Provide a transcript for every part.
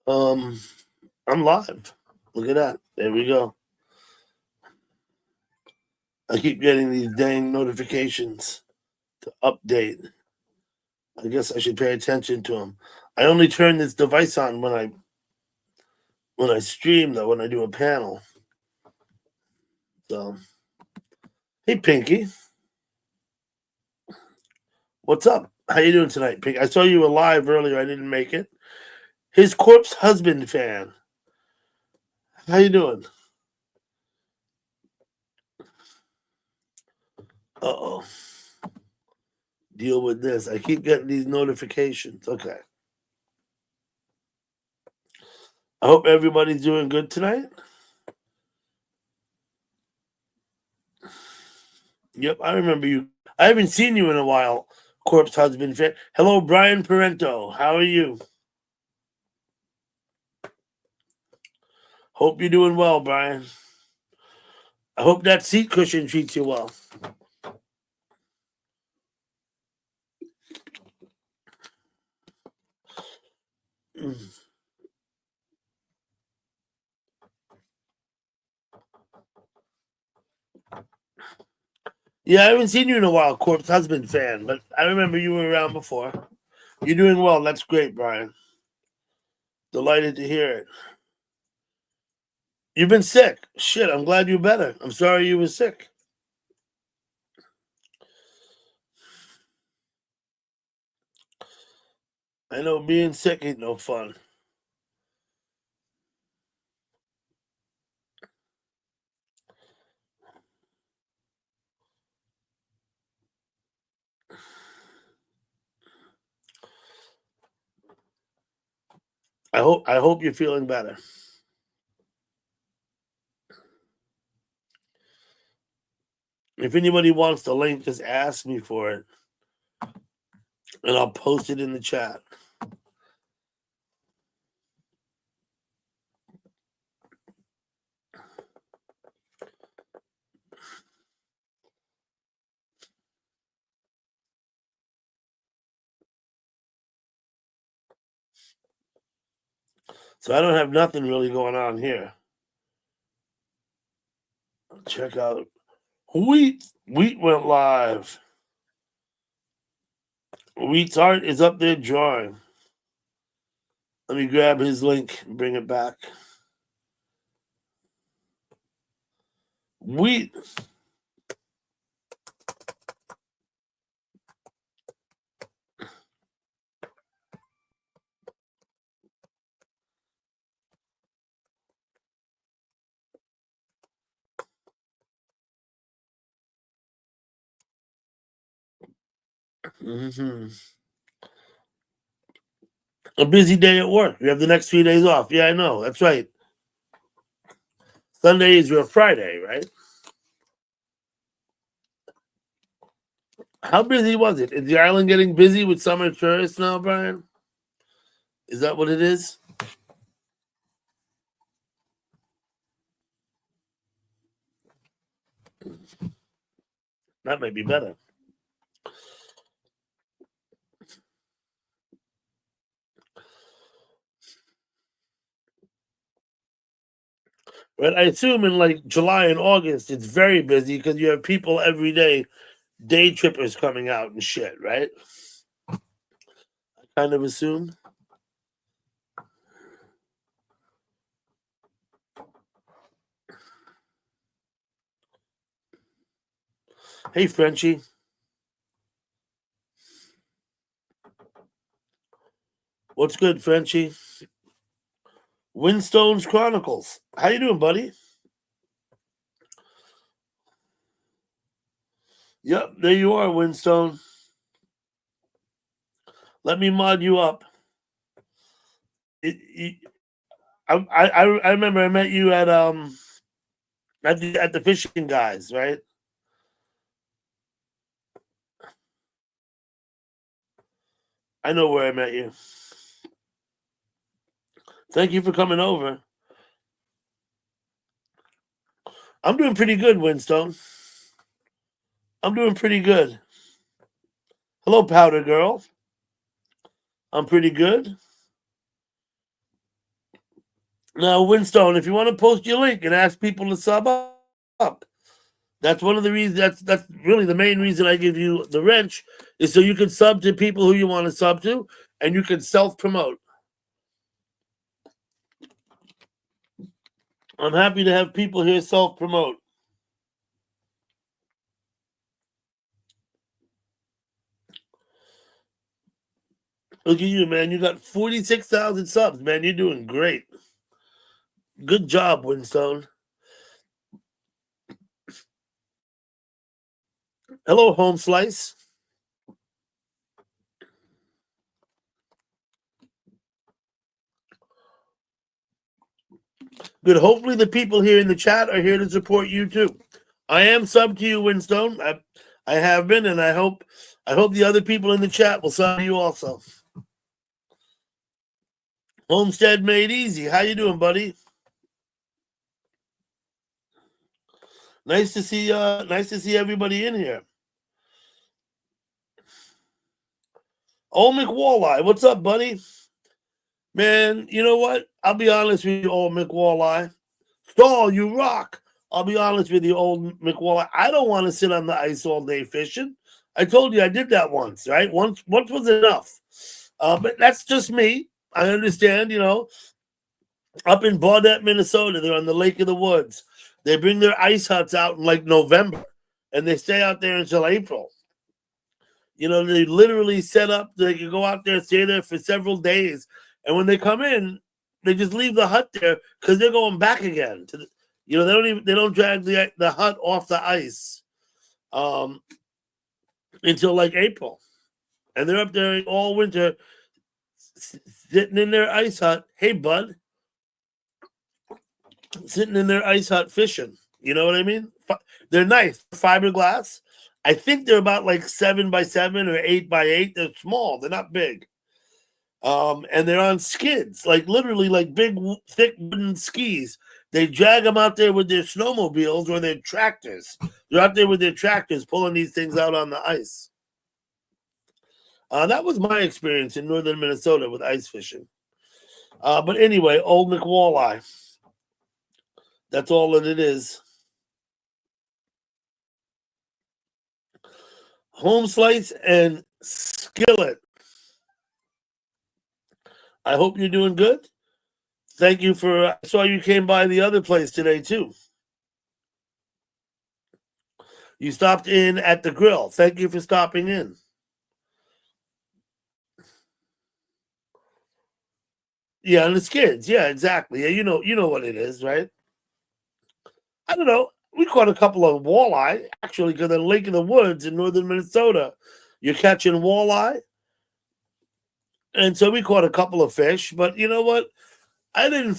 I'm live. Look at that. There we go. I keep getting these dang notifications to update. I guess I should pay attention to them. I only turn this device on when I stream, though, when I do a panel. So, hey, Pinky, what's up? How you doing tonight, Pinky? I saw you were live earlier. I didn't make it. His corpse husband fan. How you doing? Uh-oh. Deal with this. I keep getting these notifications. Okay. I hope everybody's doing good tonight. Yep, I remember you. I haven't seen you in a while, corpse husband fan. Hello, Brian Parento. How are you? Hope you're doing well, Brian. I hope that seat cushion treats you well. Yeah, I haven't seen you in a while, corpse husband fan, but I remember you were around before. You're doing well. That's great, Brian. Delighted to hear it. You've been sick. Shit, I'm glad you're better. I'm sorry you were sick. I know being sick ain't no fun. I hope you're feeling better. If anybody wants the link, just ask me for it, and I'll post it in the chat. So I don't have nothing really going on here. Check out Wheat. Wheat went live. Wheat's art is up there drawing. Let me grab his link and bring it back. Wheat. Mm-hmm. A busy day at work. You have the next 3 days off. Yeah, I know. That's right. Sunday is your Friday, right? How busy was it? Is the island getting busy with summer tourists now, Brian? Is that what it is? That might be better. Right? I assume in like July and August it's very busy because you have people every day trippers coming out and shit, right? I kind of assume. Hey, Frenchie. What's good, Frenchie? Windstones Chronicles. How you doing, buddy? Yep, there you are, Windstone. Let me mod you up. I remember I met you at the fishing guys, right? I know where I met you. Thank you for coming over. I'm doing pretty good, Windstone. I'm doing pretty good. Hello, Powder Girl. I'm pretty good. Now, Winstone, if you want to post your link and ask people to sub up, that's one of the reasons. That's really the main reason I give you the wrench is so you can sub to people who you want to sub to, and you can self promote. I'm happy to have people here self promote. Look at you, man. You got 46,000 subs, man. You're doing great. Good job, Winstone. Hello, Home Slice. Good. Hopefully, the people here in the chat are here to support you too. I am sub to you, Winstone. I have been, and I hope the other people in the chat will sub to you also. Homestead Made Easy. How you doing, buddy? Nice to see everybody in here. Old McWalleye, what's up, buddy? Man, you know what? I'll be honest with you, old McWalleye. Stall, you rock. I'll be honest with you, old McWalleye. I don't want to sit on the ice all day fishing. I told you I did that once, right? Once was enough. But that's just me. I understand, up in Baudette, Minnesota, they're on the Lake of the Woods. They bring their ice huts out in like November, and they stay out there until April. They literally set up. They can go out there, stay there for several days, and when they come in, they just leave the hut there because they're going back again. They don't drag the hut off the ice until like April, and they're up there all winter, sitting in their ice hut. Hey, bud, sitting in their ice hut fishing. You know what I mean? They're nice, fiberglass. I think they're about like 7x7 or 8x8. They're small. They're not big. And they're on skids, like literally like big, thick wooden skis. They drag them out there with their snowmobiles or their tractors. They're out there with their tractors pulling these things out on the ice. That was my experience in northern Minnesota with ice fishing. But anyway, old McWalleye. That's all that it is. Home Slice and Skillet. I hope you're doing good. Thank you I saw you came by the other place today too. You stopped in at the grill. Thank you for stopping in. Yeah, and the skids. Yeah, exactly. Yeah, you know what it is, right? I don't know. We caught a couple of walleye, actually, because the Lake of the Woods in northern Minnesota, you're catching walleye. And so we caught a couple of fish, but you know what? I didn't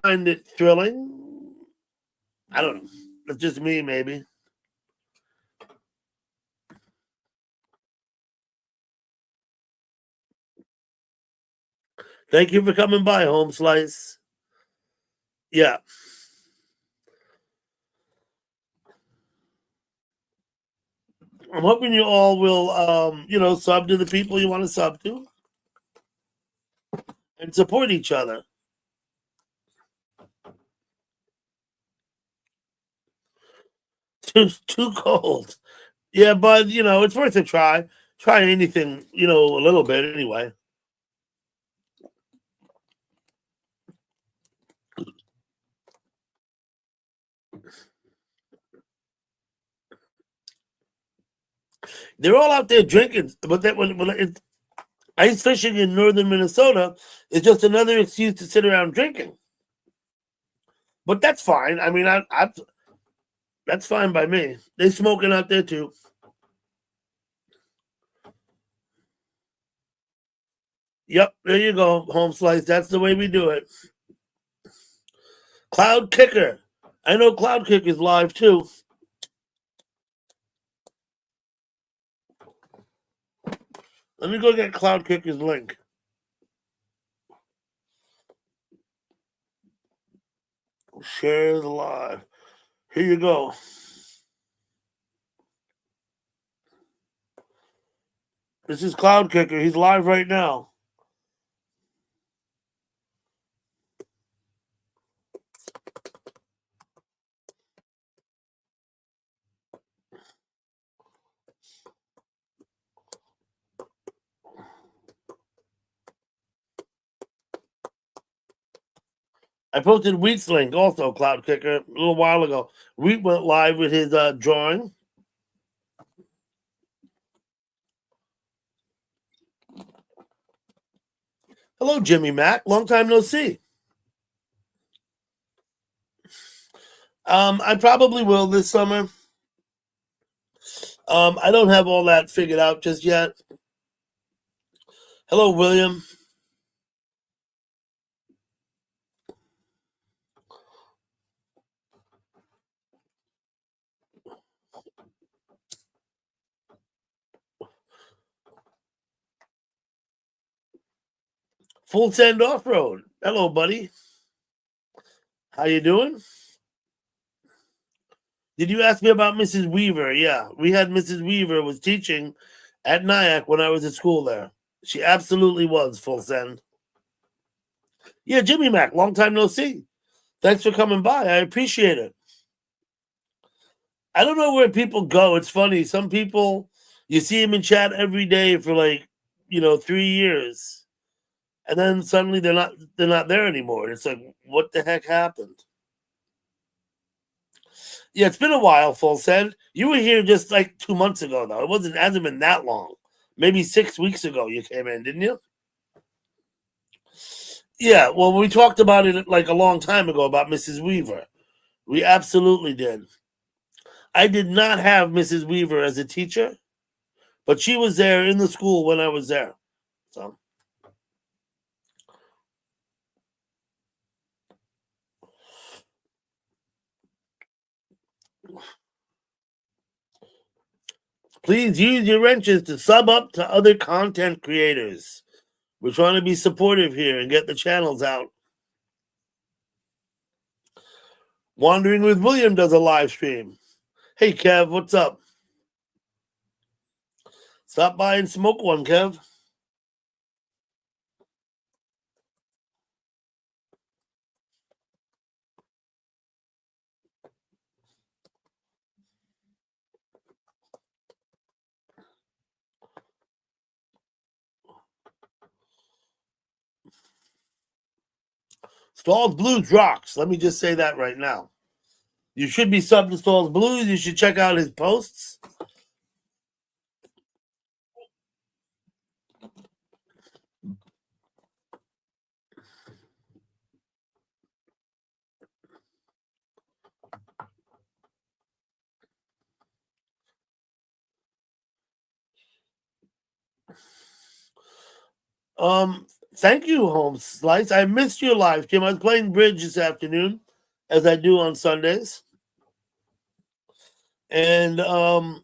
find it thrilling. I don't know. It's just me, maybe. Thank you for coming by, Home Slice. Yeah. I'm hoping you all will, sub to the people you want to sub to and support each other. Too cold. Yeah, but it's worth a try. Try anything, a little bit anyway. They're all out there drinking, but ice fishing in northern Minnesota is just another excuse to sit around drinking. But that's fine. I mean, that's fine by me. They smoking out there too. Yep, there you go, Home Slice. That's the way we do it. Cloud Kicker. I know Cloud Kicker's live too. Let me go get Cloud Kicker's link. Share the live. Here you go. This is Cloud Kicker. He's live right now. I posted Wheat's link also, Cloud Kicker, a little while ago. Wheat went live with his drawing. Hello, Jimmy Mack. Long time no see. I probably will this summer. I don't have all that figured out just yet. Hello, William. Full Send Off Road. Hello, buddy. How you doing? Did you ask me about Mrs. Weaver? Yeah, we had Mrs. Weaver was teaching at Nyack when I was at school there. She absolutely was Full Send. Yeah, Jimmy Mack, long time no see. Thanks for coming by. I appreciate it. I don't know where people go. It's funny. Some people, you see them in chat every day for like, 3 years, and then suddenly they're not there anymore. It's like, what the heck happened? Yeah, it's been a while. Full Send. You were here just like 2 months ago, though. Hasn't been that long. Maybe 6 weeks ago you came in, didn't you? Yeah. Well, we talked about it like a long time ago about Mrs. Weaver. We absolutely did. I did not have Mrs. Weaver as a teacher, but she was there in the school when I was there. So please use your wrenches to sub up to other content creators. We're trying to be supportive here and get the channels out. Wandering with William does a live stream. Hey, Kev, what's up? Stop by and smoke one, Kev. Stalls Blues rocks. Let me just say that right now. You should be subbed to Stalls Blues. You should check out his posts. Thank you, Holmes Slice. I missed your live stream. I was playing bridge this afternoon, as I do on Sundays. And I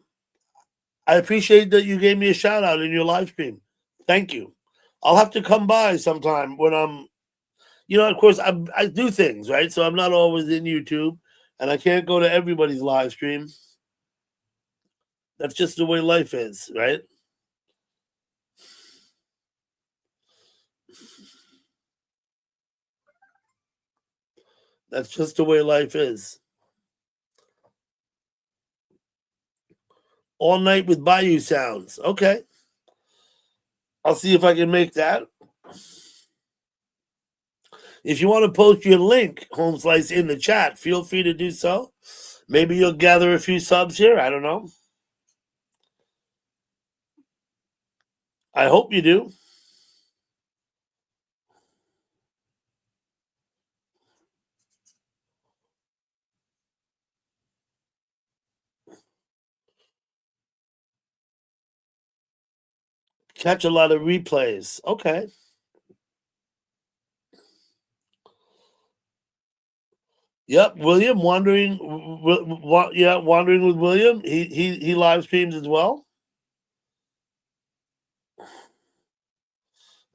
appreciate that you gave me a shout out in your live stream. Thank you. I'll have to come by sometime when of course, I do things, right? So I'm not always in YouTube, and I can't go to everybody's live stream. That's just the way life is, right? That's just the way life is. All night with Bayou sounds. Okay. I'll see if I can make that. If you want to post your link, Home Slice, in the chat, feel free to do so. Maybe you'll gather a few subs here. I don't know. I hope you do. Catch a lot of replays. Okay. Yep, William wandering. Wandering with William. He live streams as well.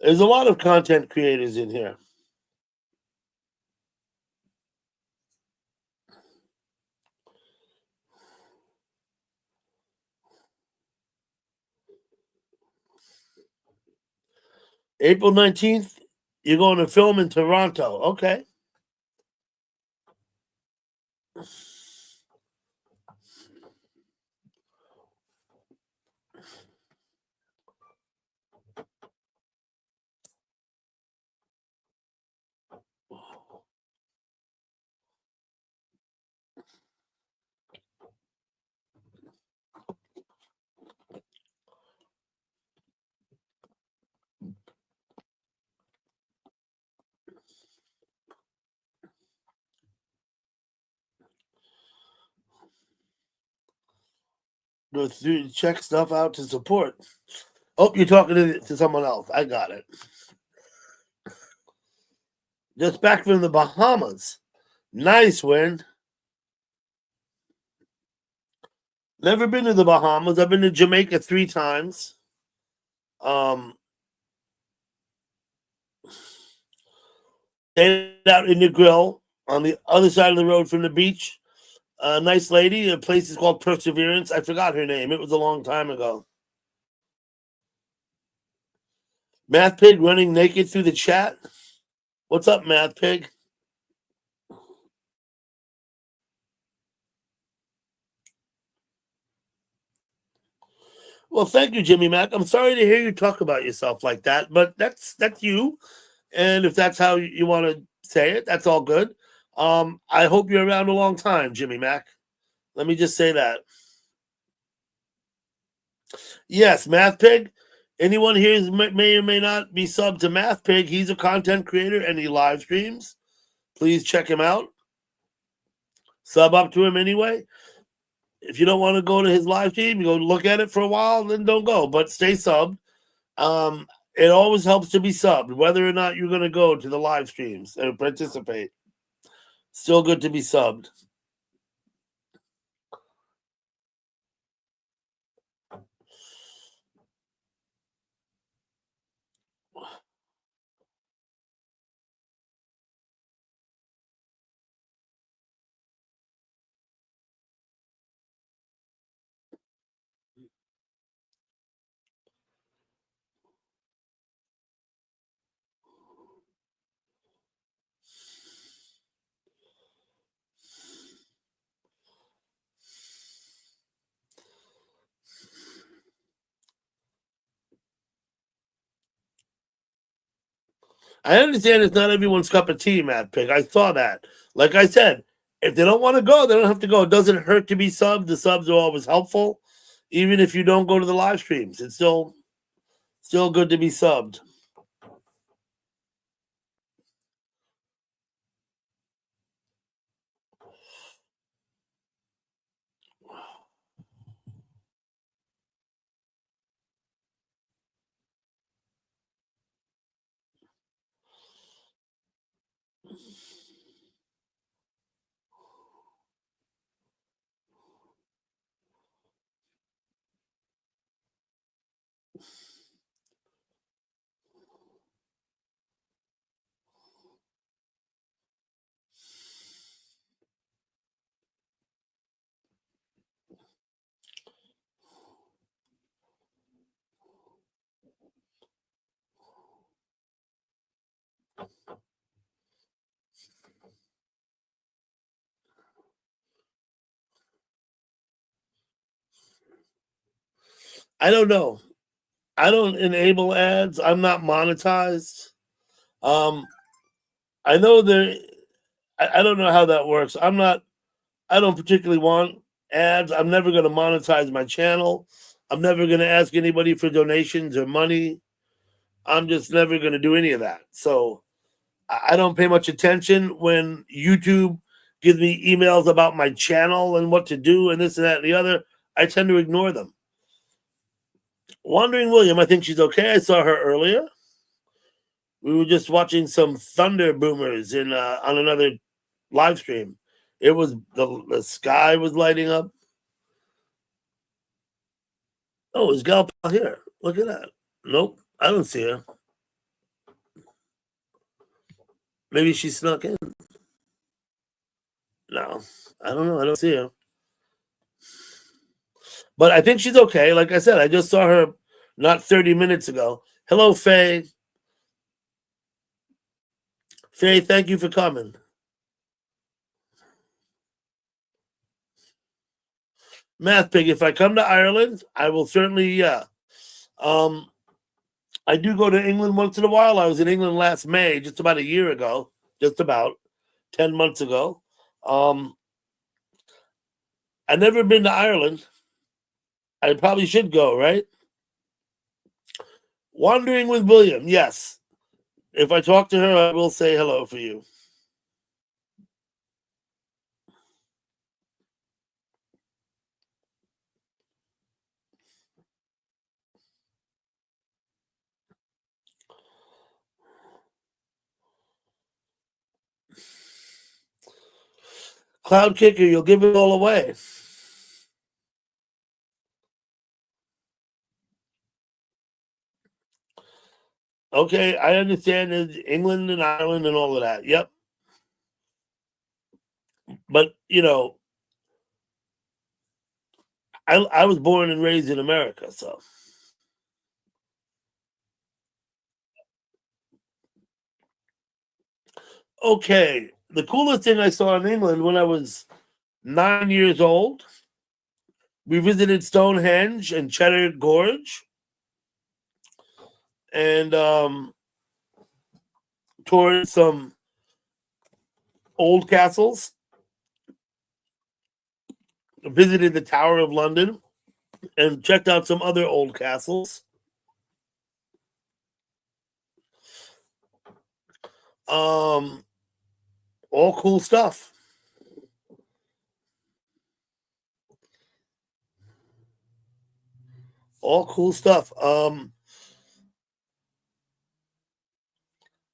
There's a lot of content creators in here. April 19th, you're going to film in Toronto. Okay. Go through, check stuff out to support. Oh, you're talking to someone else. I got it. Just back from the Bahamas. Nice, Win. Never been to the Bahamas. I've been to Jamaica 3 times. Stayed out in the grill on the other side of the road from the beach. A nice lady. A place is called Perseverance. I forgot her name. It was a long time ago. Math Pig running naked through the chat. What's up, Math Pig? Well, thank you, Jimmy Mac. I'm sorry to hear you talk about yourself like that, but that's you. And if that's how you want to say it, that's all good. I hope you're around a long time, Jimmy Mac. Let me just say that. Yes, Math Pig. Anyone here may or may not be subbed to Math Pig. He's a content creator and he live streams. Please check him out. Sub up to him anyway. If you don't want to go to his live stream, you go look at it for a while, then don't go. But stay subbed. It always helps to be subbed, whether or not you're going to go to the live streams and participate. Still good to be subbed. I understand it's not everyone's cup of tea, Matt Pig. I saw that. Like I said, if they don't want to go, they don't have to go. It doesn't hurt to be subbed. The subs are always helpful. Even if you don't go to the live streams, it's still good to be subbed. I don't know. I don't enable ads. I'm not monetized. I know there. I don't know how that works. I don't particularly want ads. I'm never going to monetize my channel. I'm never going to ask anybody for donations or money. I'm just never going to do any of that. So I don't pay much attention when YouTube gives me emails about my channel and what to do and this and that and the other. I tend to ignore them. Wandering William, I think she's okay. I saw her earlier. We were just watching some Thunder Boomers in on another live stream. It was the sky was lighting up. Oh, is Gal here? Look at that. Nope, I don't see her. Maybe she snuck in. No, I don't know. I don't see her. But I think she's okay. Like I said, I just saw her not 30 minutes ago. Hello, Faye. Faye, thank you for coming. Math Pig, if I come to Ireland, I will certainly, yeah. I do go to England once in a while. I was in England last May, just about a year ago, just about 10 months ago. I've never been to Ireland. I probably should go, right? Wandering with William, yes. If I talk to her, I will say hello for you. Cloud kicker, you'll give it all away. Okay, I understand England and Ireland and all of that. Yep. But I was born and raised in America, so okay. The coolest thing I saw in England when I was 9 years old, we visited Stonehenge and Cheddar Gorge, and toured some old castles, visited the Tower of London, and checked out some other old castles. Um, all cool stuff. All cool stuff.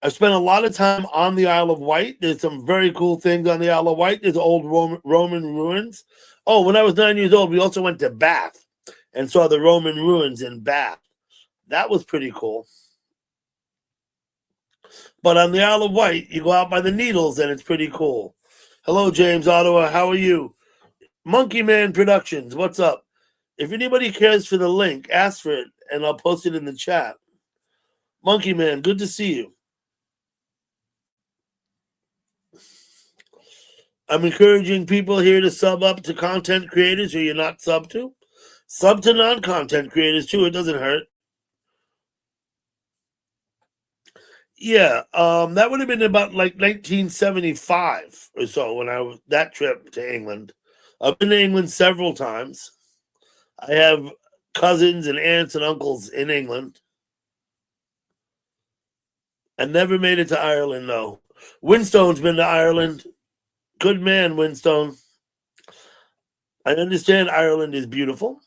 I spent a lot of time on the Isle of Wight. There's some very cool things on the Isle of Wight. There's old Roman ruins. Oh, when I was 9 years old, we also went to Bath and saw the Roman ruins in Bath. That was pretty cool. But on the Isle of Wight, you go out by the Needles, and it's pretty cool. Hello, James Ottawa. How are you? Monkey Man Productions. What's up? If anybody cares for the link, ask for it, and I'll post it in the chat. Monkey Man, good to see you. I'm encouraging people here to sub up to content creators who you're not sub to. Sub to non-content creators too. It doesn't hurt. Yeah, that would have been about like 1975 or so when I was that trip to England. I've been to England several times. I have cousins and aunts and uncles in England. I never made it to Ireland though. Winstone's been to Ireland. Good man, Winstone. I understand Ireland is beautiful.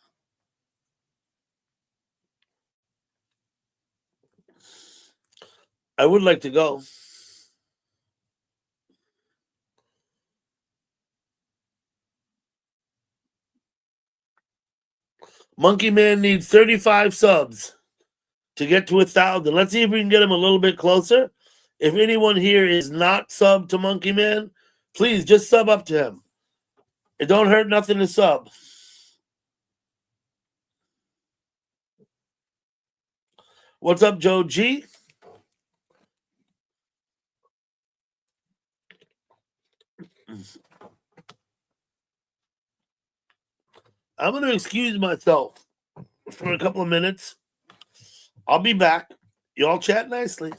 I would like to go. Monkey Man needs 35 subs to get to 1,000. Let's see if we can get him a little bit closer. If anyone here is not sub to Monkey Man, please just sub up to him. It don't hurt nothing to sub. What's up, Joe G? I'm going to excuse myself for a couple of minutes. I'll be back. Y'all chat nicely.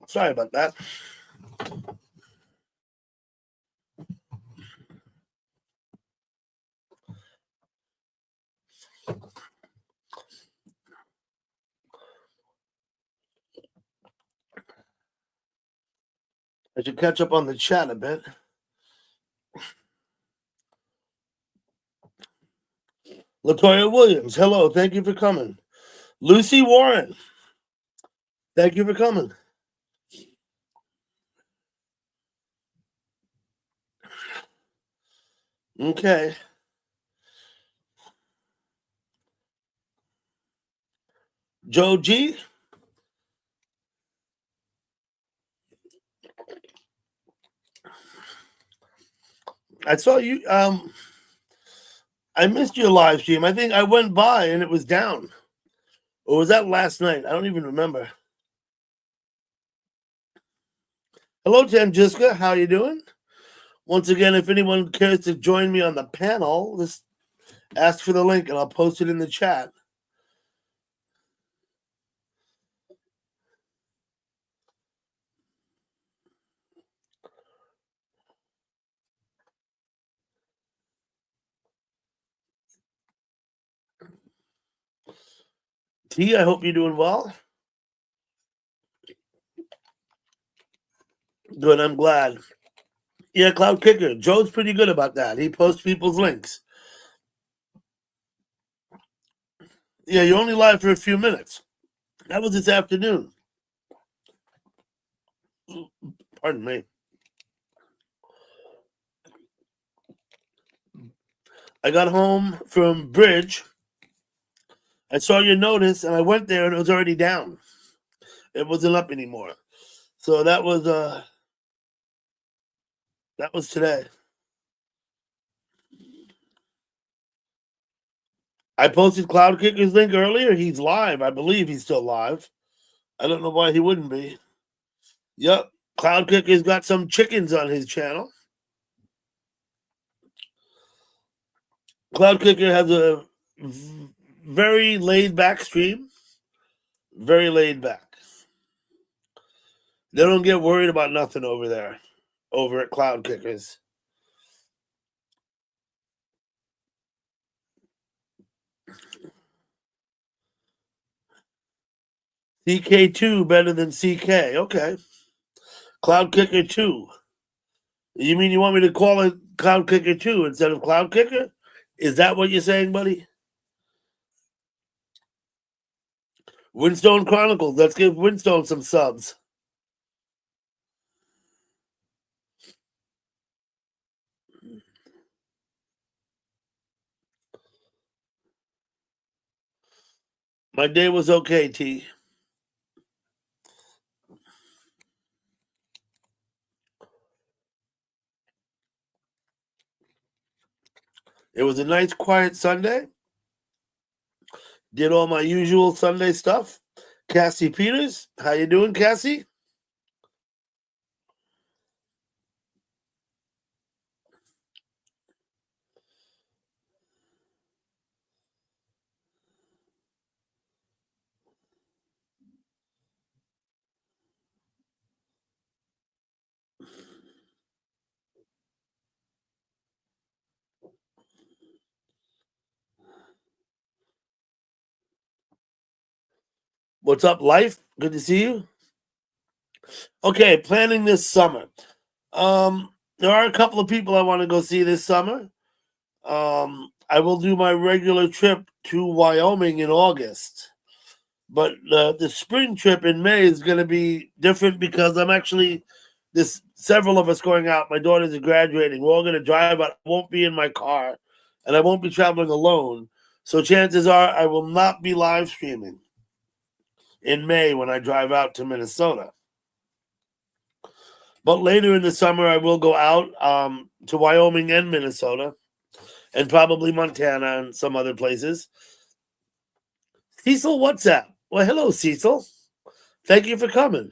Sorry about that. I should catch up on the chat a bit. Latoya Williams, hello. Thank you for coming. Lucy Warren, thank you for coming. Okay. Joe G. I saw you. I missed your live stream. I think I went by and it was down. Or was that last night? I don't even remember. Hello, Jessica. How you doing? Once again, if anyone cares to join me on the panel, just ask for the link and I'll post it in the chat. T, I hope you're doing well. Good, I'm glad. Yeah, Cloud Kicker. Joe's pretty good about that. He posts people's links. Yeah, you're only live for a few minutes. That was this afternoon. Pardon me. I got home from Bridge. I saw your notice and I went there and it was already down. It wasn't up anymore. So that was today. I posted Cloud Kicker's link earlier. He's live. I believe he's still live. I don't know why he wouldn't be. Yep. Cloud Kicker's got some chickens on his channel. Cloud Kicker has a very laid back stream. Very laid back. They don't get worried about nothing over there, over at Cloud Kickers. CK2 better than CK. Okay. Cloud Kicker 2. You mean you want me to call it Cloud Kicker 2 instead of Cloud Kicker? Is that what you're saying, buddy? Windstone Chronicles. Let's give Windstone some subs. My day was okay, T. It was a nice, quiet Sunday. Did all my usual Sunday stuff. Cassie Peters, how you doing, Cassie? What's up, life? Good to see you. Okay, planning this summer. There are a couple of people I want to go see this summer. I will do my regular trip to Wyoming in August. But the spring trip in May is going to be different because I'm actually there's several of us going out. My daughters are graduating. We're all going to drive out. I won't be in my car, and I won't be traveling alone. So chances are I will not be live streaming in May when I drive out to Minnesota. But later in the summer, I will go out to Wyoming and Minnesota, and probably Montana and some other places. Cecil, what's that? Well, hello, Cecil. Thank you for coming.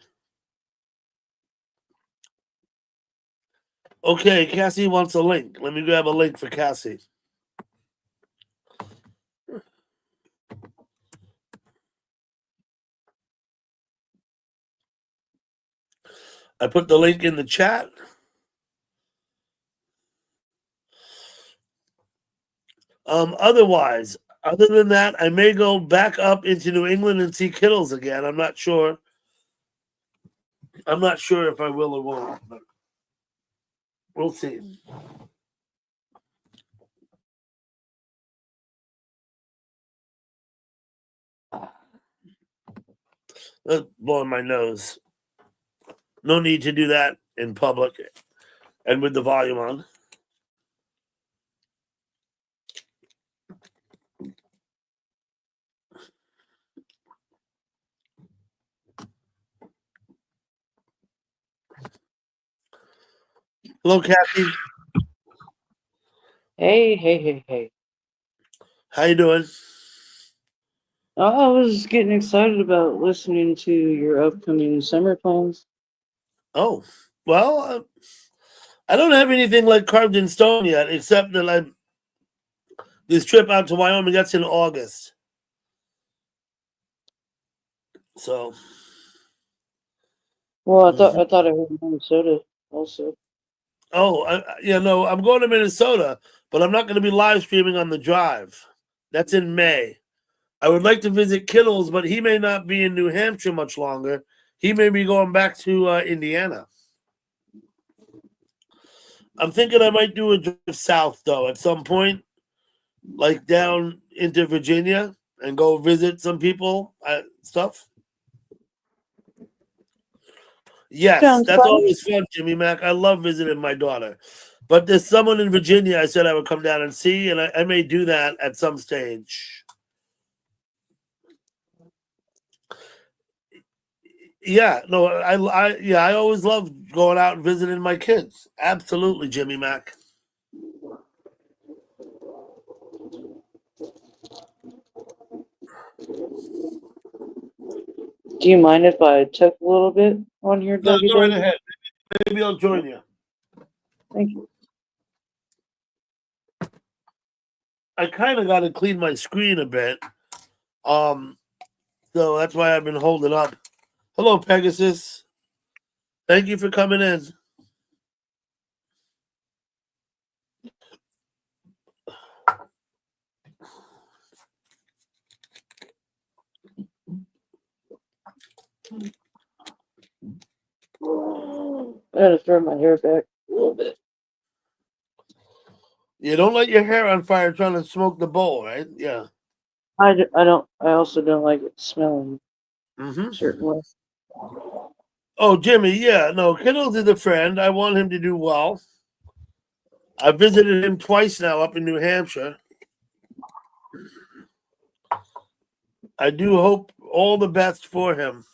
Okay, Cassie wants a link. Let me grab a link for Cassie. I put the link in the chat. Otherwise, other than that, I may go back up into New England and see Kittles again. I'm not sure. I'm not sure if I will or won't, but we'll see. That's blowing my nose. No need to do that in public and with the volume on. Hello, Kathy. Hey. How you doing? I was getting excited about listening to your upcoming summer plans. Oh, well, I don't have anything like carved in stone yet, except that this trip out to Wyoming, that's in August. So. Well, I thought I heard Minnesota also. Oh, no, I'm going to Minnesota, but I'm not going to be live streaming on the drive. That's in May. I would like to visit Kittles, but he may not be in New Hampshire much longer. He may be going back to Indiana. I'm thinking I might do a drive south, though, at some point, like down into Virginia and go visit some people, stuff. Yes, Sounds that's fun. always fun, Jimmy Mac. I love visiting my daughter. But there's someone in Virginia I said I would come down and see, and I may do that at some stage. Yeah, no, I always love going out and visiting my kids. Absolutely, Jimmy Mac. Do you mind if I took a little bit on your No, Dougie go right Dougie? ahead. Maybe I'll join you. Thank you. I kind of got to clean my screen a bit. So that's why I've been holding up. Hello, Pegasus. Thank you for coming in. I gotta throw my hair back a little bit. You don't light your hair on fire trying to smoke the bowl, right? Yeah. I don't. I also don't like it smelling Mm-hmm. certain way. Oh, Jimmy, yeah. No, Kittles is a friend. I want him to do well. I visited him twice now up in New Hampshire. I do hope all the best for him.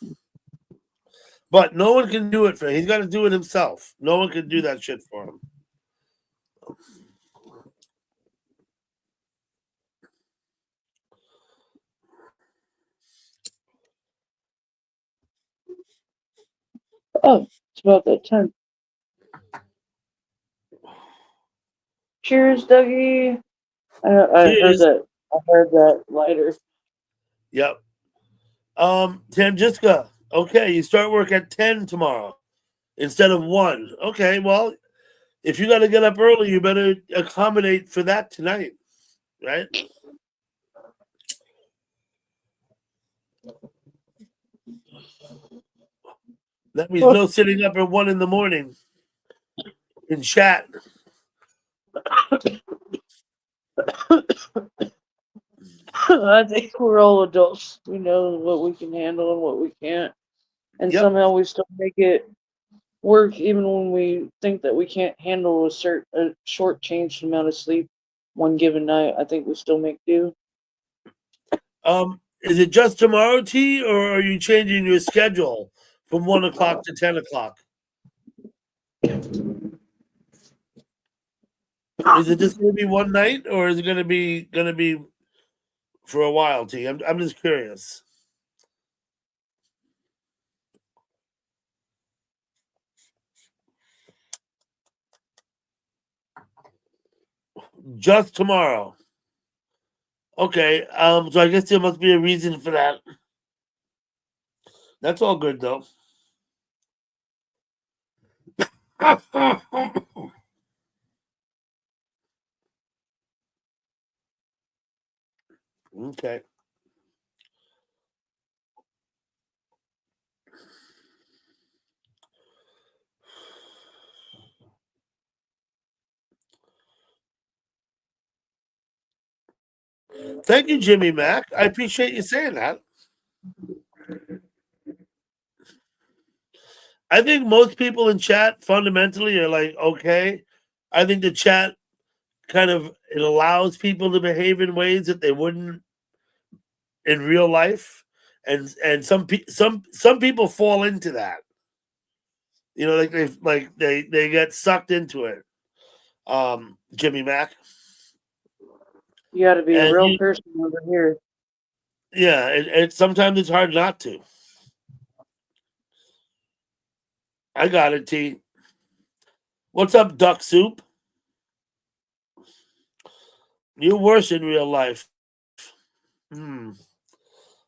But no one can do it for him. He's got to do it himself. No one can do that shit for him. Oh, it's about that time. Cheers, Dougie. I heard Cheers. that. I heard that lighter. Yep. Jessica, okay, you start work at 10 tomorrow instead of 1. Okay, well, if you got to get up early, you better accommodate for that tonight, right? That means no sitting up at 1 in the morning in chat. I think we're all adults. We know what we can handle and what we can't. And Yep. somehow we still make it work even when we think that we can't handle a short changed amount of sleep one given night. I think we still make do. Is it just tomorrow, T, or are you changing your schedule from 1 o'clock to 10 o'clock? Is it just going to be one night, or is it going to be for a while, T? I'm just curious. Just tomorrow. Okay. So I guess there must be a reason for that. That's all good though. Okay. Thank you, Jimmy Mack. I appreciate you saying that. I think most people in chat fundamentally are like, okay. I think the chat kind of it allows people to behave in ways that they wouldn't in real life, and some people fall into that. They get sucked into it. Jimmy Mack, You got to be a and real you, person over here. yeah, sometimes it's hard not to. I got it, T. What's up, Duck Soup? You're worse in real life. Hmm.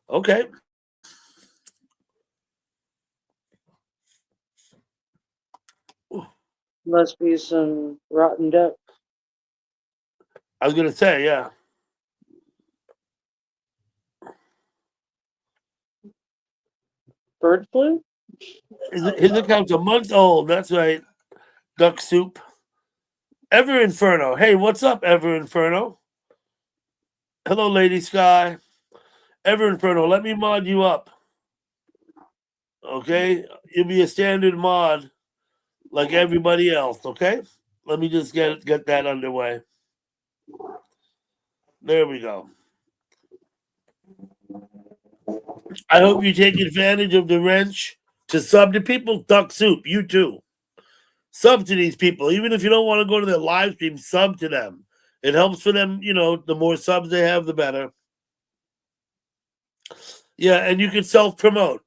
Okay. Must be some rotten duck. I was gonna say, yeah. Bird flu? His account's a month old. That's right. Duck Soup. Ever Inferno. Hey, what's up, Ever Inferno? Hello, Lady Sky. Ever Inferno, let me mod you up. Okay? You'll be a standard mod like everybody else, okay? Let me just get that underway. There we go. I hope you take advantage of the wrench to sub to people. Duck Soup, you too. Sub to these people. Even if you don't want to go to their live stream, sub to them. It helps for them, the more subs they have, the better. Yeah, and you can self promote.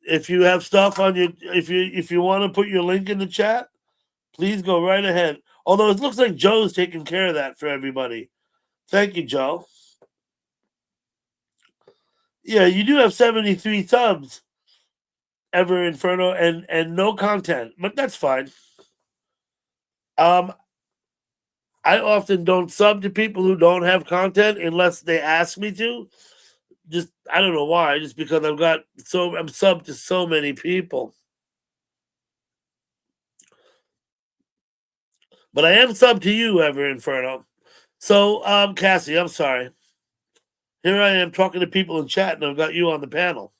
If you have stuff on your if you want to put your link in the chat, please go right ahead. Although it looks like Joe's taking care of that for everybody. Thank you, Joe. Yeah, you do have 73 subs, Ever Inferno, and no content, but that's fine. I often don't sub to people who don't have content unless they ask me to. Just I don't know why, just because I'm subbed to so many people. But I am subbed to you, Ever Inferno. So, Cassie, I'm sorry. Here I am talking to people in chat, and I've got you on the panel.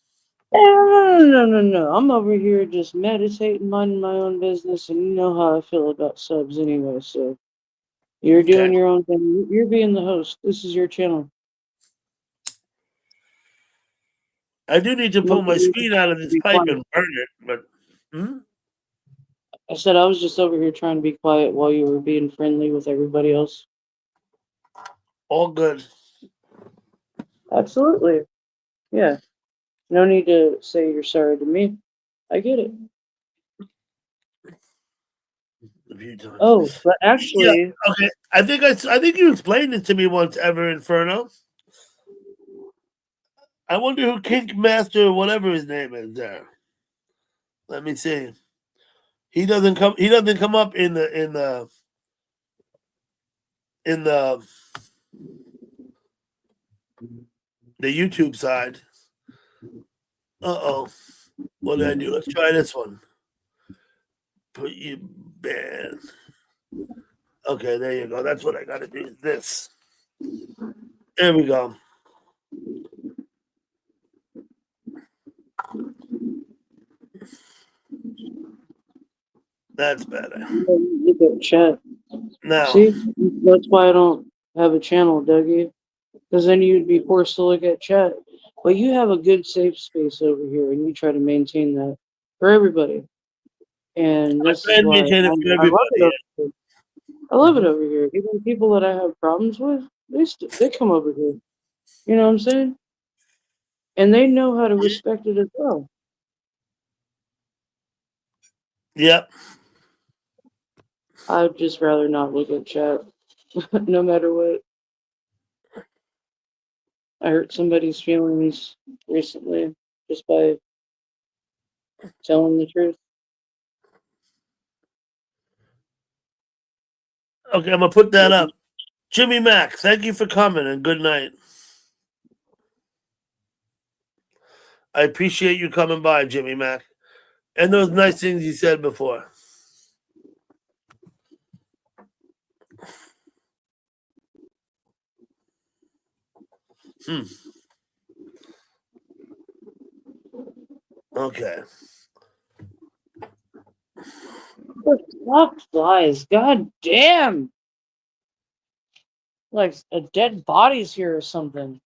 No. I'm over here just meditating, minding my own business, and you know how I feel about subs anyway. So you're doing your own thing. You're being the host. This is your channel. I do need to pull my screen out of this Be pipe quiet. and burn it, but I said I was just over here trying to be quiet while you were being friendly with everybody else. all good. Absolutely. Yeah. No need to say you're sorry to me. I get it. A few times. Oh, but Yeah. actually, Okay. I think you explained it to me once, Ever Inferno. I wonder who Kink Master, whatever his name is, there. Let me see. He doesn't come. He doesn't come up in the YouTube side. Oh. What did I do? Let's try this one. Put you ban. Okay, there you go. That's what I got to do. Is this. There we go. That's better. you get chat. Now, See, that's why I don't have a channel, Dougie. Because then you'd be forced to look at chat. But you have a good safe space over here, and you try to maintain that for everybody. And I this try is and why maintain it for I love it everybody. over here. I love it Mhm. over here. Even people that I have problems with, they come over here. You know what I'm saying? And they know how to respect it as well. Yep. I'd just rather not look at chat, no matter what. I hurt somebody's feelings recently just by telling the truth. Okay, I'm gonna put that up. Jimmy Mack, thank you for coming and good night. I appreciate you coming by, Jimmy Mack, and those nice things you said before. Okay. Fuck flies. God damn. Like a dead body's here or something.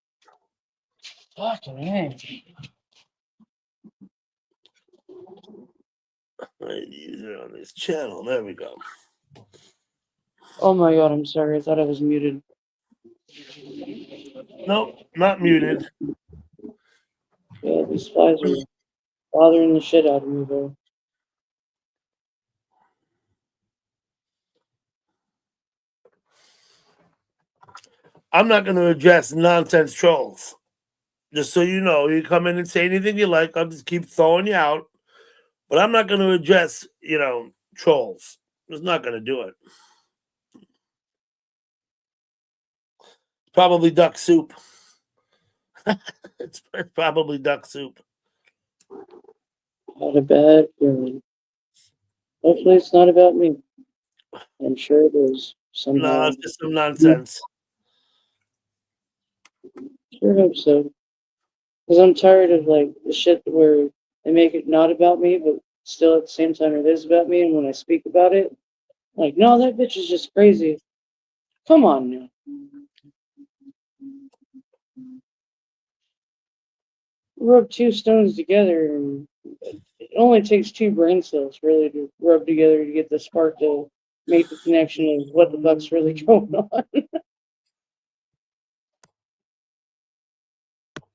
Fucking man. Right, use it on this channel. There we go. Oh my god, I'm sorry. I thought I was muted. Nope, not muted. Yeah, these flies are bothering the shit out of me, bro. I'm not going to address nonsense trolls. Just so you know, you come in and say anything you like, I'll just keep throwing you out. But I'm not going to address, trolls. Just not going to do it. Probably duck soup. It's probably duck soup. Not a bad feeling. Hopefully it's not about me. I'm sure it is somehow. No, it's just some nonsense. Sure hope so. Because I'm tired of like the shit where they make it not about me, but still at the same time it is about me. And when I speak about it, like, no, that bitch is just crazy. Come on now. Rub two stones together, and it only takes two brain cells really to rub together to get the spark to make the connection of what the fuck's really going on.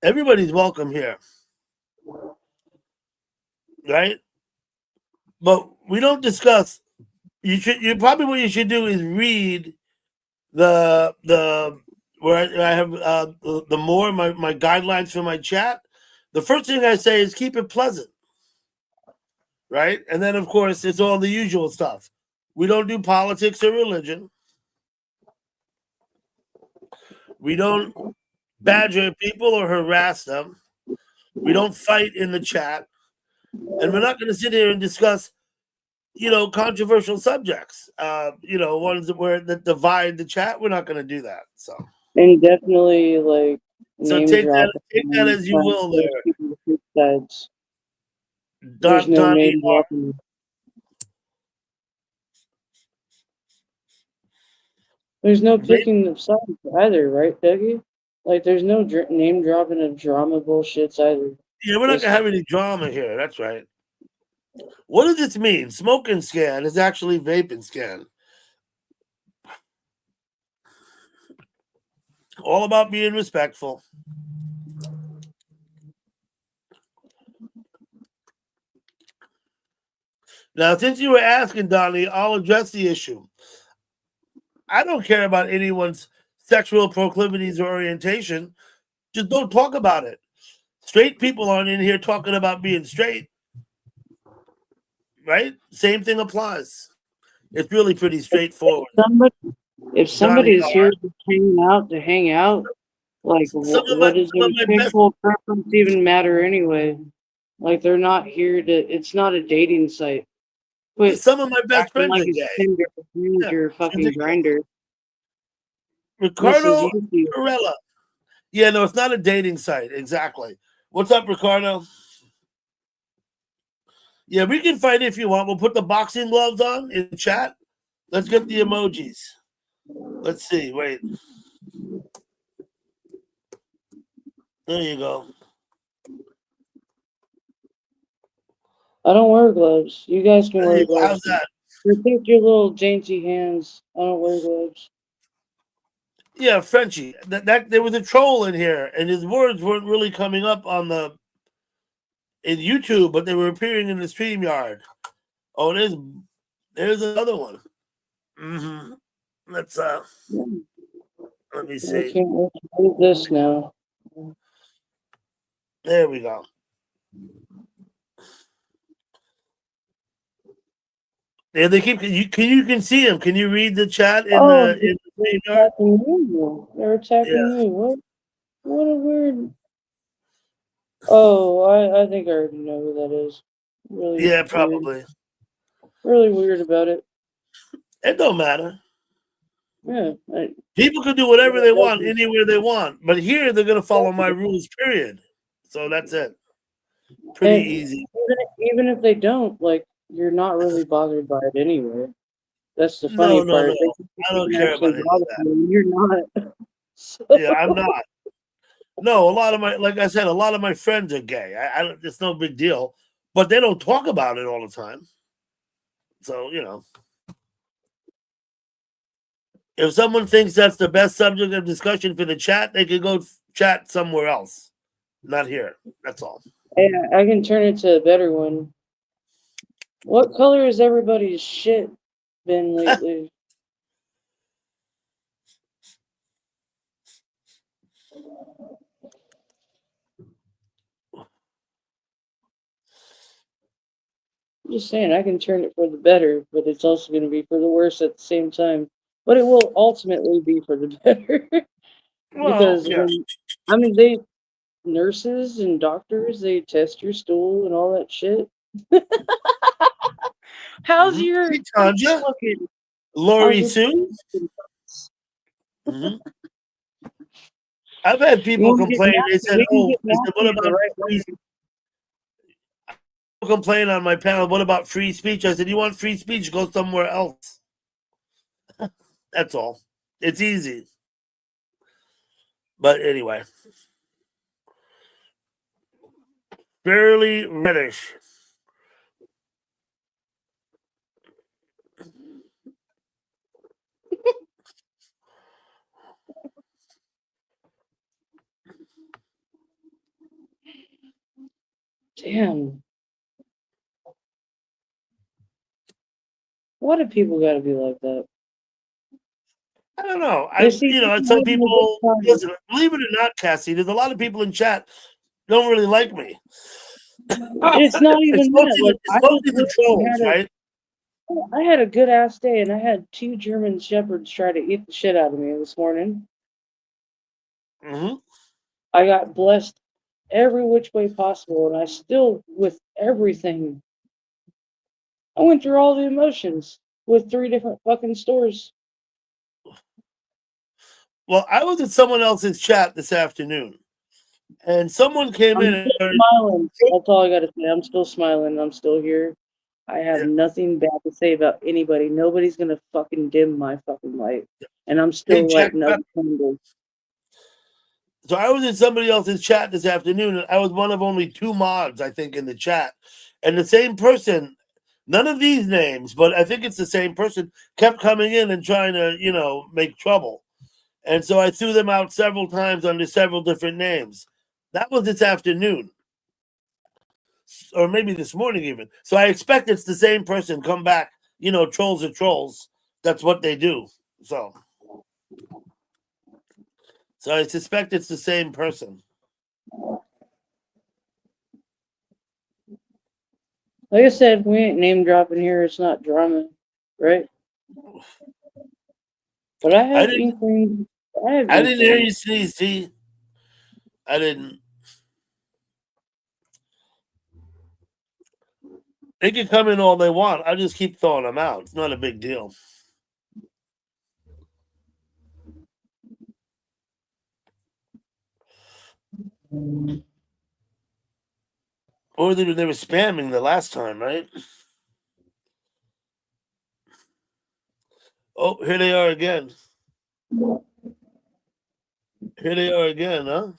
Everybody's welcome here, right? But we don't discuss. You probably what you should do is read the where I have the more my guidelines for my chat. The first thing I say is keep it pleasant, right? And then of course it's all the usual stuff. We don't do politics or religion. We don't badger people or harass them. We don't fight in the chat, and we're not going to sit here and discuss controversial subjects. Ones that divide the chat. We're not going to do that. And definitely like So name drop take that and as you trying will to there, people to pick sides. There's Don no Donnie. name dropping. There's no picking of sides either, right, Dougie? Like, there's no name dropping of drama bullshits either. Yeah, we're not gonna have any drama here. That's right. What does this mean? Smoke and scan is actually vape and scan. All about being respectful. Now, since you were asking, Donnie, I'll address the issue. I don't care about anyone's sexual proclivities or orientation. Just don't talk about it. Straight people aren't in here talking about being straight, right? Same thing applies. It's really pretty straightforward. Somebody, if Donnie somebody's R. here to hang out, like, what does Some their of my best sexual preference even matter anyway? Like, they're not here to. It's not a dating site. Quit some of my best acting friends like are it's gay. Tinder, Yeah, your it's fucking ridiculous. grinder. Mrs. Ricardo Yuki. Corella. Yeah, no, it's not a dating site. Exactly. What's up, Ricardo? Yeah, we can fight if you want. We'll put the boxing gloves on in the chat. Let's get the emojis. Let's see. Wait. There you go. I don't wear gloves. You guys can There wear you go. How's gloves. that? Protect your little dainty hands. I don't wear gloves. Yeah, Frenchie. That there was a troll in here, and his words weren't really coming up on in YouTube, but they were appearing in the StreamYard. Oh, there's another one. Mm-hmm. Let's let me I see. can't wait to do this now. There we go. Yeah, they keep you can see them. Can you read the chat Oh, in the they're StreamYard? attacking you. They're attacking Yeah, you. What a weird. Oh, I think I already know who that is. Really yeah, weird. probably. Really weird about it. It don't matter. Yeah. People can do whatever they want Even anywhere they want, but here they're gonna follow my rules. Period. So that's it. Pretty and easy. even if they don't, like, you're not really bothered by it anyway. That's the funny No, no, part. They no. can I don't care actually about any of bother that. you, and you're not. Yeah, I'm So, not. No, a lot of my, like I said, a lot of my friends are gay. I don't. It's no big deal, but they don't talk about it all the time. So if someone thinks that's the best subject of discussion for the chat, they can go chat somewhere else, not here. That's all. hey, I can turn it to a better one. What color has everybody's shit been lately? I'm just saying, I can turn it for the better, but it's also going to be for the worse at the same time. But it will ultimately be for the better. Well, Because yeah. I mean, they nurses and doctors, they test your stool and all that shit. How's your Hey, Tanja, looking? How's Lori your Sue. hmm I've had You people want to get complain. They nasty? said, We can "Oh, get they said, what nasty in the about right free?" way. People complain on my panel. What about free speech? I said, "You want free speech? Go somewhere else." That's all. It's easy. But anyway, fairly reddish. Damn, why do people got to be like that? I don't know. You see, you can Some live in a good people time. listen. Believe it or not, Cassie, there's a lot of people in chat don't really like me. It's not even that. Like, It's I just mostly the literally trolls, right? had a good ass day, and I had two German shepherds try to eat the shit out of me this morning. hmm I got blessed every which way possible, and I still, with everything, I went through all the emotions with three different fucking stores. Well, I was in someone else's chat this afternoon, and someone came I'm in still and smiling. That's all I gotta say. I'm still smiling. I'm still here. I have yeah, nothing bad to say about anybody. Nobody's gonna fucking dim my fucking light. And I'm hey, still Jack. lighting up candles. So I was in somebody else's chat this afternoon, and I was one of only two mods, I think, in the chat. And the same person, none of these names, but I think it's the same person, kept coming in and trying to, make trouble. And so I threw them out several times under several different names. That was this afternoon, or maybe this morning even. So I expect it's the same person come back. Trolls are trolls. That's what they do. So I suspect it's the same person. Like I said, we ain't name dropping here. It's not drama, right? But I I have didn't. inklings. I have I didn't hear you inklings. sneeze. See, I didn't. They can come in all they want. I just keep throwing them out. It's not a big deal. Or they were spamming the last time, right? Oh, here they are again. Here they are again, huh?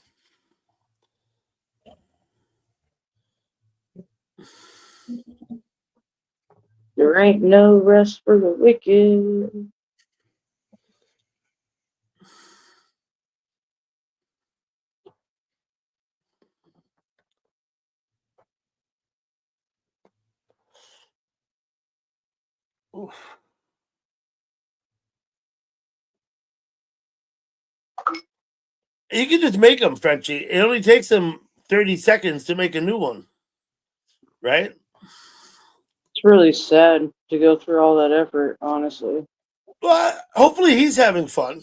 There ain't no rest for the wicked. Oof. You can just make them, Frenchie. It only takes them 30 seconds to make a new one, right? It's really sad to go through all that effort, honestly. Well, hopefully he's having fun,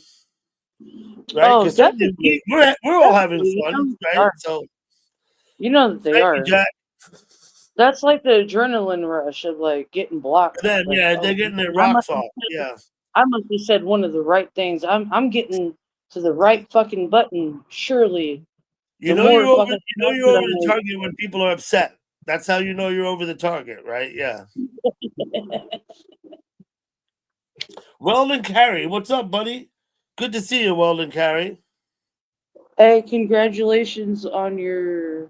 right? Oh, Because certainly definitely, we're all having definitely. fun, They right? are. So You know that they thank you, are. Jack. That's like the adrenaline rush of like getting blocked. And then Like, yeah, they're oh, getting their I rocks must have off. Yeah, I must have said one of the right things. I'm getting to the right fucking button. Surely, the more fucking times you're that over the target when people are upset. That's how you know you're over the target, right? Yeah. I make. Weldon Carey, what's up, buddy? Good to see you, Weldon Carey. Hey, congratulations on your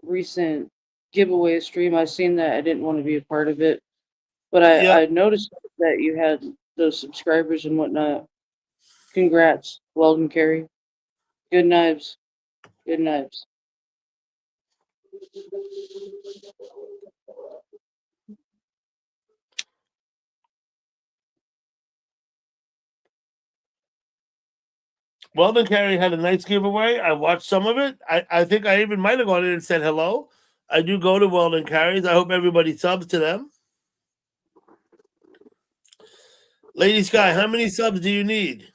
recent giveaway stream. I seen that. I didn't want to be a part of it, but Yep. I noticed that you had those subscribers and whatnot. Congrats, Weldon Carey. Good knives. Good knives. Weldon Carey had a nice giveaway. I watched some of it. I think I even might have gone in and said hello. I do go to Weldon Carey's. I hope everybody subs to them. Lady Sky, how many subs do you need?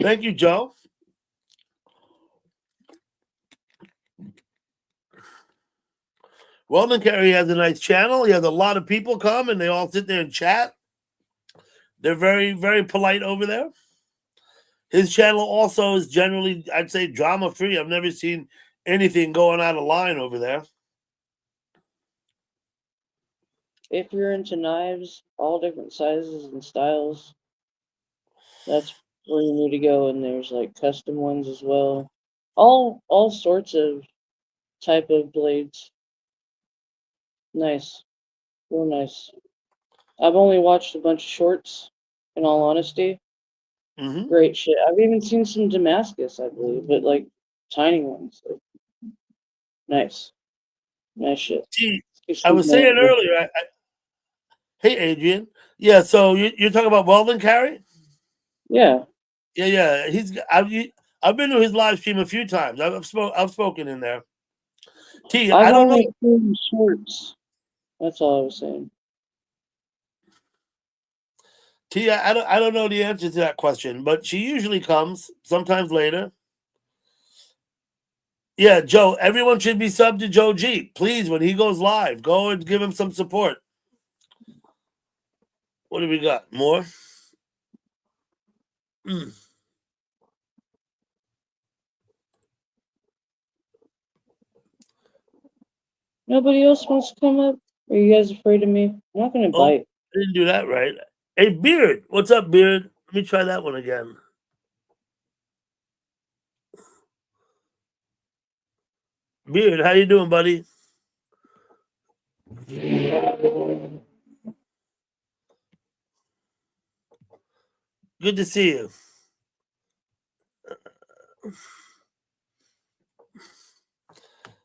Thank you, Joe. Weldon Carey has a nice channel. He has a lot of people come and they all sit there and chat. They're very, very polite over there. His channel also is generally, I'd say, drama free. I've never seen anything going out of line over there. If you're into knives, all different sizes and styles, that's where you need to go. And there's like custom ones as well. All sorts of type of blades. Nice, real nice. I've only watched a bunch of shorts. In all honesty, Mm-hmm. great shit. I've even seen some Damascus, I believe, but like tiny ones. Like, nice, nice shit. Gee, I Excuse was my saying language. earlier, hey, Adrian. Yeah, so you're talking about Weldon Carey? Yeah, Yeah, yeah. I've been to his live stream a few times. I've spoken in there. T, I've I don't know. only seen shorts. That's all I was saying. T, I don't know the answer to that question, but she usually comes sometimes later. Yeah, Joe. Everyone should be subbed to Joe G. Please, when he goes live, go and give him some support. What do we got? More? Mm. Nobody else wants to come up? Are you guys afraid of me? I'm not gonna Oh, bite. I didn't do that right. Hey, Beard. What's up, Beard? Let me try that one again. Beard, how you doing, buddy? Good to see you.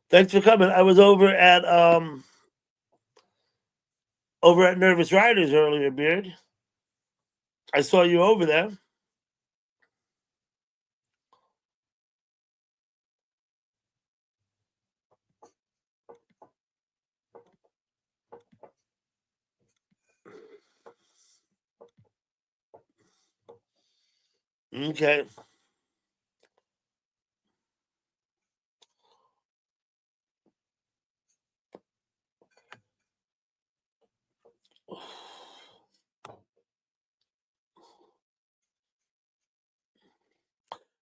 Thanks for coming. I was over at Nervous Riders earlier, Beard. I saw you over there. Okay.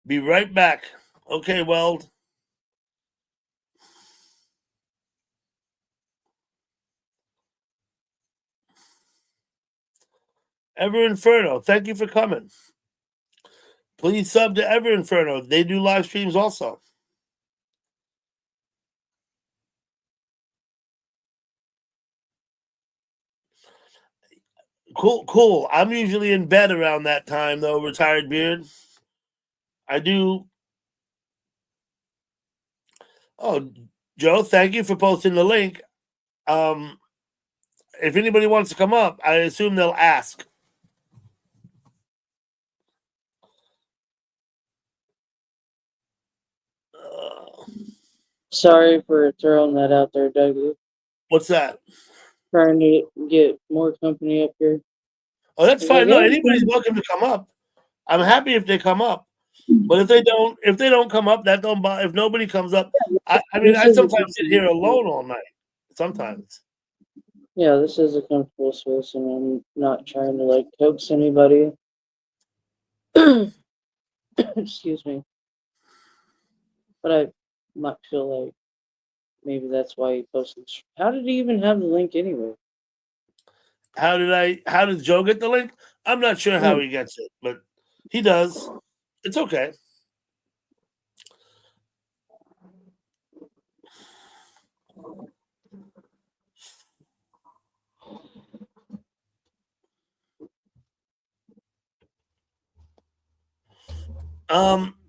Be right back. Okay, Weld. Ever Inferno, thank you for coming. Please sub to Ever Inferno. They do live streams also. Cool, cool. I'm usually in bed around that time, though, retired Beard. I do. Oh, Joe, thank you for posting the link. Um, if anybody wants to come up, I assume they'll ask. Sorry for throwing that out there, Dougie. What's that? Trying to get more company up here. Oh, that's I was like, fine. No, yeah, anybody's welcome to come up. I'm happy if they come up. But if they don't come up, that don't bother. If nobody comes up, I mean, this I is a sometimes sit here alone all night. Sometimes. yeah, this is a comfortable space, and I'm not trying to like coax anybody. Excuse me, but I might feel like maybe that's why he posted. How did he even have the link anyway? How did Joe get the link? I'm not sure how he gets it, but he does. It's okay.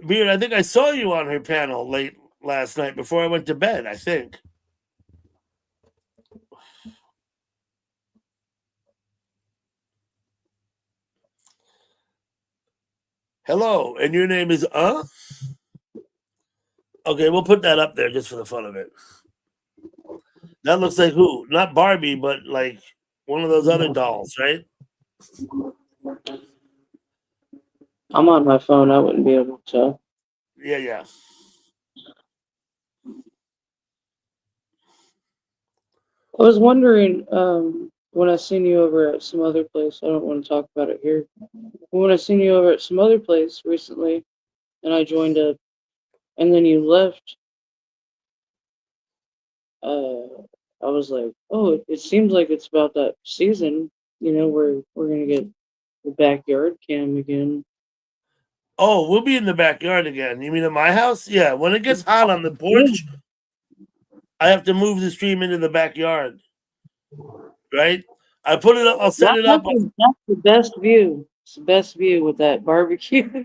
Beard, I think I saw you on her panel late last night before I went to bed, I think. Hello, and your name is Okay, we'll put that up there just for the fun of it. That looks like who? Not Barbie, but like one of those other dolls, right? I'm on my phone. I wouldn't be able to. Yeah, yeah. I was wondering when I seen you over at some other place. I don't want to talk about it here. But when I seen you over at some other place recently, and I joined up, and then you left. I was like, oh, it seems like it's about that season, where we're gonna get the backyard cam again. Oh, we'll be in the backyard again. You mean at my house? Yeah. When it gets hot on the Yeah. porch, I have to move the stream into the backyard. Right? I put it up. I'll set it up. That's the best view. It's the best view with that barbecue.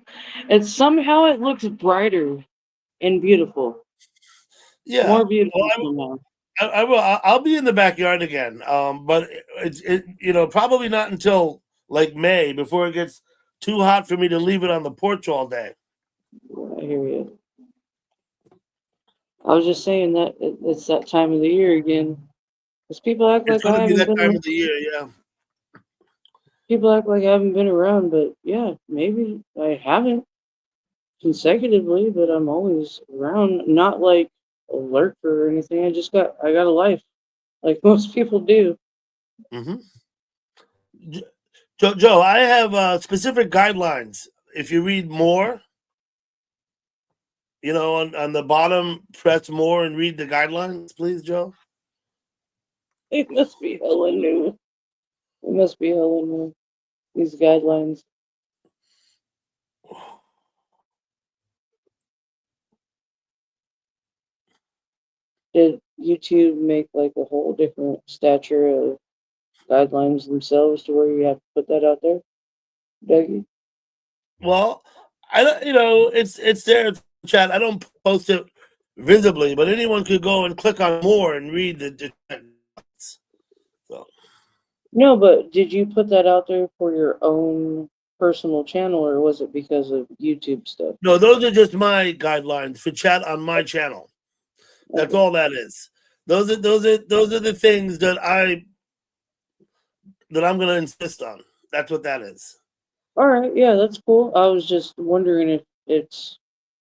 And somehow it looks brighter and beautiful. Yeah. More beautiful Well, somehow. I will. I'll be in the backyard again. But probably not until like May before it gets too hot for me to leave it on the porch all day. I hear you. I was just saying that it's that time of the year again. Because people act It's like going I to be haven't that time been. of the year. Yeah. People act like I haven't been around, but yeah, maybe I haven't consecutively, but I'm always around. Not like a lurker or anything. I got a life, like most people do. Mm-hmm. Joe, I have specific guidelines. If you read more, on the bottom, press more and read the guidelines, please, Joe. It must be hella new. It must be hella new. These guidelines. Did YouTube make like a whole different stature of guidelines themselves to where you have to put that out there, Dougie? Well, I don't. It's there in the chat. I don't post it visibly, but anyone could go and click on more and read the so. No, but did you put that out there for your own personal channel, or was it because of YouTube stuff? No, those are just my guidelines for chat on my channel. That's Okay. all that is. Those are the things that I'm going to insist on. That's what that is. All right, yeah, that's cool. I was just wondering if it's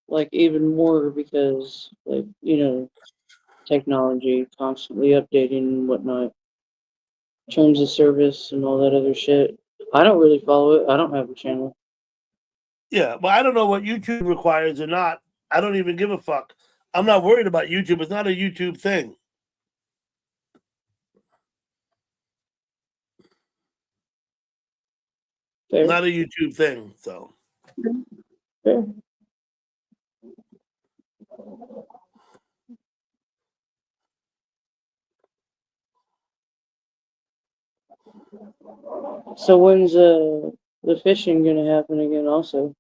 like even more because like, technology constantly updating and whatnot, terms of service and all that other shit. I don't really follow it. I don't have a channel. Yeah, but I don't know what YouTube requires or not. I don't even give a fuck. I'm not worried about YouTube. It's not a YouTube thing. Fair. Not a YouTube thing. So Fair. So when's the fishing gonna happen again also?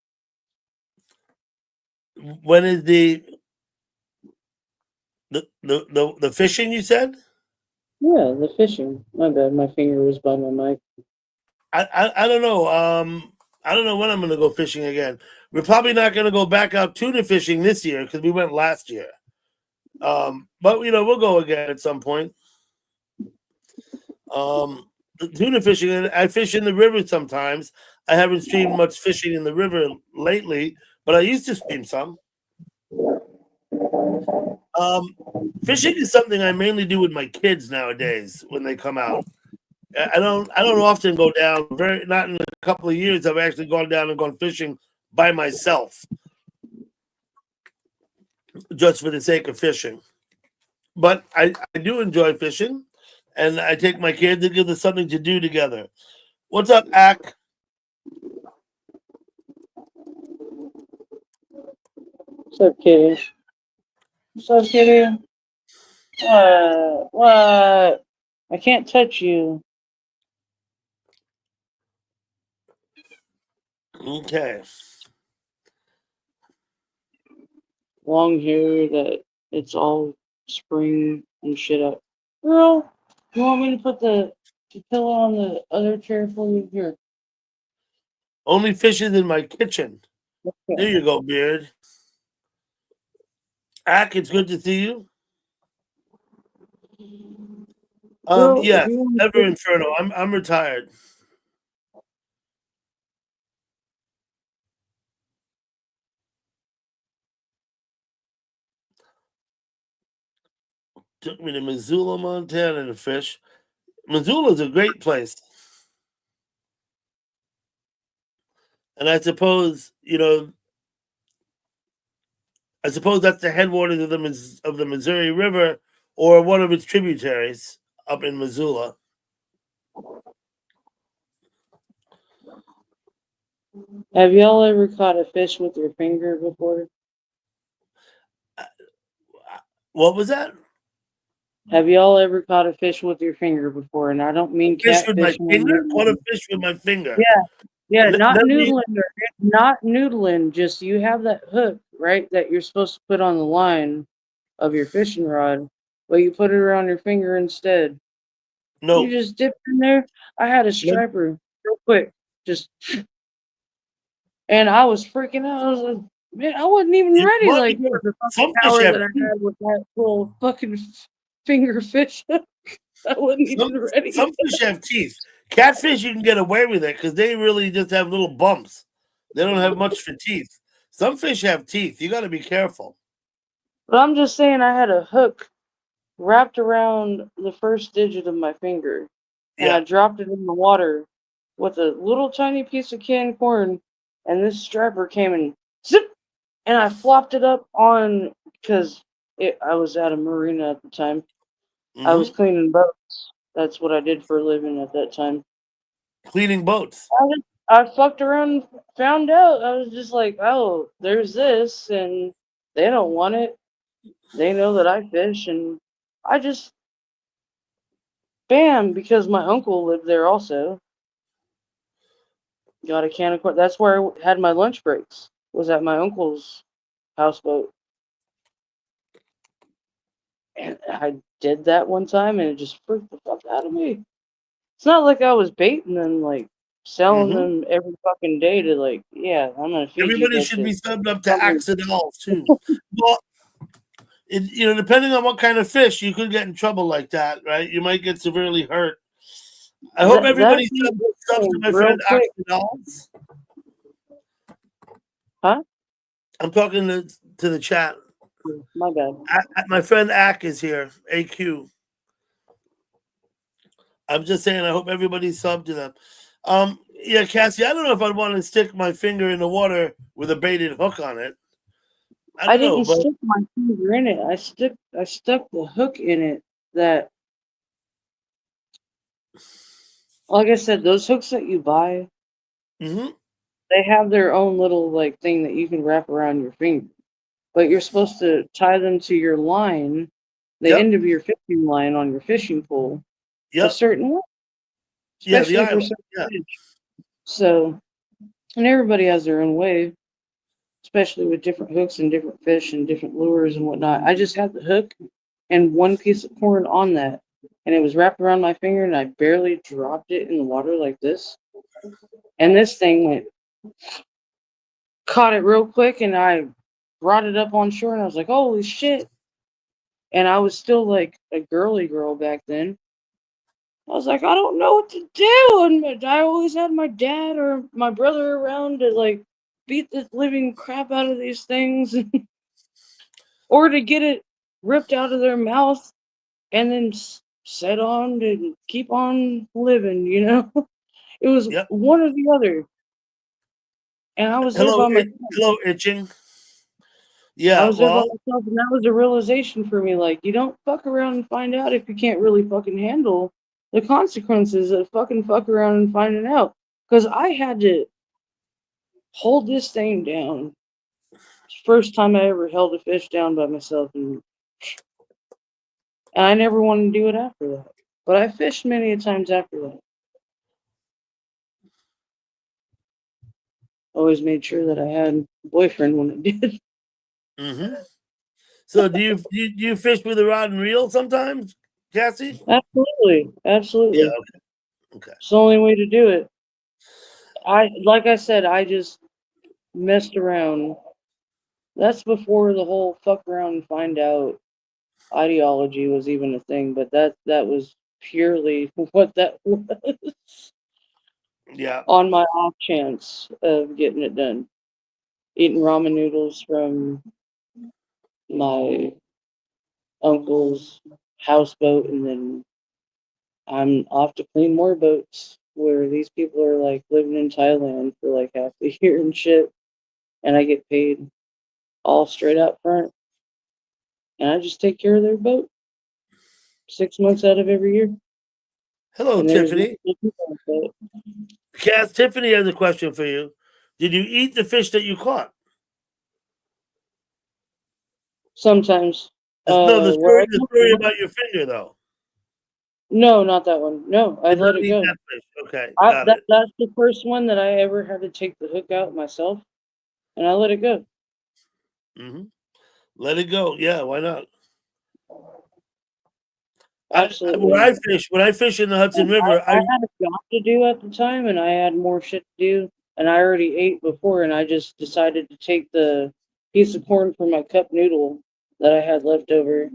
when is the fishing you said? Yeah, the fishing. My bad. My finger was by my mic. I don't know. I don't know when I'm going to go fishing again. We're probably not going to go back out tuna fishing this year because we went last year. But we'll go again at some point. Um, Tuna fishing, and I fish in the river sometimes. I haven't streamed much fishing in the river lately, but I used to stream some. Um, Fishing is something I mainly do with my kids nowadays when they come out. I don't often go down. Very not in a couple of years. I've actually gone down and gone fishing by myself just for the sake of fishing. But I do enjoy fishing, and I take my kids and give us something to do together. What's up, Ack? What's up, kitty? What's up, kitty? What? What? I can't touch you. Okay. Long hair that it's all spring and shit up. Girl, you want me to put the pillow on the other chair for you? Here. Only fishes in my kitchen. There Okay. you go, Beard. Ack, it's good to see you. Girl, if Yes, you want Ever to Inferno. I'm retired. Took me to Missoula, Montana to fish. Missoula's a great place. And I suppose that's the headwaters of the Missouri River or one of its tributaries up in Missoula. have y'all ever caught a fish with your finger before? Uh, What was that? Have y'all ever caught a fish with your finger before? And I don't A mean fish with my catfish. finger? Caught a fish with my finger. Yeah, yeah, not Never, e- noodling, not noodling. Just you have that hook, right? That you're supposed to put on the line of your fishing rod, but you put it around your finger instead. You no. just dip in there. I had a Never- striper, real quick, just, and I was freaking out. I was like, man, I wasn't even You ready. want Like, me yeah, to- the fucking Some fish power have that I teeth. had with that little fucking finger fish. I wasn't Some even ready. some fish have teeth. Catfish, you can get away with it because they really just have little bumps. They don't have much for teeth. Some fish have teeth. You got to be careful. But I'm just saying, I had a hook wrapped around the first digit of my finger, and I Yeah. dropped it in the water with a little tiny piece of canned corn, and this striper came and zip, and I flopped it up on because I was at a marina at the time. I was Hmm. cleaning boats. That's what I did for a living at that time. Cleaning boats. I fucked around, and found out. I was just like, oh, there's this, and they don't want it. They know that I fish, and I just bam, because my uncle lived there also. Got a can of corn. That's where I had my lunch breaks. Was at my uncle's houseboat, and I did that one time, and it just freaked the fuck out of me. It's not like I was baiting them, like selling Hmm. them every fucking day to like, yeah, I'm gonna feed you Everybody that should be shit. subbed up to Something- accidentals too. Well, depending on what kind of fish, you could get in trouble like that, right? You might get severely hurt. I hope That everybody being subs to said, my real friend quick, Accidentals. huh? I'm talking to the chat. My bad. My friend Ack is here. AQ. I'm just saying. I hope everybody subbed to them. Yeah, Cassie. I don't know if I'd want to stick my finger in the water with a baited hook on it. I I don't know, didn't but stick my finger in it. I stuck the hook in it. That, like I said, those hooks that you buy, hmm they have their own little like thing that you can wrap around your finger. But you're supposed to tie them to your line, the yep, end of your fishing line on your fishing pole, a yep, certain way, yeah, the especially for island, certain yeah. fish. So, and everybody has their own way, especially with different hooks and different fish and different lures and whatnot. I just had the hook and one piece of corn on that. and it was wrapped around my finger, and I barely dropped it in the water like this. And this thing went, caught it real quick, and I brought it up on shore, and I was like, holy shit. And I was still like a girly girl back then. I was like, I don't know what to do. And I always had my dad or my brother around to like beat the living crap out of these things or to get it ripped out of their mouth and then set on to keep on living, you know? It was Yep. one or the other. And I was there Hello, by myself. hello, itching. I Yeah, was there by well, myself, and that was a realization for me. Like, you don't fuck around and find out if you can't really fucking handle the consequences of fucking fuck around and finding out. Because I had to hold this thing down. First time I ever held a fish down by myself, and I never wanted to do it after that. But I fished many a times after that. Always made sure that I had a boyfriend when I did. hmm. So do you fish with a rod and reel sometimes, Cassie? Absolutely, Yeah. absolutely. Okay. It's the only way to do it. Like I said, I just messed around. That's before the whole fuck around and find out ideology was even a thing, but that was purely what that was Yeah. on my off chance of getting it done. Eating ramen noodles from my uncle's houseboat, and then I'm off to clean more boats where these people are like living in Thailand for like half the year and shit, and I get paid all straight up front, and I just take care of their boat 6 months out of every year, Hello, and there's Tiffany. nothing about that. Cass, Tiffany has a question for you. Did you eat the fish that you caught? Sometimes, No, where I the come story from, about your finger, though. no, not that one. No, I Did let not it eat go. that fish. Okay, got it. That's the first one that I ever had to take the hook out myself, and I let it go. Hmm. Let it go. Yeah, why not? Absolutely. When I fish in the Hudson River, I had a job to do at the time, and I had more shit to do, and I already ate before, and I just decided to take the piece of corn from my cup noodle that I had left over.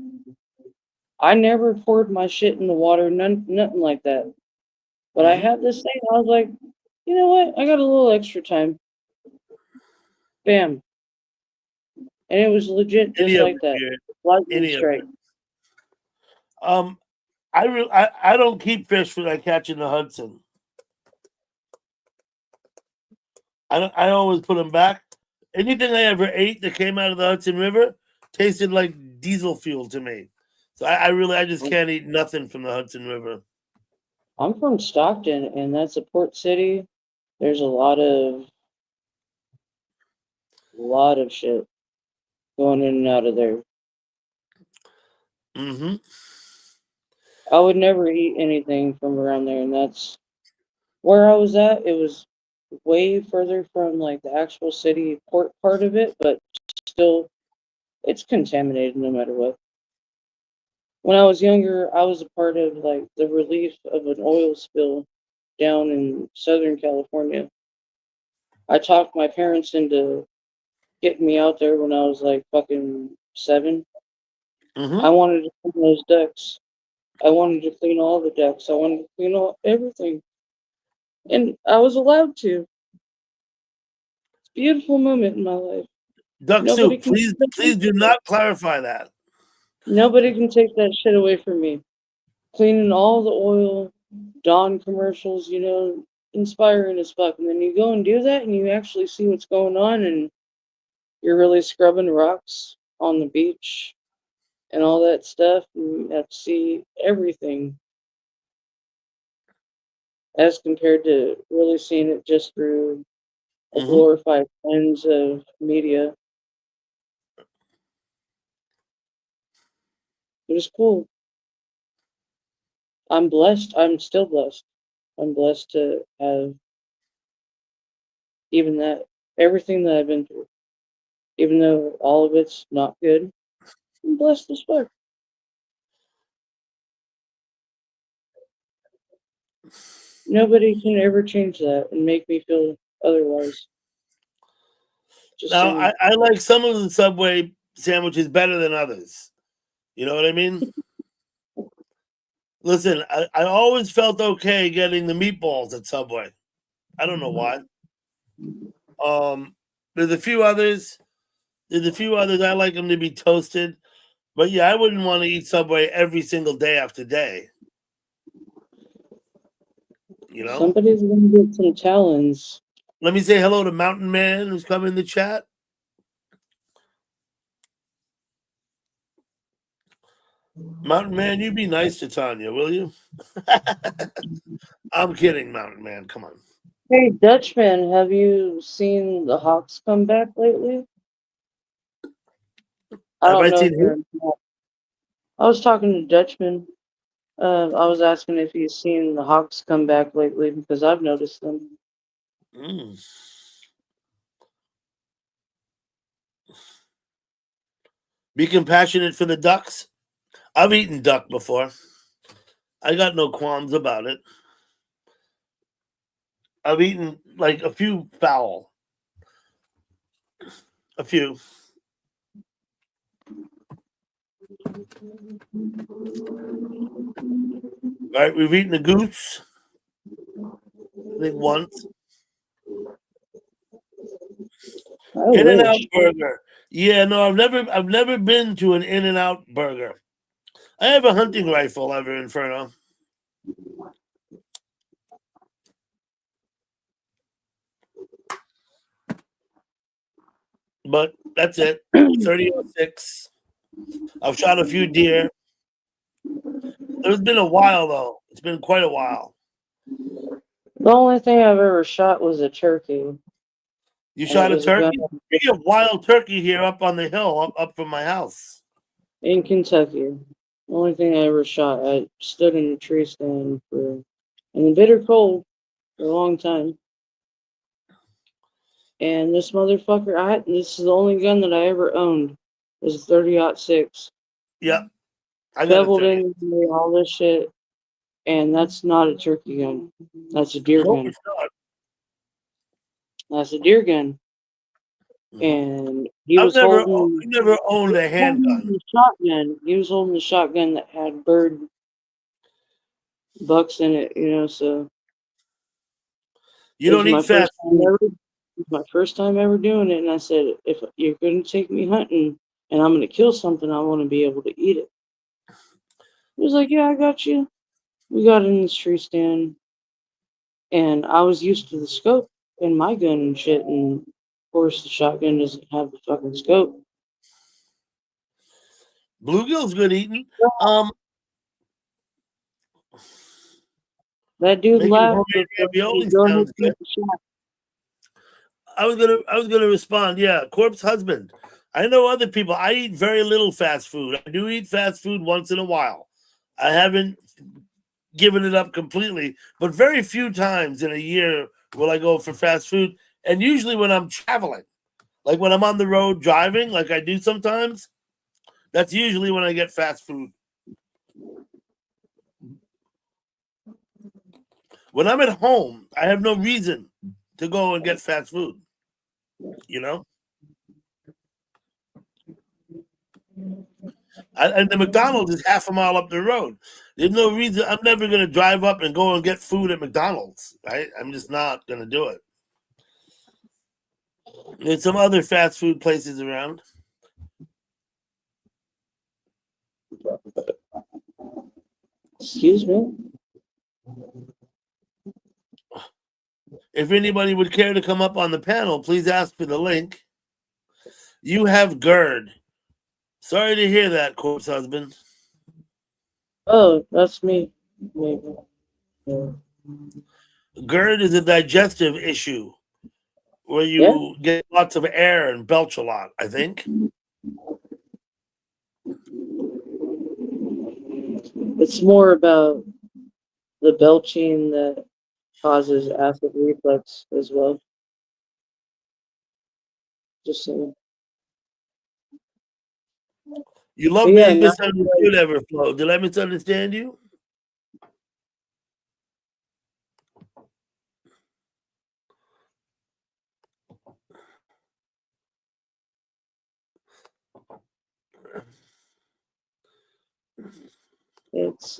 I never poured my shit in the water, nothing like that. But I hmm had this thing. I was like, you know what? I got a little extra time. Bam, and it was legit any just of like it, that. dear, Lightning any of strike. it. Um, I don't keep fish when I catch in the Hudson. I always put them back. Anything I ever ate that came out of the Hudson River tasted like diesel fuel to me. So I just can't eat nothing from the Hudson River. I'm from Stockton, and that's a port city. There's a lot of shit going in and out of there. Hmm. I would never eat anything from around there, and that's where I was at. It was way further from like the actual city port part of it, but still, it's contaminated no matter what. When I was younger, I was a part of like the relief of an oil spill down in Southern California. I talked my parents into getting me out there when I was like fucking 7. I Hmm. wanted to clean those decks. I wanted to clean all the decks. I wanted to clean all everything, and I was allowed to. It's a beautiful moment in my life. Duck Nobody soup. can Please, please do not clarify that. nobody can take that shit away from me. Cleaning all the oil, Dawn commercials, inspiring as fuck. And then you go and do that, and you actually see what's going on, and you're really scrubbing rocks on the beach and all that stuff, and you have to see everything as compared to really seeing it just through a Hmm. glorified lens of media. It was cool. I'm blessed. I'm still blessed. I'm blessed to have even that, everything that I've been through, even though all of it's not good. I'm blessed as fuck. Nobody can ever change that and make me feel otherwise. Just Now, saying. I like some of the Subway sandwiches better than others. You know what I mean? Listen, I always felt okay getting the meatballs at Subway. I don't know why. Um, there's a few others. There's a few others I like them to be toasted. But yeah, I wouldn't want to eat Subway every single day after day. You know? Somebody's gonna get some talons. Let me say hello to Mountain Man who's come in the chat. Mountain Man, you be nice to Tanya, will you? I'm kidding, Mountain Man. Come on. Hey, Dutchman, have you seen the Hawks come back lately? I Have don't I know if seen you're. who? I was talking to Dutchman. I was asking if he's seen the Hawks come back lately because I've noticed them. Mm. Be compassionate for the ducks. I've eaten duck before. I got no qualms about it. I've eaten like a few fowl. A few. Right? We've eaten a goose. I think once. I In and Out wish. Burger. Yeah, no, I've never been to an In and Out Burger. I have a hunting rifle ever Inferno. But that's it. 3006. I've shot a few deer. It's been a while though. It's been quite a while. The only thing I've ever shot was a turkey, and You it shot a was a gun turkey? We get wild turkey here up on the hill, up from my house. in Kentucky. The only thing I ever shot, I stood in a tree stand in the bitter cold for a long time. And this motherfucker, this is the only gun that I ever owned, was a 30-06. Yep, I got a Beveled 30. in all this shit, and that's not a turkey gun. That's a deer Nope, gun. it's not. That's a deer gun. Mhm. And he I've was never, holding never owned a handgun. the shotgun. He was holding the shotgun that had bird bucks in it, so You it was don't eat my first fast time food. ever my first time ever doing it, and I said, if you're gonna take me hunting and I'm gonna kill something, I wanna be able to eat it. He was like, yeah, I got you. We got in this tree stand, and I was used to the scope in my gun and shit, and of course the shotgun doesn't have the fucking scope. Bluegill's good eating. Um, That dude making laughed homemade before he ravioli go ahead and sounds good. shoot the shot. I was gonna respond. Yeah, corpse husband. I know other people. I eat very little fast food. I do eat fast food once in a while. I haven't given it up completely, but very few times in a year will I go for fast food. And usually when I'm traveling, like when I'm on the road driving, like I do sometimes, that's usually when I get fast food. When I'm at home, I have no reason to go and get fast food. You know, and the McDonald's is half a mile up the road. There's no reason. I'm never going to drive up and go and get food at McDonald's. Right? I'm just not going to do it. There's some other fast food places around. Excuse me. If anybody would care to come up on the panel, please ask for the link. You have GERD. Sorry to hear that, corpse husband. Oh, that's me. Maybe. Yeah. GERD is a digestive issue where Yeah? you get lots of air and belch a lot, I think. It's more about the belching that causes acid reflux as well. Just saying. You But love yeah, being now misunderstood, Everflow. Did I misunderstand you?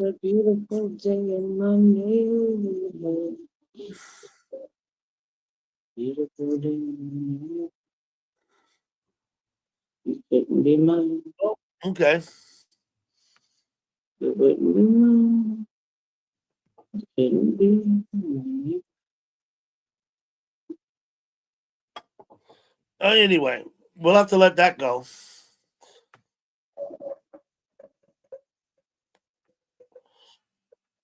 It's a beautiful day in my neighborhood. Beautiful day in my neighborhood. You couldn't be mine. Okay. You wouldn't be mine. You couldn't be mine. Anyway, we'll have to let that go.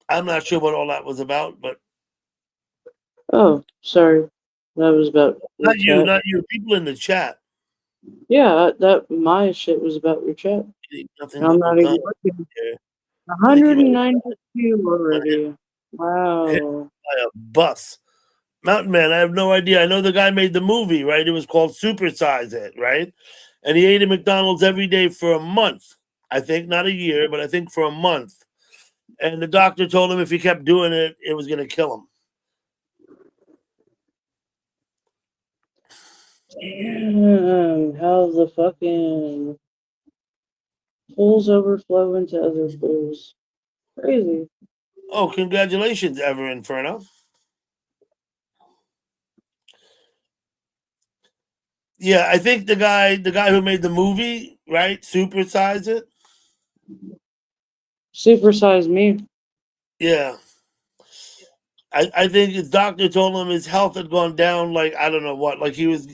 I'm not sure what all that was about, but Oh, sorry. That was about your not you, chat. not you. People in the chat. Yeah, that my shit was about your chat. Nothing And I'm but not even McDonald's looking. here. I think you might have 192 been already. hit Wow. by a bus. Mountain Man, I have no idea. I know the guy made the movie, right? It was called Supersize It, right? And he ate at McDonald's every day for a month. I think not a year, but I think for a month. And the doctor told him if he kept doing it, it was going to kill him. Damn, how the fucking pools overflow into other pools. Crazy. Oh, congratulations, Ever Inferno. Yeah, I think the guy who made the movie, right? Supersize It. Supersize me. Yeah. I think his doctor told him his health had gone down like I don't know what. Like he was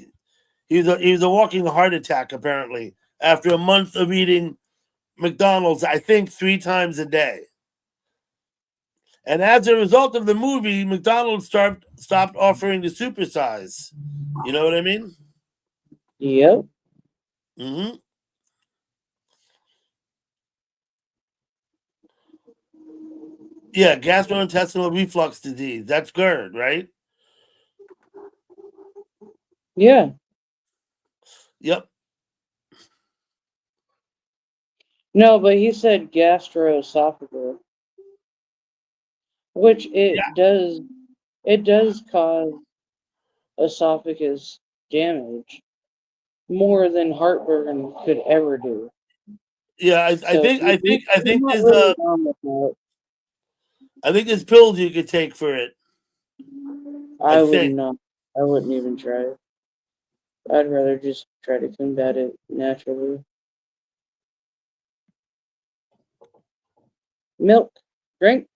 a walking heart attack apparently after a month of eating McDonald's, I think 3 times a day. And as a result of the movie, McDonald's stopped offering the supersize. You know what I mean? Yep. Hmm. Yeah, gastrointestinal reflux disease. That's GERD, right? Yeah. Yep. No, but he said gastroesophageal, which Yeah. it does cause esophagus damage more than heartburn could ever do. Yeah. I So think I think I you're think not there's really wrong with that. I think there's pills you could take for it. I I would think. not. I wouldn't even try. I'd rather just try to combat it naturally. Milk. Drink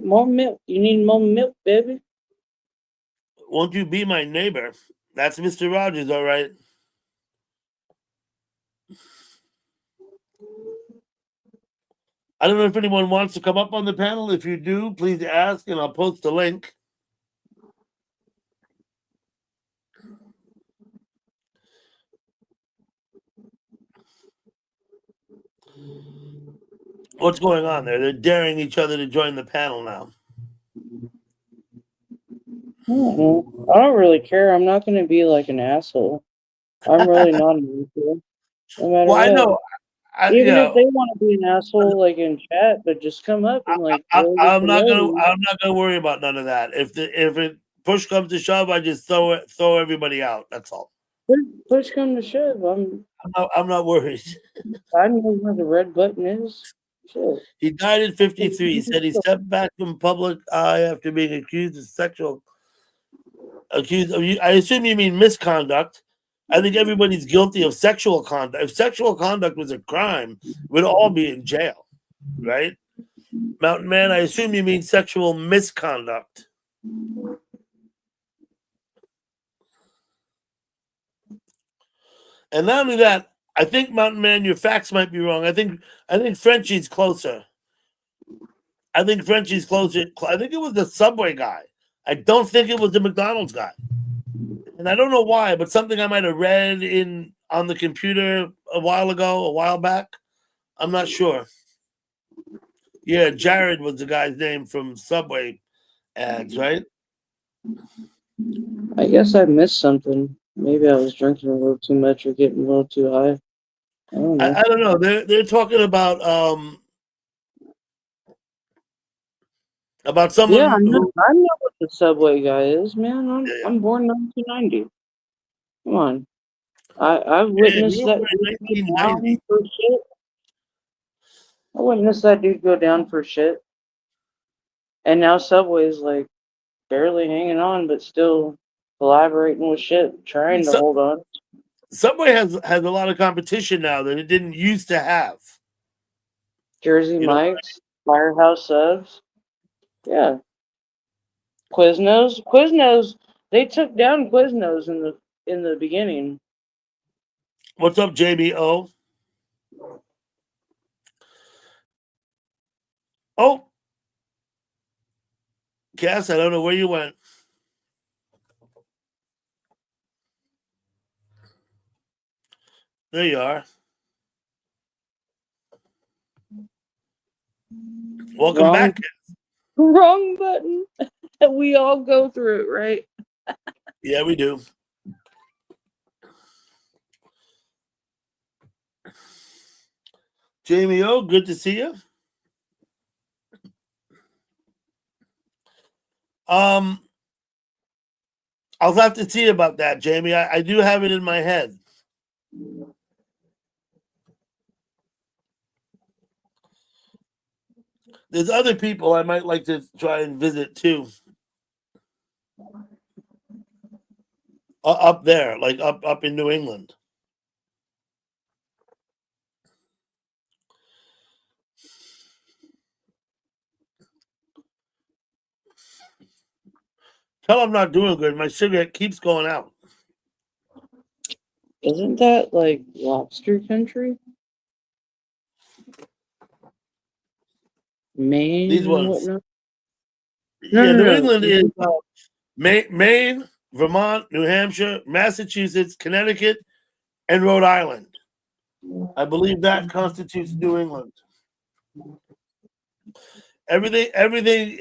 more milk. You need more milk, baby. Won't you be my neighbor? That's Mr. Rogers, all right. I don't know if anyone wants to come up on the panel. If you do, please ask, and I'll post the link. What's going on there? They're daring each other to join the panel now. I don't really care. I'm not going to be like an asshole. I'm really not an asshole, no matter Well, I what. know. Even if they want to be an asshole, like in chat, but just come up and like really get I'm to not know gonna. me. I'm not gonna worry about none of that. If it push comes to shove, I just throw everybody out. That's all. Push come to shove. I'm not worried. I know where the red button is. Shit. He died at 53. He said he stepped back from public eye after being accused of. I assume you mean misconduct. I think everybody's guilty of sexual conduct. If sexual conduct was a crime, we'd all be in jail, right? Mountain Man, I assume you mean sexual misconduct. And not only that, I think Mountain Man, your facts might be wrong. I think Frenchie's closer. I think Frenchie's closer. I think it was the Subway guy. I don't think it was the McDonald's guy. And I don't know why, but something I might have read in on the computer a while ago, a while back. I'm not sure. Yeah, Jared was the guy's name from Subway ads, right? I guess I missed something. Maybe I was drinking a little too much or getting a little too high. I don't know. I don't know. They're talking about Yeah, I someone know. who. I know what the Subway guy is, man. I'm Yeah, yeah. I'm born 1990. Come on. I've Hey, we witnessed were that born dude in go 1990. down for shit. I witnessed that dude go down for shit. And now Subway's like barely hanging on, but still collaborating with shit, trying to hold on. Subway has a lot of competition now that it didn't used to have. Jersey You know, Mike's, Firehouse Subs. Yeah. Quiznos, they took down Quiznos in the beginning. what's up, JBO? Oh, Cass, I don't know where you went. There you are. Welcome back. Wrong button. We all go through it, right? Yeah, we do. Jamie O, good to see you. I'll have to see about that, Jamie. I do have it in my head. There's other people I might like to try and visit too. Up there, like up in New England. Tell I'm not doing good. My cigarette keeps going out. Isn't that like lobster country? Maine These and ones. whatnot? Yeah, New No. England is Maine, Vermont, New Hampshire, Massachusetts, Connecticut, and Rhode Island. I believe that constitutes New England. Everything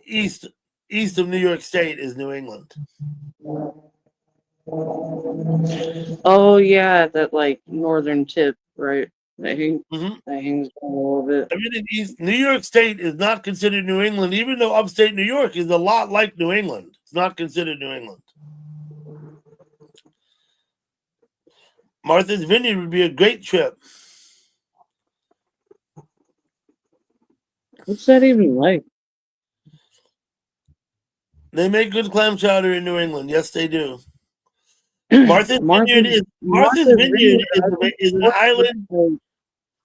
east of New York State is New England. Oh yeah, that like northern tip, right? That hangs Mm-hmm. that hangs down a little bit. Everything east. New York State is not considered New England, even though upstate New York is a lot like New England. It's not considered New England. Martha's Vineyard would be a great trip. What's that even like? They make good clam chowder in New England. Yes, they do. Martha's Vineyard is an island.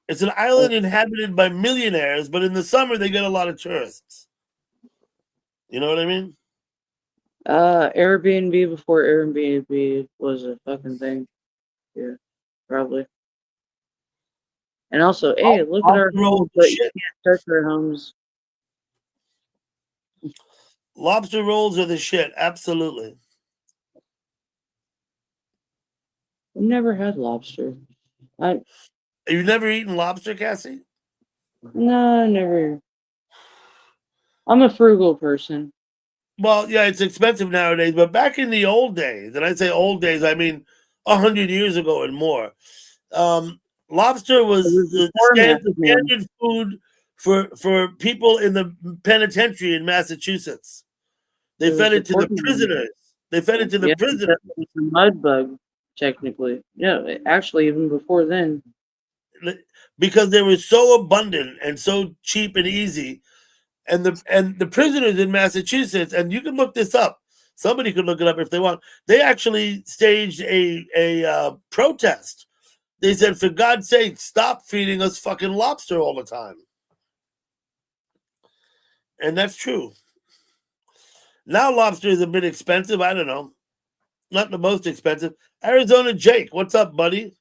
It's an island inhabited by millionaires, but in the summer they get a lot of tourists. You know what I mean? Airbnb before Airbnb was a fucking thing. Yeah, probably. And also, hey, look at our homes, but you can't touch our homes. Lobster rolls are the shit. Absolutely. I've never had lobster. You've never eaten lobster, Cassie? No, never. I'm a frugal person. Well, yeah, it's expensive nowadays, but back in the old days, and I say old days, I mean 100 years ago and more, lobster was the standard food for people in the penitentiary in Massachusetts. They fed it to the prisoners. They fed it to the prisoners. It's a mud bug, technically. Yeah, actually, even before then. Because they were so abundant and so cheap and easy. And the prisoners in Massachusetts, and you can look this up. Somebody could look it up if they want. They actually staged a protest. They said, "For God's sake, stop feeding us fucking lobster all the time." And that's true. Now lobster is a bit expensive. I don't know. Not the most expensive. Arizona Jake, what's up, buddy?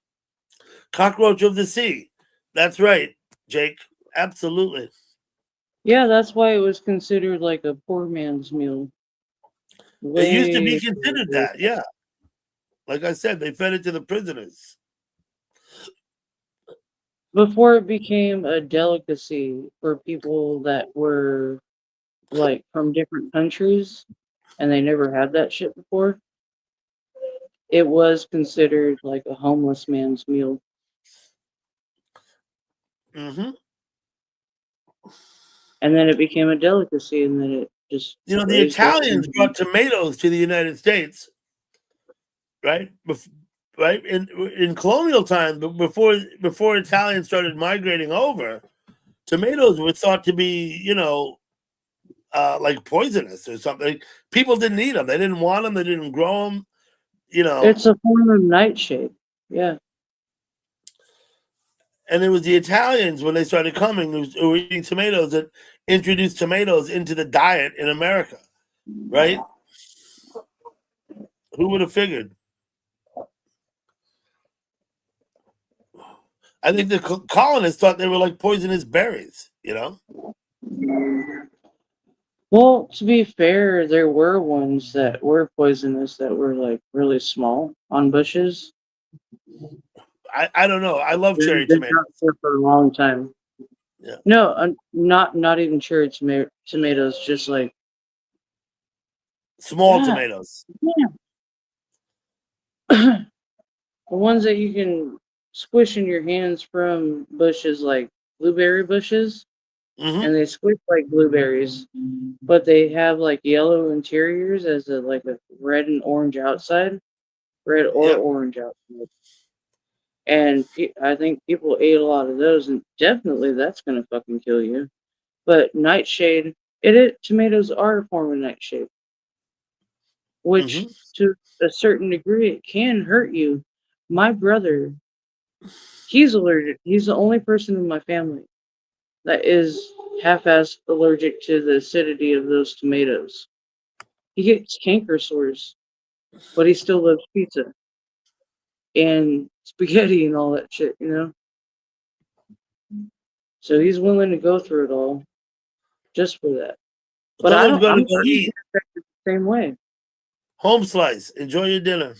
Cockroach of the sea. That's right, Jake. Absolutely. Yeah, that's why it was considered like a poor man's meal. It used to be considered that, yeah. Like I said, they fed it to the prisoners. Before it became a delicacy for people that were like from different countries and they never had that shit before, it was considered like a homeless man's meal. Mm-hmm. And then it became a delicacy, and then it just the Italians brought tomatoes to the United States, right? In colonial times, but before Italians started migrating over, tomatoes were thought to be, like poisonous or something. People didn't eat them. They didn't want them. They didn't grow them. You know, It's a form of nightshade. Yeah. and it was the Italians when they started coming who were eating tomatoes that introduced tomatoes into the diet in America, right? Who would have figured? I think the colonists thought they were like poisonous berries, Well, to be fair, there were ones that were poisonous that were like really small on bushes. I don't know. I love cherry They've tomatoes. not there for a long time. Yeah. No, not even cherry tomatoes. Just like Small yeah, tomatoes. the ones that you can squish in your hands from bushes, like blueberry bushes, Hmm. and they squish like blueberries, but they have like yellow interiors as a like a red and orange outside, red or Yeah. orange outside. And I think people ate a lot of those, and definitely that's gonna fucking kill you. But nightshade, tomatoes are a form of nightshade, which Hmm. to a certain degree it can hurt you. My brother, he's allergic. He's the only person in my family that is half-assed allergic to the acidity of those tomatoes. He gets canker sores, but he still loves pizza and spaghetti and all that shit. So he's willing to go through it all just for that. But I Someone's don't. going to I'm go eat. affected the same way. Home slice. Enjoy your dinner.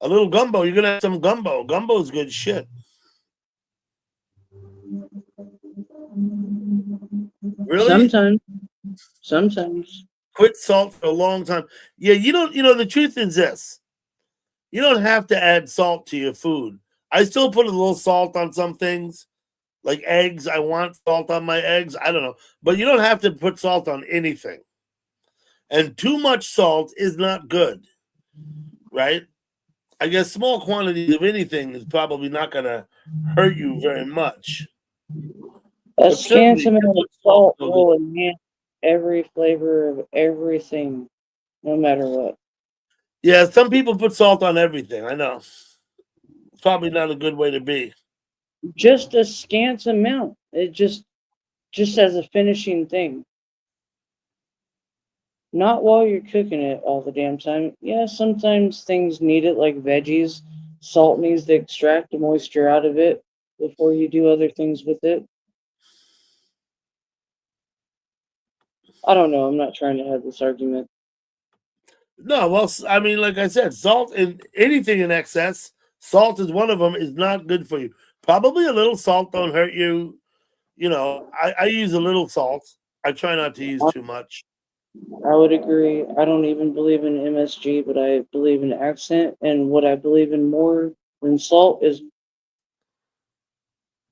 A little gumbo. You're gonna have some gumbo. Gumbo's good shit. Really? Sometimes, sometimes. Quit salt for a long time. Yeah, you don't. The truth is this: you don't have to add salt to your food. I still put a little salt on some things, like eggs. I want salt on my eggs. I don't know, but you don't have to put salt on anything. And too much salt is not good, right? I guess small quantities of anything is probably not going to hurt you very much, A but certainly scant too amount of much salt is salt no good. will enhance every flavor of everything, no matter what. Yeah, some people put salt on everything. I know. It's probably not a good way to be. Just a scant amount. It just as a finishing thing. Not while you're cooking it all the damn time. Yeah, sometimes things need it, like veggies. Salt needs to extract the moisture out of it before you do other things with it. I don't know. I'm not trying to have this argument. No, well, I mean, like I said, salt in anything in excess, salt is one of them, is not good for you. Probably a little salt don't hurt you. I use a little salt. I try not to use too much. I would agree. I don't even believe in MSG, but I believe in accent. And what I believe in more than salt is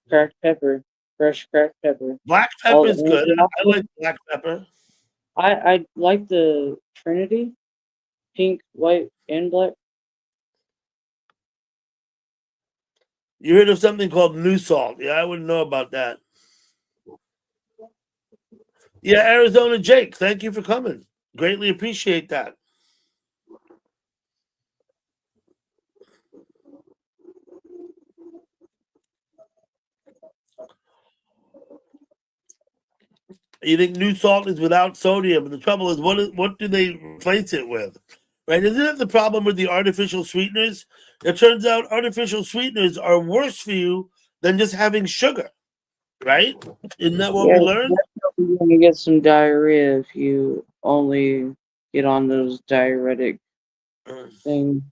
cracked pepper, fresh cracked pepper. Black All pepper is good. I like black pepper. I like the Trinity, pink, white, and black. You heard of something called new salt? Yeah, I wouldn't know about that. Yeah, Arizona Jake, thank you for coming. Greatly appreciate that. You think new salt is without sodium, and the trouble is, what do they replace it with? Right? Isn't that the problem with the artificial sweeteners? It turns out artificial sweeteners are worse for you than just having sugar. Right? Isn't that what we Yeah, learned? you're gonna get some diarrhea if you only get on those diuretic Uh, things.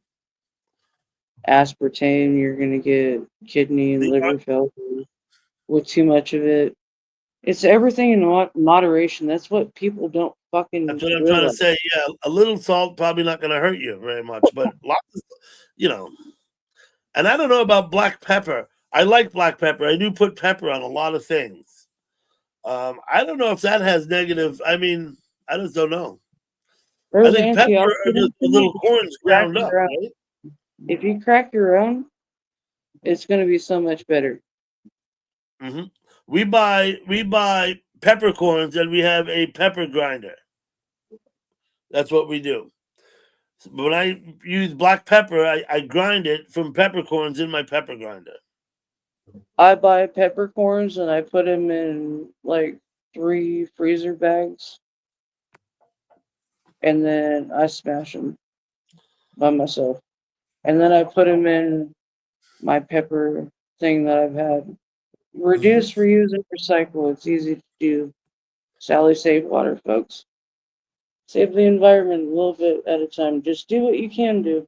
Aspartame, you're gonna get kidney and The liver failure with too much of it. It's everything in moderation. That's what people don't That's fucking what I'm trying to realize. say. Yeah, a little salt probably not going to hurt you very much, but lots of, you know. And I don't know about black pepper. I like black pepper. I do put pepper on a lot of things. I don't know if that has negative. I mean, I just don't know. I There's think pepper are just antioxidants the in it. little corns ground up, right? If you crack your own, it's gonna be so much better. Hmm. we buy peppercorns and we have a pepper grinder. That's what we do. But when I use black pepper, I grind it from peppercorns in my pepper grinder. I buy peppercorns and I put them in like 3 freezer bags, and then I smash them by myself. And then I put them in my pepper thing that I've had. Hmm. Reduce, reuse, and recycle. It's easy to do. Sally save water, folks. Save the environment a little bit at a time. Just do what you can do.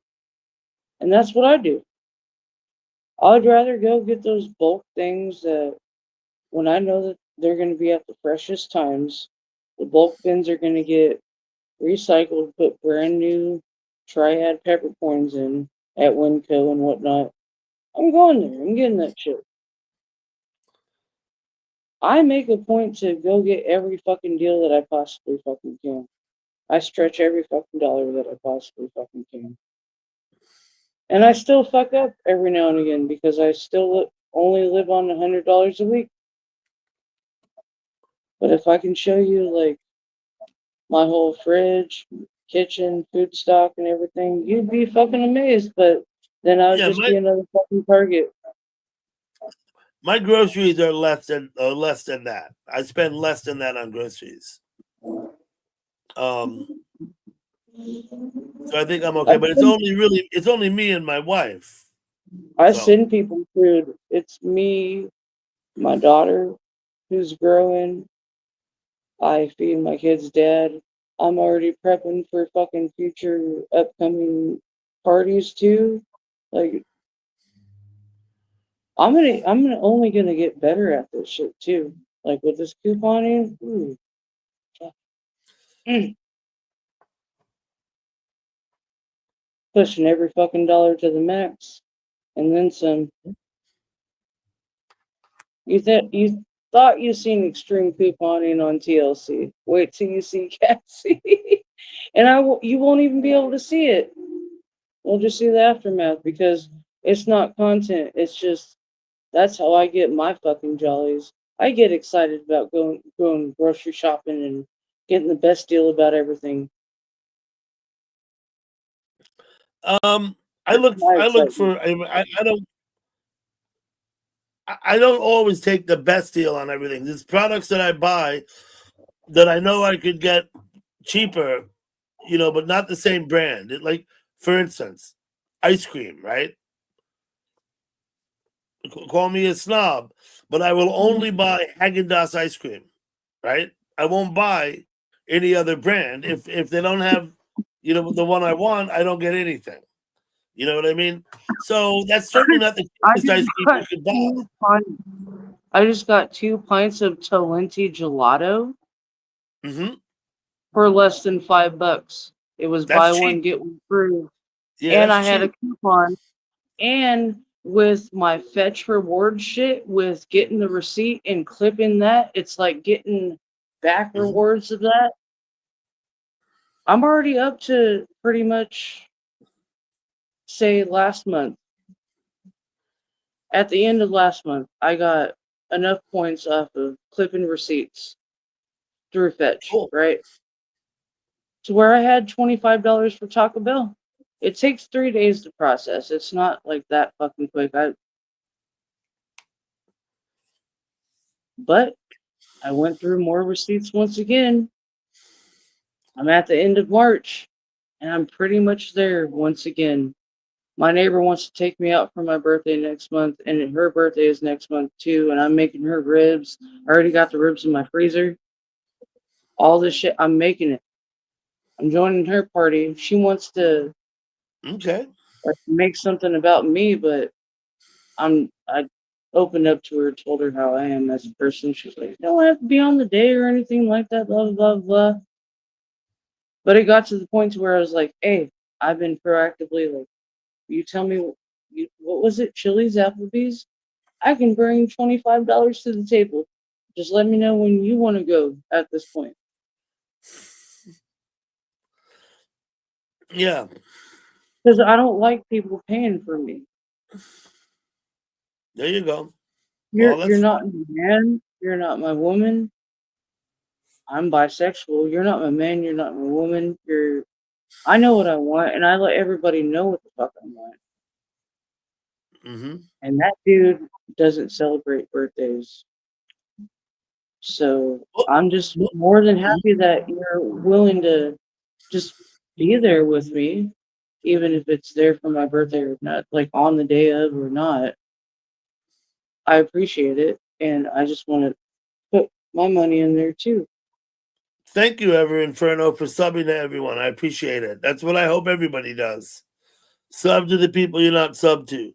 And that's what I do. I'd rather go get those bulk things that when I know that they're going to be at the freshest times, the bulk bins are going to get recycled, put brand new triad peppercorns in at Winco and whatnot. I'm going there. I'm getting that shit. I make a point to go get every fucking deal that I possibly fucking can. I stretch every fucking dollar that I possibly fucking can. And I still fuck up every now and again because I still only live on $100 a week. But if I can show you like my whole fridge, kitchen, food stock, and everything, you'd be fucking amazed. But then I would Yeah, just be another fucking target. my groceries are less than that. I spend less than that on groceries. Um, so I think I'm okay. I But send, it's only me and my wife. I So send people food. It's me, my daughter, who's growing. I feed my kid's dad. I'm already prepping for fucking future upcoming parties too. Like I'm only gonna get better at this shit too. Like with this couponing, mm, pushing every fucking dollar to the max, and then some. You thought you seen extreme couponing on TLC. Wait till you see Cassie, and you won't even be able to see it. We'll just see the aftermath because it's not content. It's just that's how I get my fucking jollies. I get excited about going grocery shopping and getting the best deal about everything. um, I That's look my I look excitement. for I don't always take the best deal on everything. There's products that I buy that I know I could get cheaper, but not the same brand. Like, for instance, ice cream, right? Call me a snob, but I will only buy Haagen-Dazs ice cream, right? I won't buy any other brand. If they don't have, the one I want, I don't get anything. You know what I mean? So that's certainly not the I cheapest just ice cream you got could buy. 2 pints. I just got 2 pints of Talenti gelato Hmm. for less than $5. It was That's buy one cheap. get one free, Yeah, and that's I had a cheap. coupon. And with my fetch reward shit, with getting the receipt and clipping that, it's like getting back Hmm. rewards of that. I'm already up to pretty much say last month. At the end of last month, I got enough points off of clipping receipts through fetch, Cool. right? To where I had $25 for Taco Bell. It takes 3 days to process. It's not like that fucking quick. But I went through more receipts once again. I'm at the end of March, and I'm pretty much there once again. My neighbor wants to take me out for my birthday next month, and her birthday is next month too, and I'm making her ribs. I already got the ribs in my freezer. All this shit, I'm making it. I'm joining her party. She wants to Okay. like, make something about me, but I opened up to her, told her how I am as a person. She's like, "You don't have to be on the day or anything like that, blah blah blah blah." But it got to the point to where I was like, "Hey, I've been proactively like, you tell me what was it, Chili's, Applebee's? I can bring $25 to the table. Just let me know when you want to go at this point, Yeah. because I don't like people paying for me. There you go. You're Well, you're that's not my man. You're not my woman. I'm bisexual. You're not my man. You're not my woman. You're. I know what I want, and I let everybody know what the fuck I want. Mm-hmm. And that dude doesn't celebrate birthdays, so Well, I'm just well, more than mhm. happy that you're willing to just be there with me, even if it's there for my birthday or not, like on the day of or not. I appreciate it, and I just want to put my money in there too. Thank you, Ever Inferno, for subbing to everyone. I appreciate it. That's what I hope everybody does. Sub to the people you're not sub to.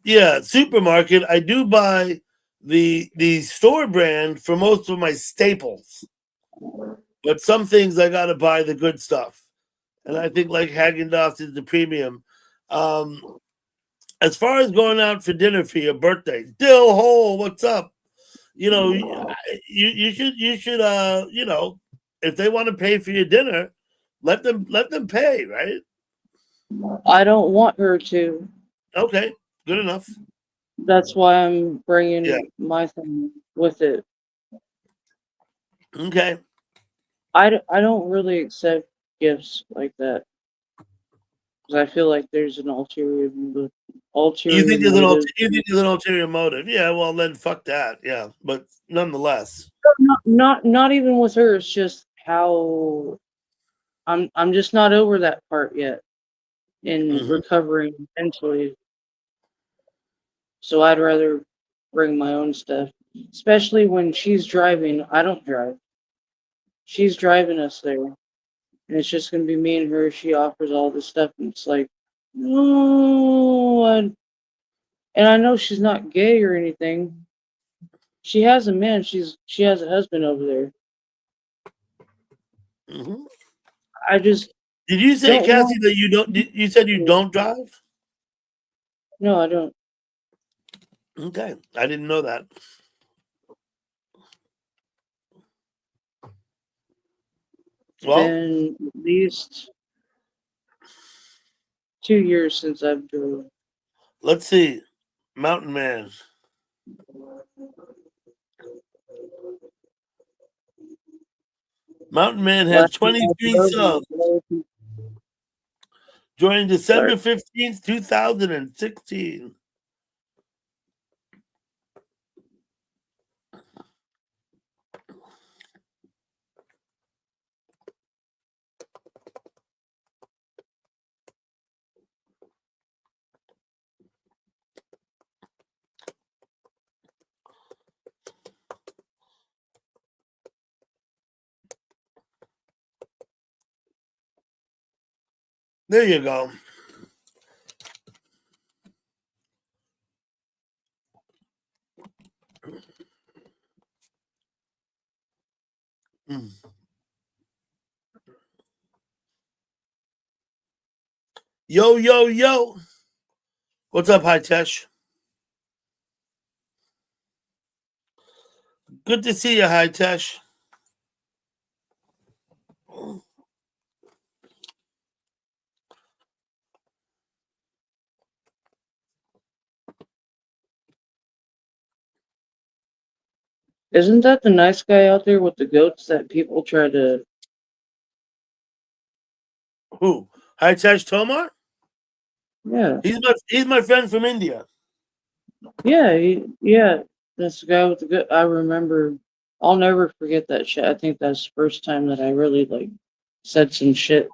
Yeah, supermarket. I do buy the store brand for most of my staples, but some things I gotta buy the good stuff. And I think like Haagen Dazs is the premium. Um, as far as going out for dinner for your birthday, Dill Hole, what's up? You know, you should if they want to pay for your dinner, let them pay, right? I don't want her to. Okay, good enough. That's why I'm Yeah. bringing my thing with it. Okay. I don't really accept gifts like that because I feel like there's an You ulterior think there's an motive. ulterior motive? Yeah. Well, then fuck that. Yeah. But nonetheless. Not even with her. It's just how I'm just not over that part yet in Hmm. recovering mentally. So I'd rather bring my own stuff, especially when she's driving. I don't drive. She's driving us there, and it's just gonna be me and her. She offers all this stuff, and it's like, no. And I know she's not gay or anything. She has a man. She has a husband over there. Hmm. I just Did you say, don't Cassie, want. that you don't? You said you don't drive? No, I don't. Okay, I didn't know that. It's Well, been at least 2 years since I've drove. let's see. Mountain Man. Mountain Man has Last time I 23 drove was subs. way Joined sorry. December 15th, 2016. There you go. Mm. Yo, yo, yo. What's up, Hitesh? Good to see you, Hitesh. Isn't that the nice guy out there with the goats that people try to? Who? Hitesh Tomar? Yeah, He's my friend from India. yeah. That's the guy with the goat. I remember. I'll never forget that shit. I think that's the first time that I really like said some shit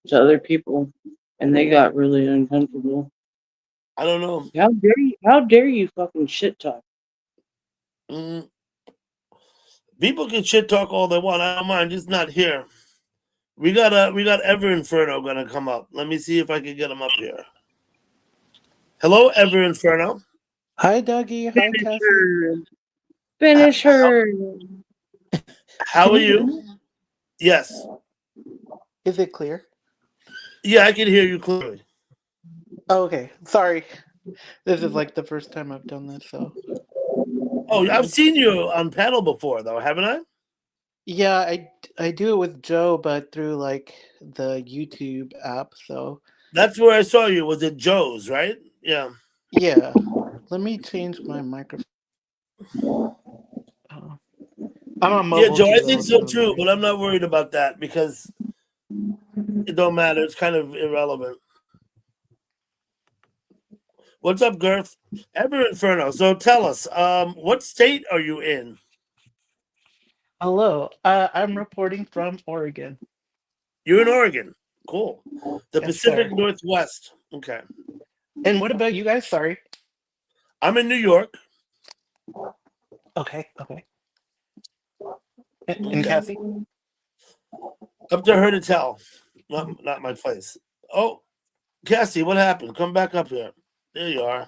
to other people, and they got really uncomfortable. I don't know. How dare you? How dare you fucking shit talk? Mm, people can shit talk all they want. I don't mind. Just not here. We got Ever Inferno gonna come up. Let me see if I can get him up here. Hello, Ever Inferno. Hi, Dougie. Hi, Finish Cassie. her. H- Finish her. How Can are you hear you? me? Yes. Is it clear? Yeah, I can hear you clearly. Oh, okay. Sorry. This is like the first time I've done this, so. Oh, I've seen you on panel before, though, haven't I? Yeah, I do it with Joe, but through like the YouTube app, so. That's where I saw you. Was it Joe's, right? Yeah. Yeah. Let me change my microphone. I'm on Yeah, mobile Joe, I too, think so also, too, guys. but I'm not worried about that because it don't matter. It's kind of irrelevant. What's up, Girth? Ever Inferno. So tell us, what state are you in? Hello. I'm reporting from Oregon. You're in Oregon. Cool. The Yes, Pacific sir. Northwest. Okay. And what about you guys? Sorry. I'm in New York. Okay. Okay. And Okay. Cassie? Up to her to tell. Not my place. Oh, Cassie, what happened? Come back up here. There you are.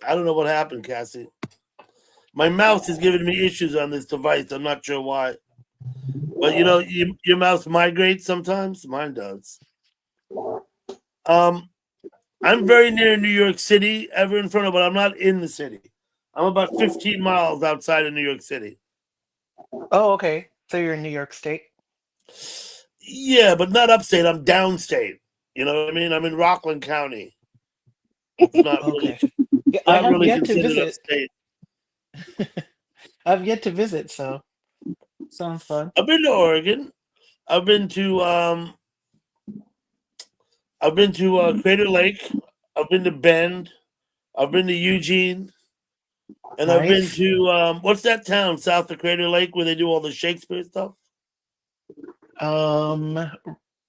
I don't know what happened, Cassie. My mouse is giving me issues on this device. I'm not sure why. But your mouse migrates sometimes. Mine does. Um, I'm very near New York City, ever in front of, but I'm not in the city. I'm about 15 miles outside of New York City. Oh, okay. So you're in New York State? Yeah, but not upstate. I'm downstate. You know what I mean? I'm in Rockland County. It's Okay. Yeah, I not have really yet to considered visit. upstate. I've yet to visit, so sounds fun. I've been to Oregon. I've been to Crater Lake. I've been to Bend. I've been to Eugene, and I've been Nice. to what's that town south of Crater Lake where they do all the Shakespeare stuff? Um,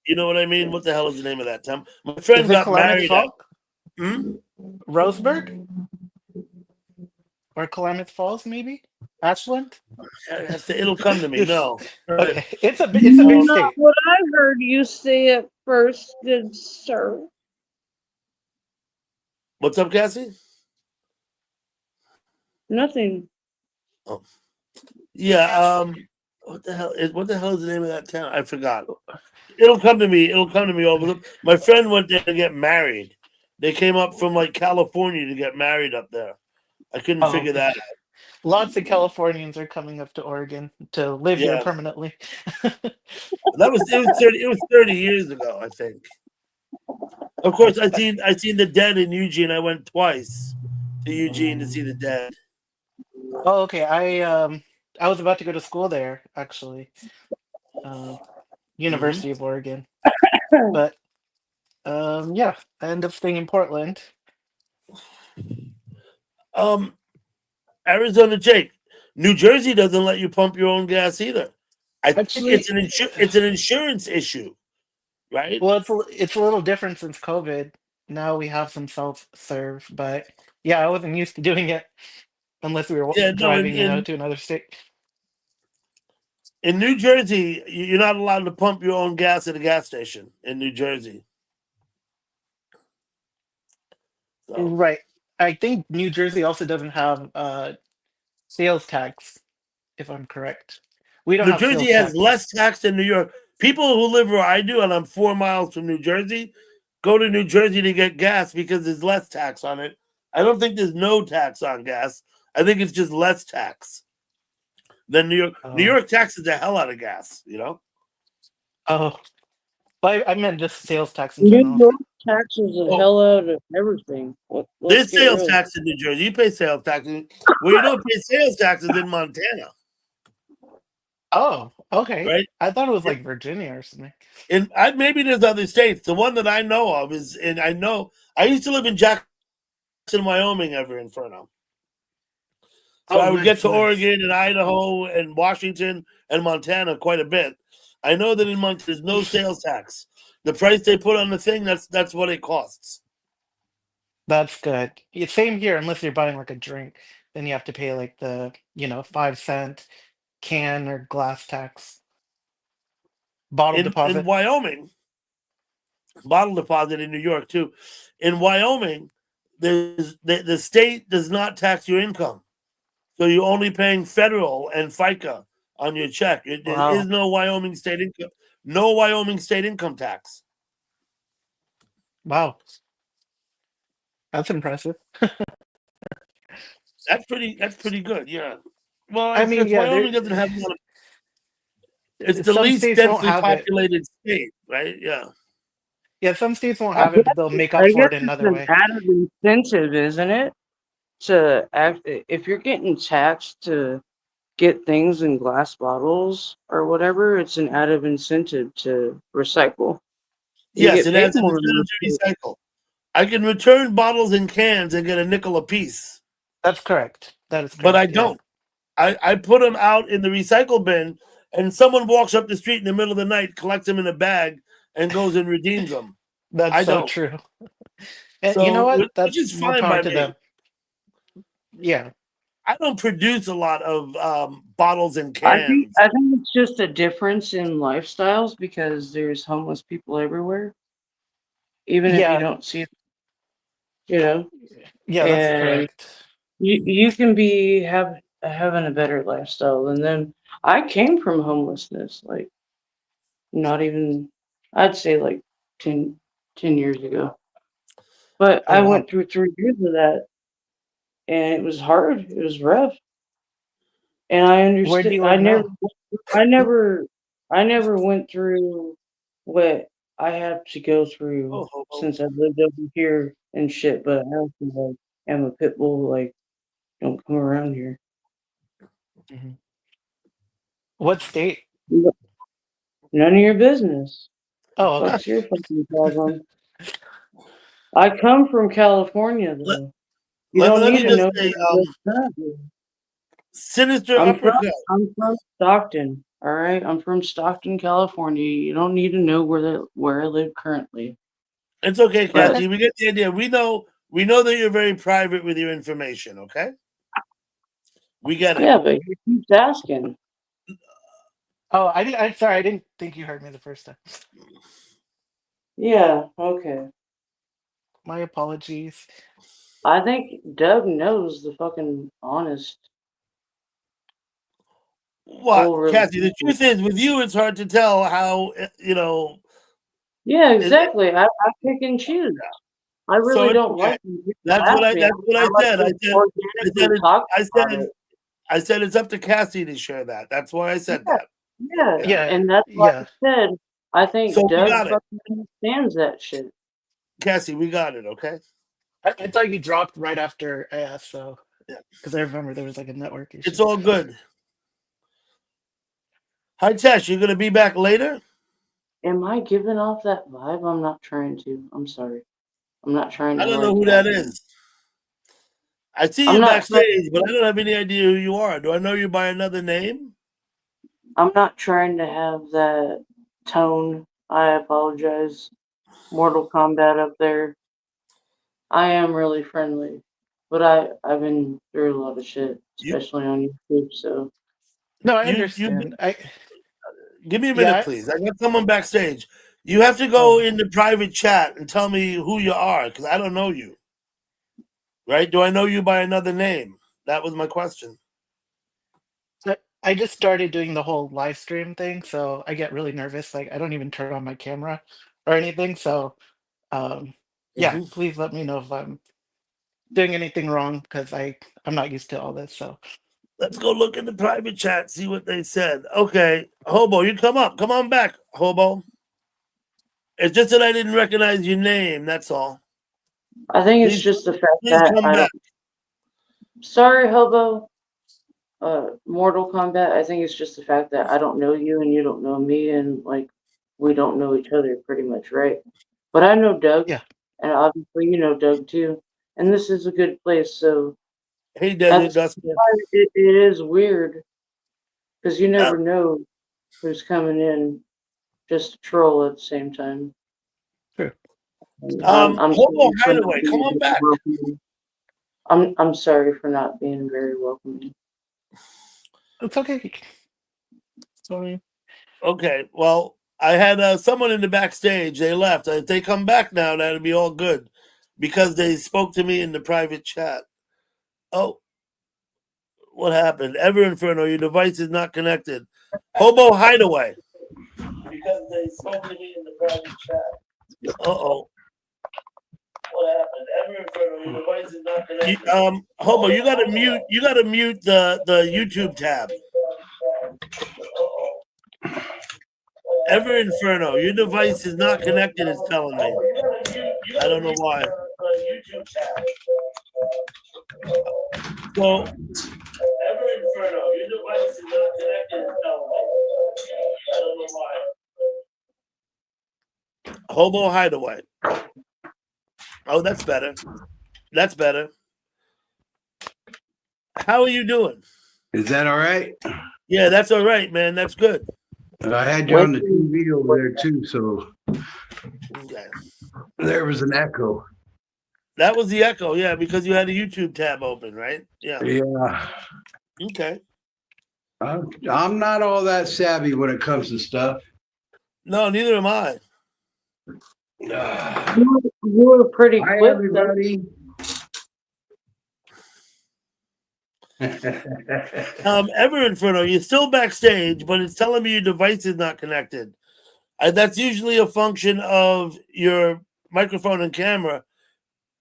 You know what I mean? What the hell is the name of that town? My friend is it got Calamity married at. Falls? Hmm? Roseburg? Or Calamity Falls, maybe? Ashland? It'll come to me. No. Okay. It's a big Not state. what I heard you say at first, good sir. What's up, Cassie? Nothing. Oh. Yeah. What the hell is the name of that town? I forgot. It'll come to me. It'll come to me my friend went there to get married. They came up from like California to get married up there. I couldn't Oh, figure okay. that out. Lots of Californians are coming up to Oregon to live here Yeah. permanently. It was 30 years ago, I think. Of course, I seen the Dead in Eugene. I went twice to Eugene to see the Dead. Oh, okay. I was about to go to school there, actually. Um, Hmm. University of Oregon. But yeah, I ended up staying in Portland. Um, Arizona Jake, New Jersey doesn't let you pump your own gas either. I think Actually, it's an insurance issue, right? well, it's a little different since COVID. Now we have some self-serve, but yeah, I wasn't used to doing it unless we were Yeah, no. In driving, in, to another state. in New Jersey, you're not allowed to pump your own gas at a gas station in New Jersey. So Right. I think New Jersey also doesn't have sales tax, if I'm correct. We don't New have Jersey sales has tax. less tax than New York. People who live where I do, and I'm 4 miles from New Jersey, go to New Jersey to get gas because there's less tax on it. I don't think there's no tax on gas. I think it's just less tax than New York. New Oh, York taxes the hell out of gas, you know? oh, but I meant just sales tax in New general. York taxes the Oh, hell out of everything. Let's there's get sales real. tax in New Jersey. You pay sales taxes. Where you don't pay sales taxes in Montana, Oh, okay. right? I thought it was like Virginia or something. And maybe there's other states. The one that I know of is, and I used to live in Jackson, Wyoming, ever Inferno. So Oh, I would get nice, to nice. Oregon and Idaho and Washington and Montana quite a bit. I know that in Montana there's no sales tax. The price they put on the thing, that's what it costs. That's good. Same here, unless you're buying like a drink, then you have to pay like the 5 cent can or glass tax, bottle In deposit. Wyoming, bottle deposit in New York too. In Wyoming, the state does not tax your income. So you're only paying federal and FICA on your check. There is Wow, no Wyoming state income, no Wyoming state income tax. wow, that's impressive. That's pretty good. Yeah. Well, I it's mean, just yeah, Wyoming doesn't have a lot of. It's the some least states won't densely have it. populated state, right? Yeah. Yeah, some states won't I have it, but they'll make up I for guess it it's another an way. added incentive, isn't it? To act if you're getting taxed to get things in glass bottles or whatever, it's an added incentive to recycle. You Yes, get it paid has an more. incentive to recycle. I can return bottles and cans and get a nickel a piece, That's correct. That is but I correct. Yeah. don't. I put them out in the recycle bin, and someone walks up the street in the middle of the night, collects them in a bag, and goes and redeems them. That's I so don't. true. And you know So, what? which That's is more fine power by to me. them. Yeah. I don't produce a lot of bottles and I think cans. I think it's just a difference in lifestyles because there's homeless people everywhere, even if you Yeah. don't see it, you know. Yeah, that's And correct. you can be having a better lifestyle than them. I came from homelessness, like not even I'd say like 10 years ago. But Oh I wow. went through 3 years of that, and it was hard. It was rough, and I Where do understood. you live now? I never, I never went through what I had to go through Oh, hobo. since I lived over here and shit. But I also like am a pit bull. Like, don't come around here. Mhm. What state? None of your business. The Oh, okay. fuck's your fucking problem? I come from California, Let, though. You don't let need me to just know say, where I live currently. sinister uppercut. I'm from Stockton. All right, I'm from Stockton, California. You don't need to know where I live currently. It's okay, But Cassie. We get the idea. We know that you're very private with your information. Okay, we get it. yeah, but he keeps asking. Oh, I'm sorry. I didn't think you heard me the first time. Yeah, okay. My apologies. I think Doug knows the fucking honest What, full Cassie? The review. truth is, with you, it's hard to tell how Yeah, it- exactly. I pick and choose. I so really it's don't okay. like when people ask me. That's what I I like said. to I said organically it. talk I about said it. I said it's up to Cassie to share that. That's why I said Yeah, that. yeah, Yeah. Yeah, and that's why I yeah. said I So think we Doug got it, fucking understands that shit. Cassie. We got it. Okay. I thought you dropped right after I asked, so Yeah. because I remember there was like a network It's issue. all good. Hi, Tesh. You gonna be back later? Am I giving off that vibe? I'm not trying to. I'm sorry. I'm not trying I to don't know like who act. that is. I see I'm you not trying. backstage, but I don't have any idea who you are. Do I know you by another name? I'm not trying to have that tone. I apologize. Mortal Kombat up there. I am really friendly, but I've been through a lot of shit, You especially on YouTube. So No, I you understand. I give me a minute, yeah. please. I got someone backstage. You have to Oh, go in the private chat and tell me who you are because I don't know you. Right? Do I know you by another name? That was my question. I just started doing the whole live stream thing, so I get really nervous. Like I don't even turn on my camera or anything. So um, yeah, Hmm. please let me know if I'm doing anything wrong because I'm not used to all this. So Let's go look in the private chat, see what they said. Okay, Hobo, you come up. Come on back, Hobo. It's just that I didn't recognize your name. That's all. I think it's Please, just the fact please that come I back. don't. Sorry, Hobo. Mortal Kombat. I think it's just the fact that I don't know you and you don't know me, and like we don't know each other pretty much, right? But I know Doug, yeah, and obviously you know Doug too. And this is a good place, so Hey, Desert that's Dusty. why it is weird because you Uh, never know who's coming in just to troll at the same time. true. And I'm Hobo sorry for not Hideaway, come being on very back. welcoming. I'm sorry for not being very welcoming. It's okay. Sorry. Okay, well, I had someone in the backstage. They left. If they come back now, that'd be all good because they spoke to me in the private chat. Oh, what happened? Ever Inferno, your device is not connected. Hobo Hideaway. Because they spoke to me in the private chat. Uh-oh. What happened? Ever Inferno, your device is not connected. Hobo, you gotta mute the YouTube tab. Uh-oh. Ever Inferno, your device is not connected, it's telling me. I don't know why. So, Ever Inferno, your device Hobo Hideaway. Oh, that's better. That's better. How are you doing? Is that all right? Yeah, that's all right, man. That's good. I had you on the TV over there too, so Okay. there was an echo. That was the echo, yeah, because you had a YouTube tab open, right? Yeah. Yeah. Okay. I'm not all that savvy when it comes to stuff. No, neither am I. Hi, You were pretty quick. everybody. Ever Inferno, you're still backstage, but it's telling me your device is not connected. That's usually a function of your microphone and camera.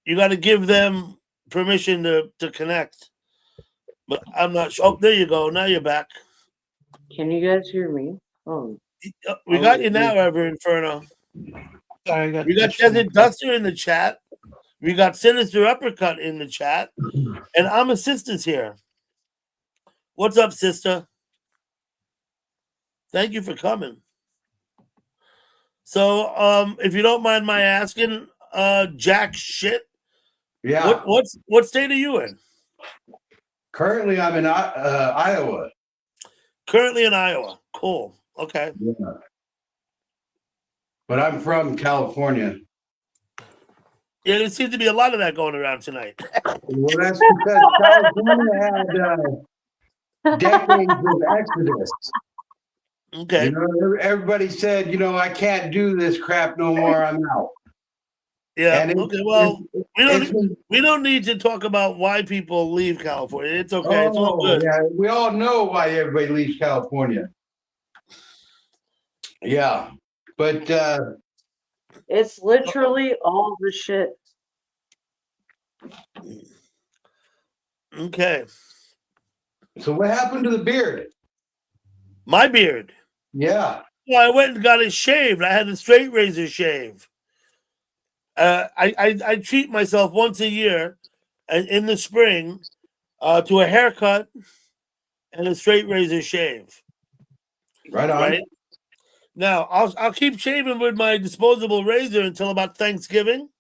You got to give them permission to connect. But I'm not sure. Oh, there you go. Now you're back. Can you guys hear me? Oh, We got you now, Ever Inferno. Sorry, I got We got Desert Duster in the chat. We got Sinister Uppercut in the chat. And I'm a sister's here. What's up, sister? Thank you for coming. So, if you don't mind my asking, Jack shit, Yeah. what state are you in? Currently, I'm in Iowa. Currently in Iowa. Cool. Okay. Yeah. But I'm from California. Yeah, there seems to be a lot of that going around tonight. Well, that's because California had decades of exodus. Okay. You know, everybody said, you know, I can't do this crap no more. I'm out. Yeah. And Okay. Well, it's we don't need to talk about why people leave California. It's okay. It's all good. Yeah, we all know why everybody leaves California. Yeah, but it's literally all the shit. Okay. so what happened to the beard? My beard. Yeah. Well, I went and got it shaved. I had the straight razor shave. I treat myself once a year, in the spring, to a haircut and a straight razor shave. Right on. Right now, I'll keep shaving with my disposable razor until about Thanksgiving,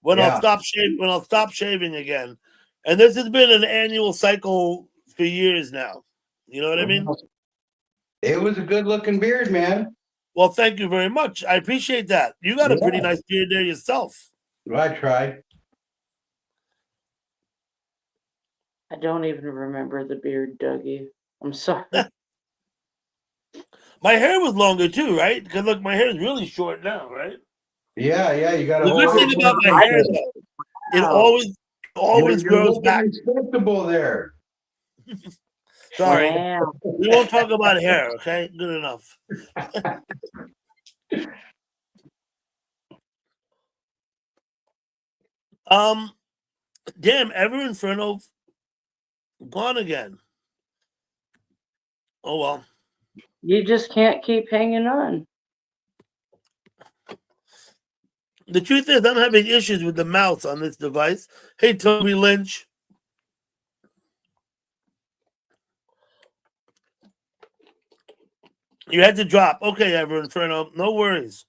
when I'll stop shaving again. And this has been an annual cycle for years now. You know what I mean? It was a good looking beard, man. Well, thank you very much. I appreciate that. You got a pretty nice beard there yourself. I tried. I don't even remember the beard, Dougie. I'm sorry. My hair was longer too, right? Because look, my hair is really short now, right? Yeah, you got The good thing about my hair, though, it always grows back. Respectable there. Sorry, Wow. we won't talk about hair. Okay, good enough. Damn, Ever Inferno gone again. Oh well. You just can't keep hanging on. The truth is, I'm having issues with the mouse on this device. Hey, Toby Lynch. You had to drop. Okay, Ever Inferno. No worries.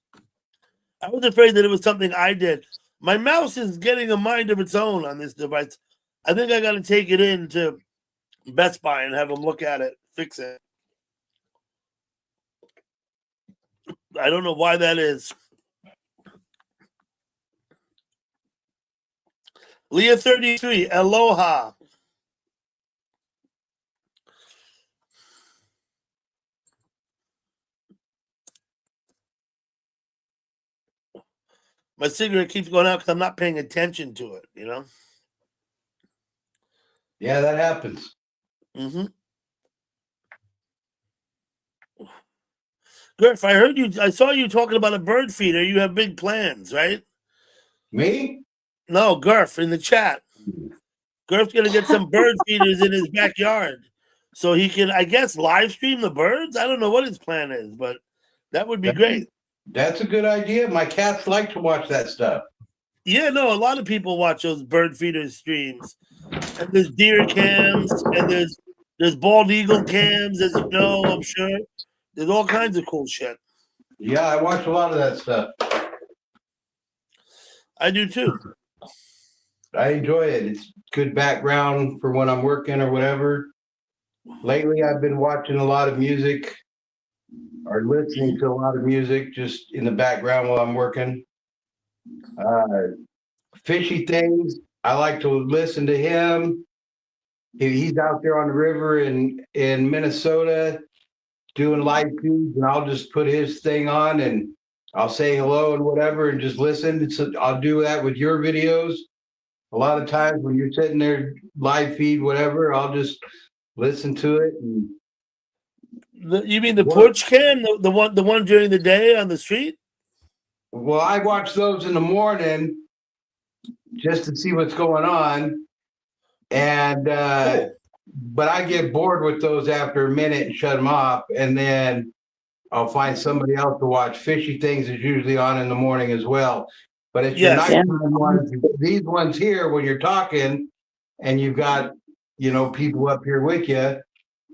I was afraid that it was something I did. My mouse is getting a mind of its own on this device. I think I got to take it in to Best Buy and have them look at it, fix it. I don't know why that is. Leah 33, aloha. My cigarette keeps going out because I'm not paying attention to it, you know? Yeah, that happens. Mm-hmm. Griff, I saw you talking about a bird feeder. You have big plans, right? Me? No, Gurf in the chat. Gurf's gonna get some bird feeders in his backyard so he can, I guess, live stream the birds. I don't know what his plan is, but that would be great. That's a good idea. My cats like to watch that stuff. Yeah, no, a lot of people watch those bird feeder streams. And there's deer cams, and there's bald eagle cams, as you know, I'm sure. There's all kinds of cool shit. Yeah, I watch a lot of that stuff. I do too. I enjoy it. It's good background for when I'm working or whatever. Lately, I've been watching a lot of music or listening to a lot of music just in the background while I'm working. Uh, Fishy Things, I like to listen to him. He's out there on the river in Minnesota doing live feeds, and I'll just put his thing on and I'll say hello and whatever and just listen. So I'll do that with your videos. A lot of times when you're sitting there live feed, whatever, I'll just listen to it and You mean the work. porch cam, the one during the day on the street? Well, I watch those in the morning just to see what's going on. And Cool. but I get bored with those after a minute and shut them off, and then I'll find somebody else to watch. Fishy Things is usually on in the morning as well. But it's your Yes. nighttime ones. These ones here, when you're talking and you've got, people up here with you,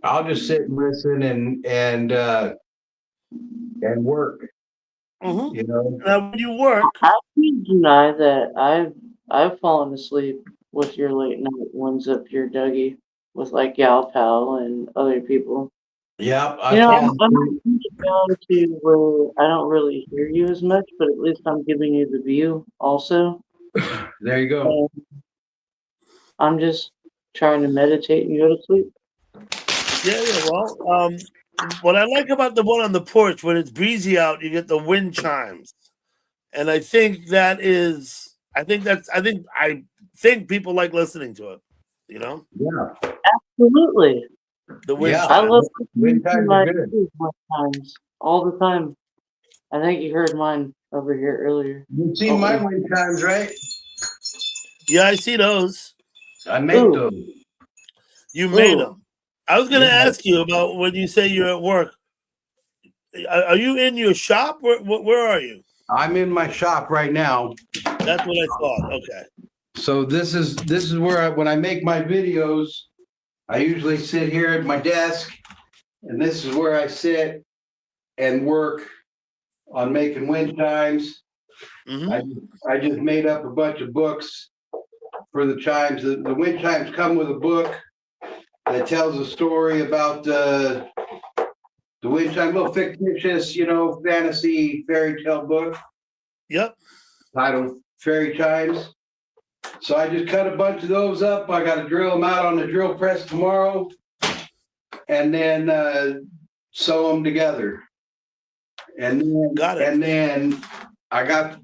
I'll just sit and listen and work, Mm-hmm. Now, when you work, I can't deny that I've fallen asleep with your late night ones up here, Dougie, with like Gal Pal and other people. Yep, You I know, fall I'm asleep. going to go to where I don't really hear you as much, but at least I'm giving you the view also. There you go. And I'm just trying to meditate and go to sleep. yeah. Well, what I like about the one on the porch, when it's breezy out, you get the wind chimes, and I think I think people like listening to it. Yeah, Absolutely. The wind yeah. I love chimes. listening Wind to times are my good. videos sometimes, all the time. I think you heard mine over here earlier. You've seen my wind times, right? Yeah, I see those. I make Ooh, those. You made ooh. them. I was going to Yeah. ask you about when you say you're at work. Are you in your shop? Where are you? I'm in my shop right now. That's what I thought. Okay. So this is where when I make my videos, I usually sit here at my desk, and this is where I sit and work on making wind chimes. Mm-hmm. I just made up a bunch of books for the chimes. The wind chimes come with a book that tells a story about the wind chime, little fictitious, fantasy fairy tale book Yep. titled Fairy Chimes. So I just cut a bunch of those up. I got to drill them out on the drill press tomorrow, and then sew them together. Got it. And then I got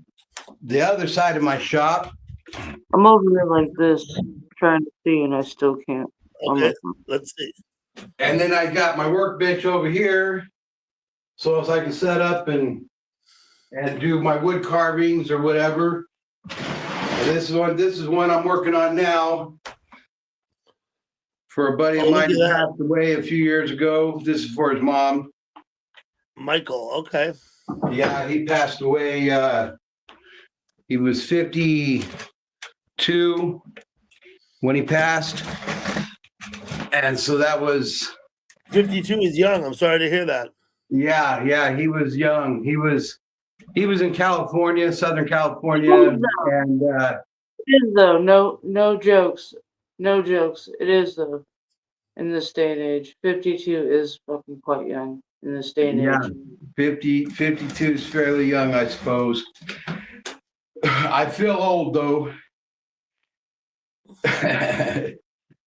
the other side of my shop. I'm over here like this, trying to see, and I still can't. Okay. Let's see. And then I got my workbench over here, so as I can set up and do my wood carvings or whatever. And this is one I'm working on now for a buddy of Oh, mine look who at that. passed away a few years ago. This is for his mom. Michael. Okay. Yeah, he passed away. He was 52 when he passed. And so that was 52 is young. I'm sorry to hear that. yeah, he was young. He was in California, Southern California, and It is though. No jokes. No jokes. It is though. In this day and age, 52 is fucking quite young in this day and yeah, age. 52 is fairly young, I suppose. I feel old though.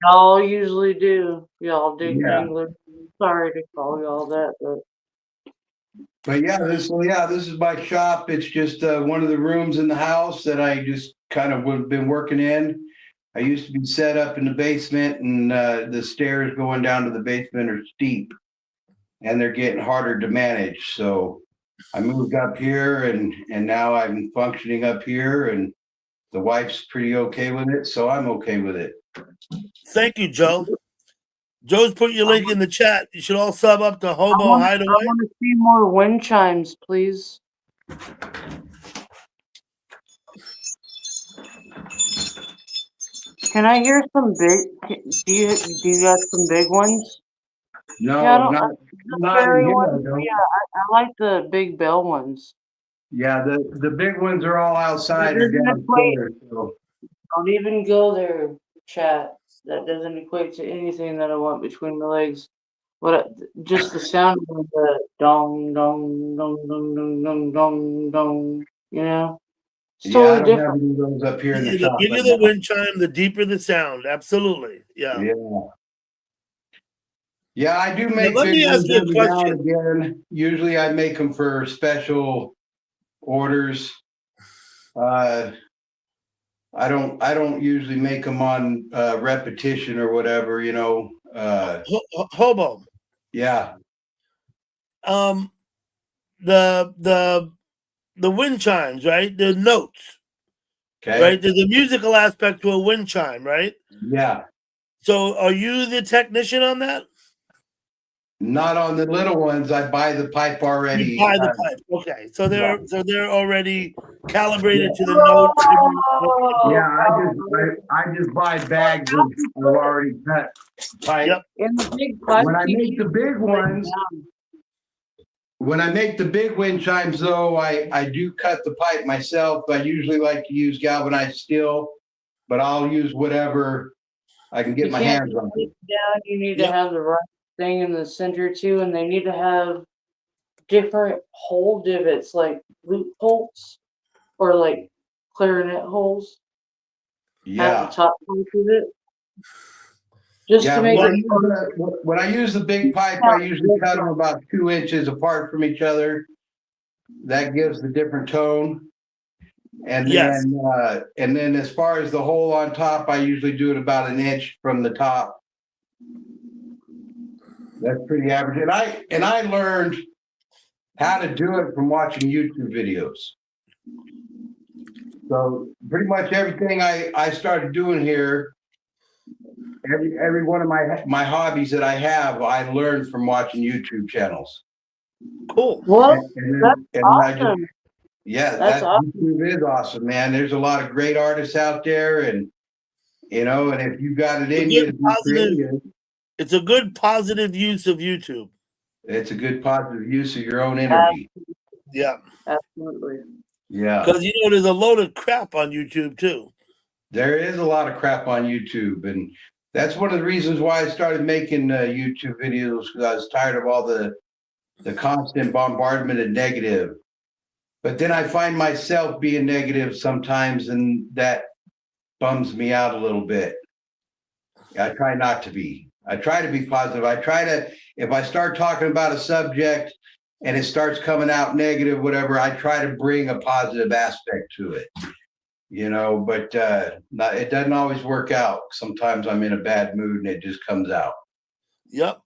Y'all usually do. Y'all dig Yeah. dinglers. Sorry to call y'all that, But yeah, this is my shop. It's just one of the rooms in the house that I just kind of been working in. I used to be set up in the basement, and the stairs going down to the basement are steep, and they're getting harder to manage. So I moved up here, and now I'm functioning up here, and the wife's pretty okay with it, so I'm okay with it. Thank you, Joe. Joe's put your link in the chat. You should all sub up to Hobo I Hideaway. want to see more wind chimes, please. Can I hear some big? Do you got some big ones? No, Yeah, I don't. not The in fairy here. I ones. don't. Yeah, I like the big bell ones. Yeah, the big ones are all outside or Doesn't equate. downstairs. So. Don't even go there, chat. That doesn't equate to anything that I want between the legs. Just the sound of the dong dong dong dong dong dong dong dong. You know, it's Yeah, I totally don't have different. any of those up here in the The shop bigger right the now. wind chime, the deeper the sound. Absolutely. Yeah. Yeah. Yeah, I do Now, make let big me ask ones you a every now and question. again. Usually I make them for special orders. I don't usually make them on repetition or whatever, you know. Hobo. Yeah. Um, the wind chimes, right? The notes, Okay. right? There's a musical aspect to a wind chime, right? Yeah. So, are you the technician on that? Not on the little ones. I buy the pipe already. You buy the pipe. Okay, so Yeah. they're already calibrated Yeah. to the note. Oh, I just buy bags of already cut pipe. Yep. in the big pipe, When I you make the keep big it ones, down. when I make the big wind chimes, though, I do cut the pipe myself. I usually like to use galvanized steel, but I'll use whatever I can get You my can't hands on. put it down. You need to Yep. have the right thing in the center too, and they need to have different hole divots, like loopholes or like clarinet holes at the Yeah. top part of it, just Yeah, to make it. when I use the big pipe, I usually cut them about 2 inches apart from each other. That gives the different tone. And Yes. then as far as the hole on top, I usually do it about an inch from the top. That's pretty average. And I learned how to do it from watching YouTube videos. So pretty much everything I started doing here, every one of my hobbies that I have, I learned from watching YouTube channels. Cool. Well, And that's then I just, awesome. yeah, That's that awesome. YouTube is awesome, man. There's a lot of great artists out there, and you know, and if you got it A in you to good be positive. creative, It's a good positive use of YouTube. it's a good positive use of your own energy. Yeah. Absolutely. Yeah. Because you know there's a load of crap on YouTube too. There is a lot of crap on YouTube, and that's one of the reasons why I started making YouTube videos, because I was tired of all the constant bombardment of negative. But then I find myself being negative sometimes, and that bums me out a little bit. I try not to be. I try to be positive. I try to, if I start talking about a subject and it starts coming out negative, whatever, I try to bring a positive aspect to it. You know, but it doesn't always work out. Sometimes I'm in a bad mood and it just comes out. Yep.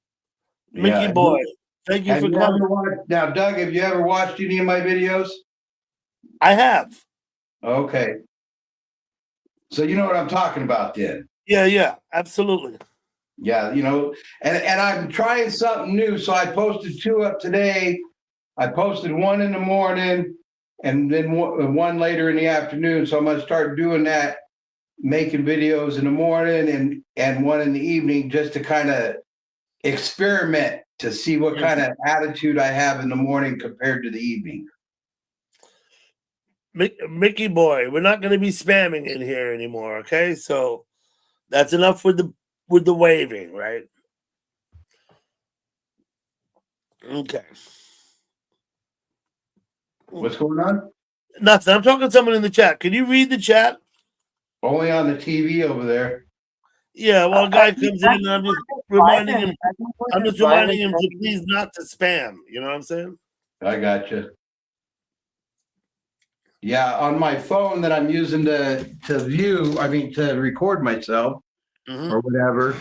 Yeah. Mickey boy. Thank you Have for you coming. ever watched, now, Doug, have you ever watched any of my videos? I have. Okay. So you know what I'm talking about then. Yeah, absolutely. Yeah, you know, and I'm trying something new. So I posted 2 up today. I posted 1 in the morning and then one later in the afternoon. So I'm going to start doing that, making videos in the morning and 1 in the evening, just to kind of experiment to see what kind of attitude I have in the morning compared to the evening. Mickey boy, we're not going to be spamming in here anymore, okay? So that's enough with the waving, right? Okay. What's going on? Nothing. I'm talking to someone in the chat. Can you read the chat? Only on the TV over there. Yeah, well, a guy comes in and I'm just reminding him. I'm just reminding him to please not to spam. You know what I'm saying? I got you. Yeah, on my phone that I'm using to record myself or whatever,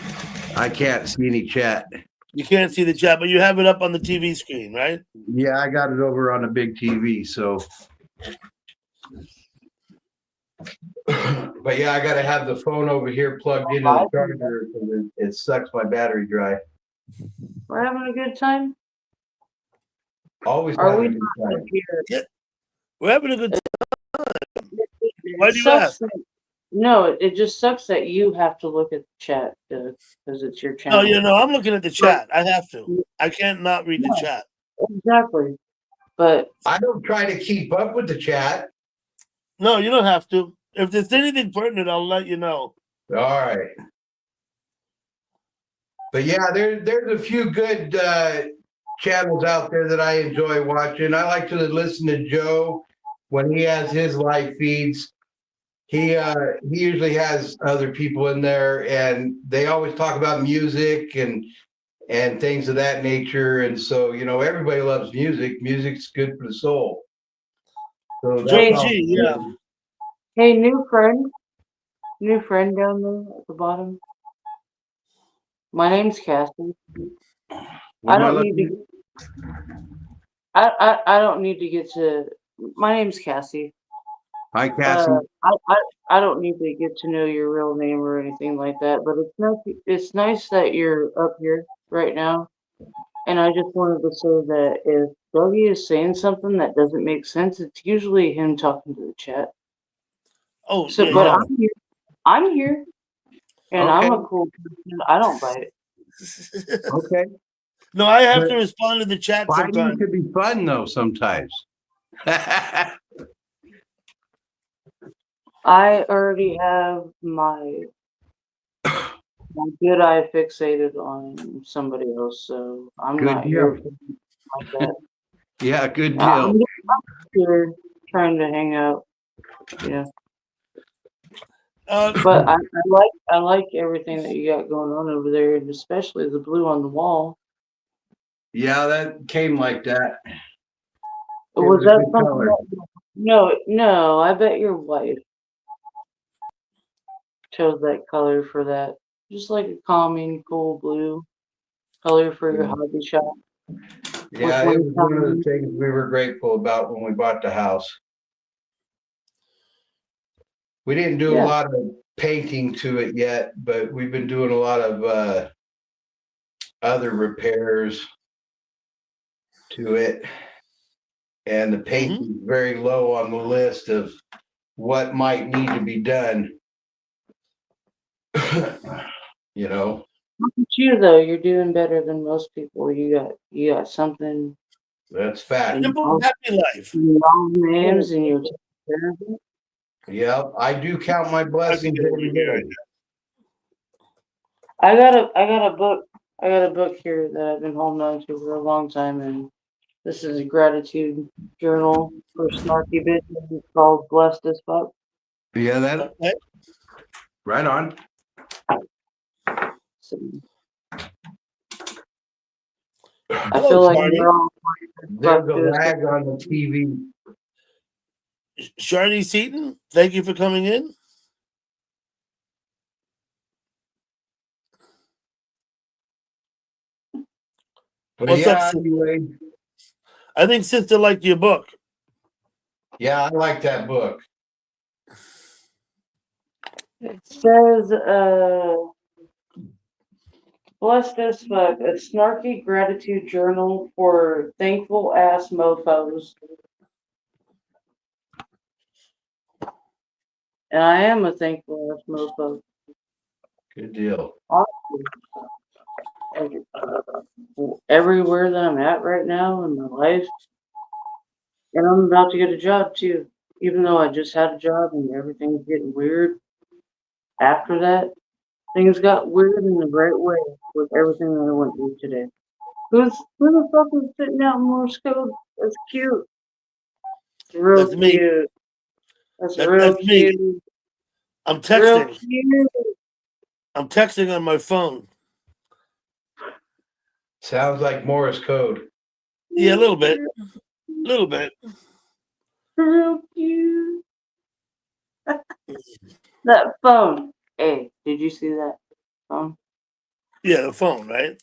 I can't see any chat. You can't see the chat, but you have it up on the TV screen, right? Yeah, I got it over on a big TV, so. But yeah, I got to have the phone over here plugged into the charger because it sucks my battery dry. We're having a good time. Always Are having we a good not time. up here? We're having a good time. Why do you sucks ask? No, it just sucks that you have to look at the chat because it's your channel. No, I'm looking at the chat. I have to. I can't not read the chat. Exactly. But I don't try to keep up with the chat. No, you don't have to. If there's anything pertinent, I'll let you know. All right. But yeah, there's a few good channels out there that I enjoy watching. I like to listen to Joe when he has his live feeds. He usually has other people in there, and they always talk about music and things of that nature. And so, everybody loves music. Music's good for the soul. So that's Hey, all. Yeah. hey, new friend down there at the bottom. My name's Cassie. What I am I don't need looking to. I don't need to get to. My name's Cassie. at? Hi, Cassie. I don't need to get to know your real name or anything like that. But it's nice that you're up here right now. And I just wanted to say that if Dougie is saying something that doesn't make sense, it's usually him talking to the chat. Oh, So, yeah, but yeah. I'm here, and I'm Okay. a cool person. I don't bite. Okay. No, I have But to respond to the chat fighting sometimes. could be fun, though, sometimes. I already have my good eye fixated on somebody else, so I'm Good not here deal. for like that. Yeah, good I'm deal. here trying to hang out, yeah. Uh, But I like everything that you got going on over there, and especially the blue on the wall. Yeah, that came like that. It Was was a that good something color. that? No. I bet your wife chose that color for that. Just like a calming, cool blue color for your hobby shop. Yeah, it was one of the things we were grateful about when we bought the house. We didn't do a Yeah. lot of painting to it yet, but we've been doing a lot of other repairs to it. And the paint is very low on the list of what might need to be done. You know, Look at you though. You're doing better than most people. You got something that's fact. in simple, happy life. y'all names and you're taking care of it. Yeah, I do count my blessings every day. I got a book here that I've been holding on to for a long time, and this is a gratitude journal for snarky bitches. It's called Blessed as Fuck. Yeah, that Okay. right on. So I Hello, feel like Shardy. we're all There's a lag on the TV. Shardy Seaton, thank you for coming in. But What's yeah, up, Sid? anyway. I think Sister liked your book. Yeah, I like that book. It says, Blessed as Fuck, a snarky gratitude journal for thankful ass mofos. And I am a thankful ass mofo. Good deal. Honestly. Everywhere that I'm at right now in my life. And I'm about to get a job too. Even though I just had a job and everything's getting weird. After that, things got weird in the right way with everything that I went through today. Who the fuck is sitting out in Morse code? That's cute. It's real That's me. cute. That's real That's me. cute. I'm Real texting. cute. I'm texting on my phone. Sounds like Morse code. Yeah, a little bit. A little bit. Real cute. That phone. Hey, did you see that phone? Yeah, the phone, right?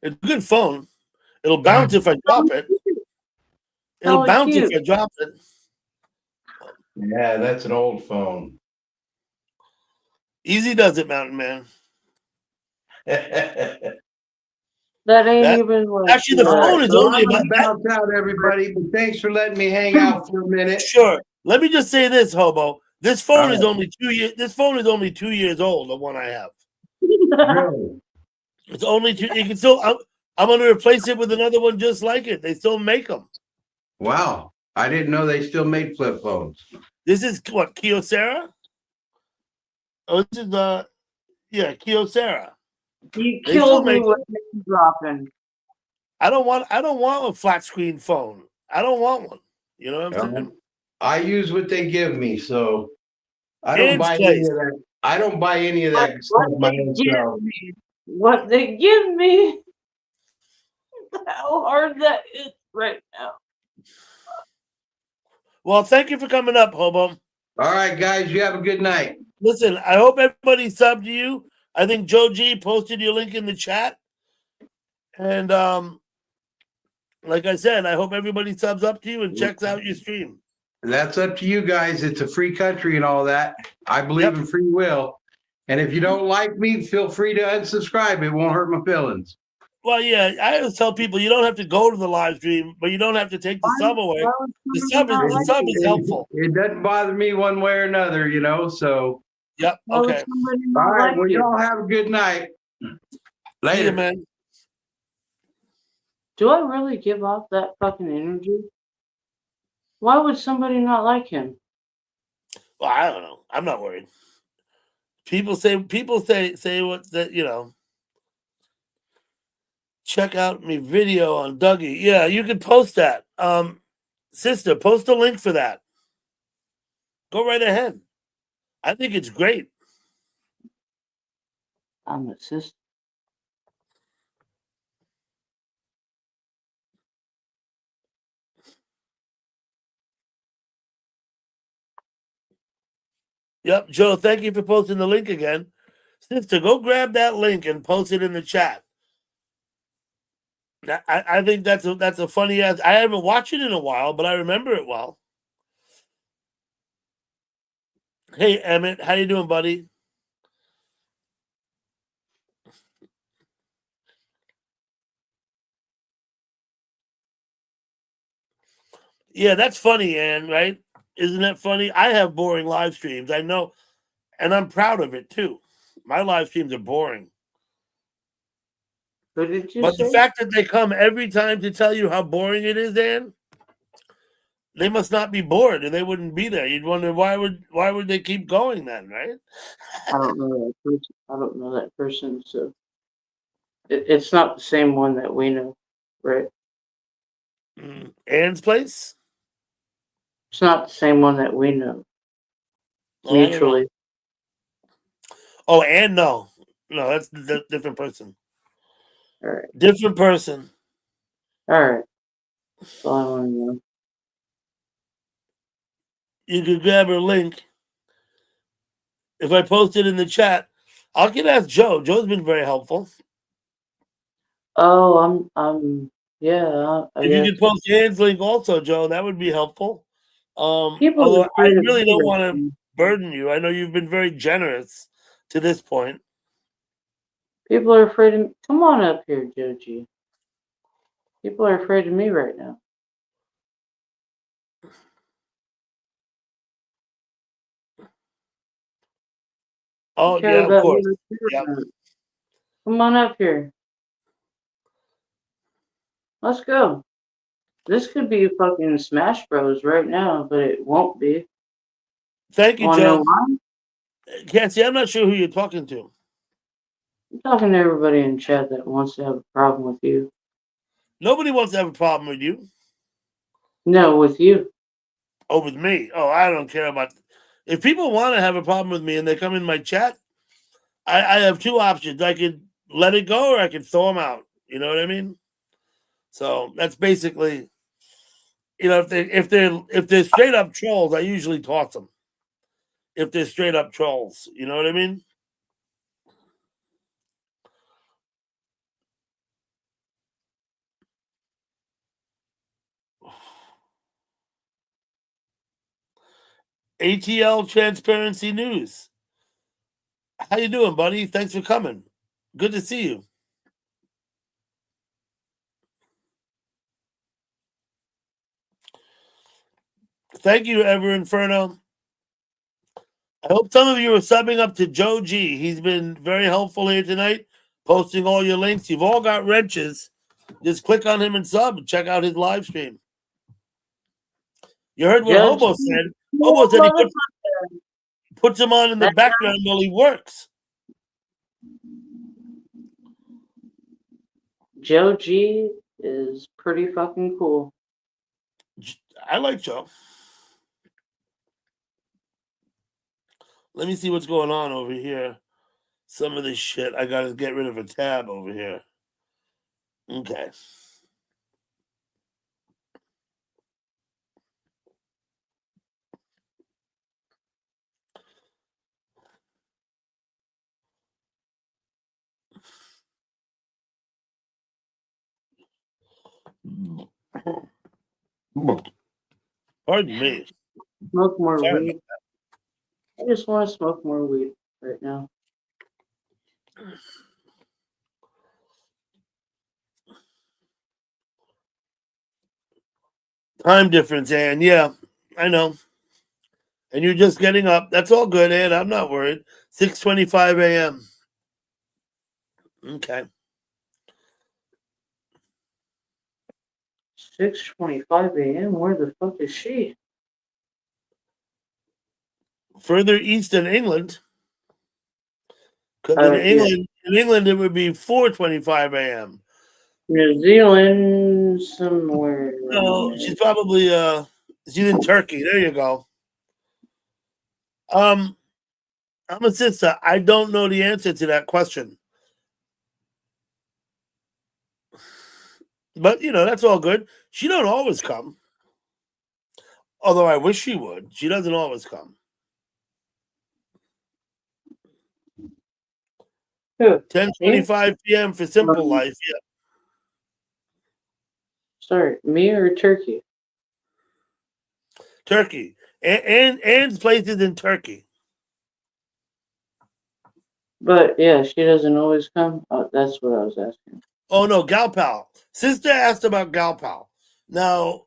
It's a good phone. It'll bounce if I drop it. It'll Hella bounce cute. if I drop it. Yeah, that's an old phone. Easy does it, Mountain Man. That ain't That- even like Actually, the All right, phone is so only I'm gonna about. bounce out, everybody. But thanks for letting me hang out for a minute. Sure. Let me just say this, Hobo. This phone All is right. only 2 years. This phone is only 2 years old. The one I have. Really? It's only two. You can still. I'm going to replace it with another one just like it. They still make them. Wow. I didn't know they still made flip phones. This is what, Kyocera? Oh, this is Kyocera. You They still killed me make with them. name dropping. I don't want a flat screen phone. I don't want one. You know what I'm saying? I use what they give me, so I don't Hands buy any place. of that. I don't buy any of What, that what stuff they myself. give me. What they give me. How hard that is right now. Well, thank you for coming up, Hobo. All right, guys, you have a good night. Listen, I hope everybody subbed to you. I think Joe G posted your link in the chat. And like I said, I hope everybody subs up to you and checks out your stream. That's up to you guys. It's a free country and all that. I believe in free will. And if you don't like me, feel free to unsubscribe. It won't hurt my feelings. Well, yeah, I always tell people you don't have to go to the live stream, but you don't have to take the sub away. Why would The somebody not like sub you? is helpful. It doesn't bother me one way or another, you know. So, Yep. Why would Okay. somebody all not right. like Well, you? y'all have a good night. See you, Later. man. Do I really give off that fucking energy? Why would somebody not like him? Well, I don't know. I'm not worried. People say what's that, you know. Check out my video on Dougie. Yeah, you can post that. Sister, post a link for that. Go right ahead. I think it's great. I'm a sister. Yep, Joe, thank you for posting the link again. Sister, go grab that link and post it in the chat. I think that's a funny ass. I haven't watched it in a while, but I remember it well. Hey Emmett, how you doing, buddy? Yeah, that's funny, Ann, right? Isn't that funny? I have boring live streams. I know, and I'm proud of it too. My live streams are boring. What did you But the say? fact that they come every time to tell you how boring it is, Ann, they must not be bored, or they wouldn't be there. You'd wonder why would they keep going then, right? I don't know that person. I don't know that person, so it's not the same one that we know, right? Ann's place? It's not the same one that we know Oh, I don't know. mutually. Oh, Ann, no, that's a different person. All right, Different person. all right. That's all I want to know. You could grab her link. If I post it in the chat, I can ask Joe. Joe's been very helpful. Oh, yeah. I If you guess could post Ann's link also, Joe, that would be helpful. people Although are I afraid of really don't me. want to burden you. I know you've been very generous to this point. People are afraid of me. Come on up here, Joji. People are afraid of me right now. Oh, Care yeah, of about course. me. Yep. Come on up here. Let's go. This could be fucking Smash Bros right now, but it won't be. Thank you, Wanna know Joe. why? Cassie, I'm not sure who you're talking to. I'm talking to everybody in chat that wants to have a problem with you. Nobody wants to have a problem with you. No, with you. Oh, with me. Oh, I don't care about. If people want to have a problem with me and they come in my chat, I have two options. I could let it go or I could throw them out. You know what I mean? So that's basically, if they're straight up trolls, I usually toss them. If they're straight up trolls, you know what I mean? ATL Transparency News. How you doing, buddy? Thanks for coming. Good to see you. Thank you, Ever Inferno. I hope some of you are subbing up to Joe G. He's been very helpful here tonight. posting all your links. You've all got wrenches. Just click on him and sub and check out his live stream. You heard what Judge, Hobo said. Hobo said he puts him on in the background while he works. Joe G is pretty fucking cool. I like Joe. Let me see what's going on over here. Some of this shit, I gotta get rid of a tab over here. Okay. Pardon me. Smoke more Sorry weed. I just want to smoke more weed right now. Time difference, Ann. Yeah, I know. And you're just getting up. That's all good, Ann. I'm not worried. 6:25 a.m. Okay. 6:25 a.m. Where the fuck is she? Further east in England. Because Yeah. in England it would be 4:25 a.m. New Zealand, somewhere. No, she's probably she's in Turkey. There you go. I'm a sister. I don't know the answer to that question. But that's all good. She don't always come. Although I wish she would. She doesn't always come. Who? 10:25 p.m. for Simple Life. Yeah. Sorry, me or Turkey? Turkey. And Ann's place is in Turkey. But yeah, she doesn't always come. Oh, that's what I was asking. Oh no, Gal Pal. Sister asked about Gal Pal. Now,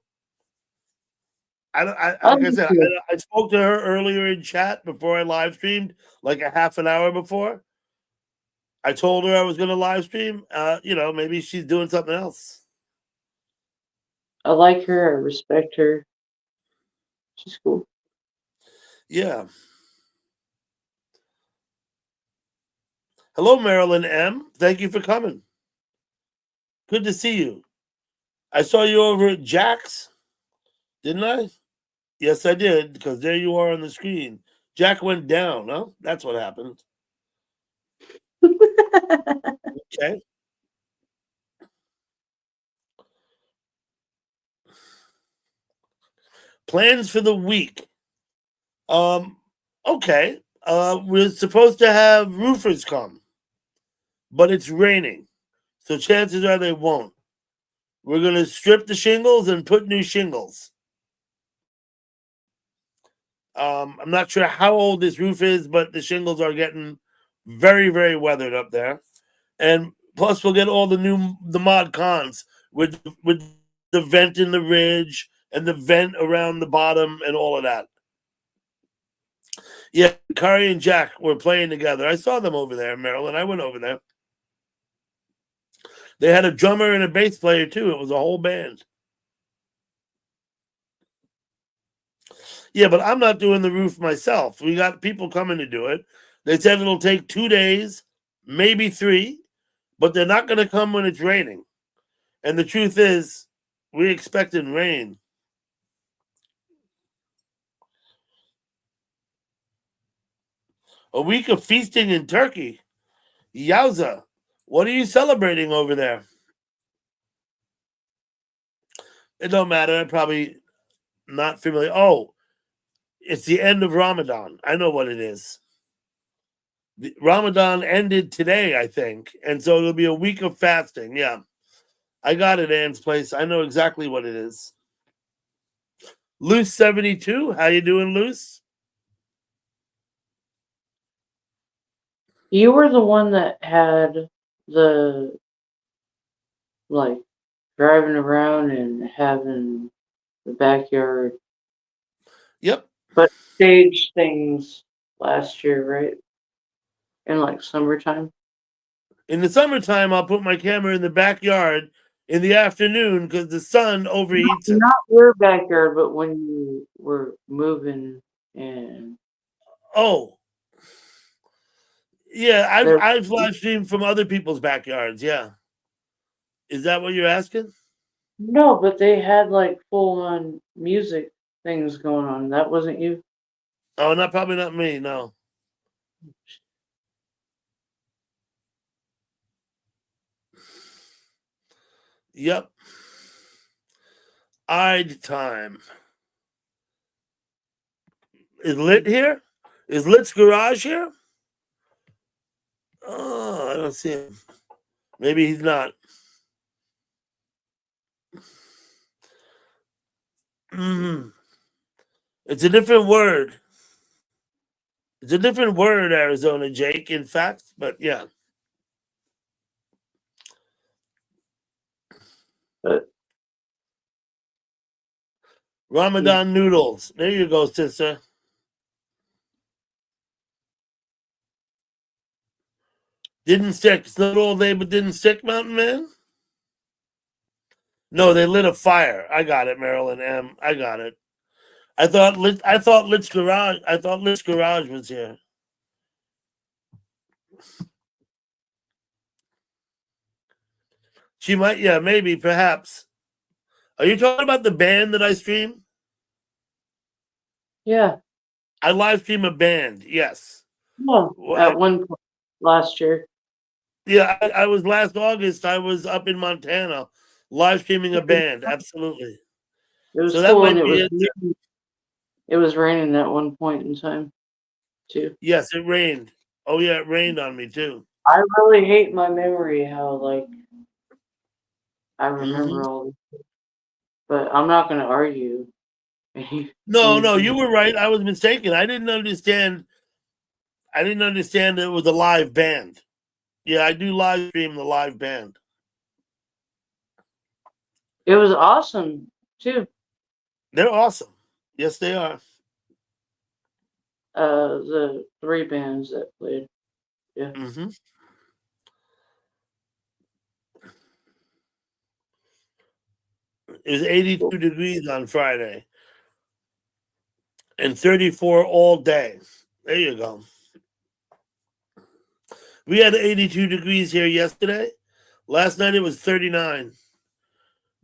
like I said, I spoke to her earlier in chat before I live streamed, like a half an hour before. I told her I was going to live stream. Maybe she's doing something else. I like her. I respect her. She's cool. Yeah. Hello, Marilyn M. Thank you for coming. Good to see you. I saw you over at Jack's, didn't I? Yes, I did, because there you are on the screen. Jack went down, huh? That's what happened. Okay. Plans for the week. Okay. We're supposed to have roofers come, but it's raining. So chances are they won't. We're going to strip the shingles and put new shingles. I'm not sure how old this roof is, but the shingles are getting very, very weathered up there. And plus we'll get all the mod cons with the vent in the ridge and the vent around the bottom and all of that. Yeah, Kari and Jack were playing together. I saw them over there in Maryland. I went over there. They had a drummer and a bass player too. It was a whole band. Yeah, but I'm not doing the roof myself. We got people coming to do it. They said it'll take 2 days, maybe 3, but they're not going to come when it's raining. And the truth is, we're expecting rain. A week of feasting in Turkey. Yowza. What are you celebrating over there? It don't matter. I'm probably not familiar. Oh, it's the end of Ramadan. I know what it is. Ramadan ended today, I think. And so it'll be a week of fasting. Yeah. I got it, Ann's place. I know exactly what it is. Loose 72. How you doing, Loose? You were the one that had the like driving around and having the backyard. Yep. But stage things last year, right? In like summertime. In the summertime, I'll put my camera in the backyard in the afternoon because the sun overheats it. Not your backyard, but when you were moving and Oh, yeah, there. I've live streamed from other people's backyards. Yeah, is that what you're asking? No, but they had like full on music things going on. That wasn't you. Oh, not probably not me. No. Yep. Ide time. Is Lit here? Is Lit's Garage here? Oh, I don't see him. Maybe he's not. Mm. It's a different word. It's a different word, Arizona Jake, in fact, but yeah. But Ramadan noodles. There you go, sister. Didn't stick. Snowed all day, but didn't stick, Mountain Man? No, they lit a fire. I got it, Marilyn M. I got it. I thought Lit's Garage. I thought Lit's Garage was here. She might, yeah, maybe, perhaps. Are you talking about the band that I stream? yeah, I live stream a band, yes. well, at one point last year. Yeah, I was last August. I was up in Montana, live streaming a band. Absolutely. It was So that cool, and might be it. it was raining at one point in time too. Yes, it rained. Oh yeah, it rained on me too. I really hate my memory how like I Hmm. remember all this, but I'm not gonna argue. No, you were right. I was mistaken. I didn't understand. I didn't understand it was a live band. Yeah, I do live stream the live band. It was awesome too. They're awesome. Yes, they are. The three bands that played. Yeah. Hmm. It was 82 degrees on Friday and 34 all day. There you go. We had 82 degrees here yesterday. Last night it was 39.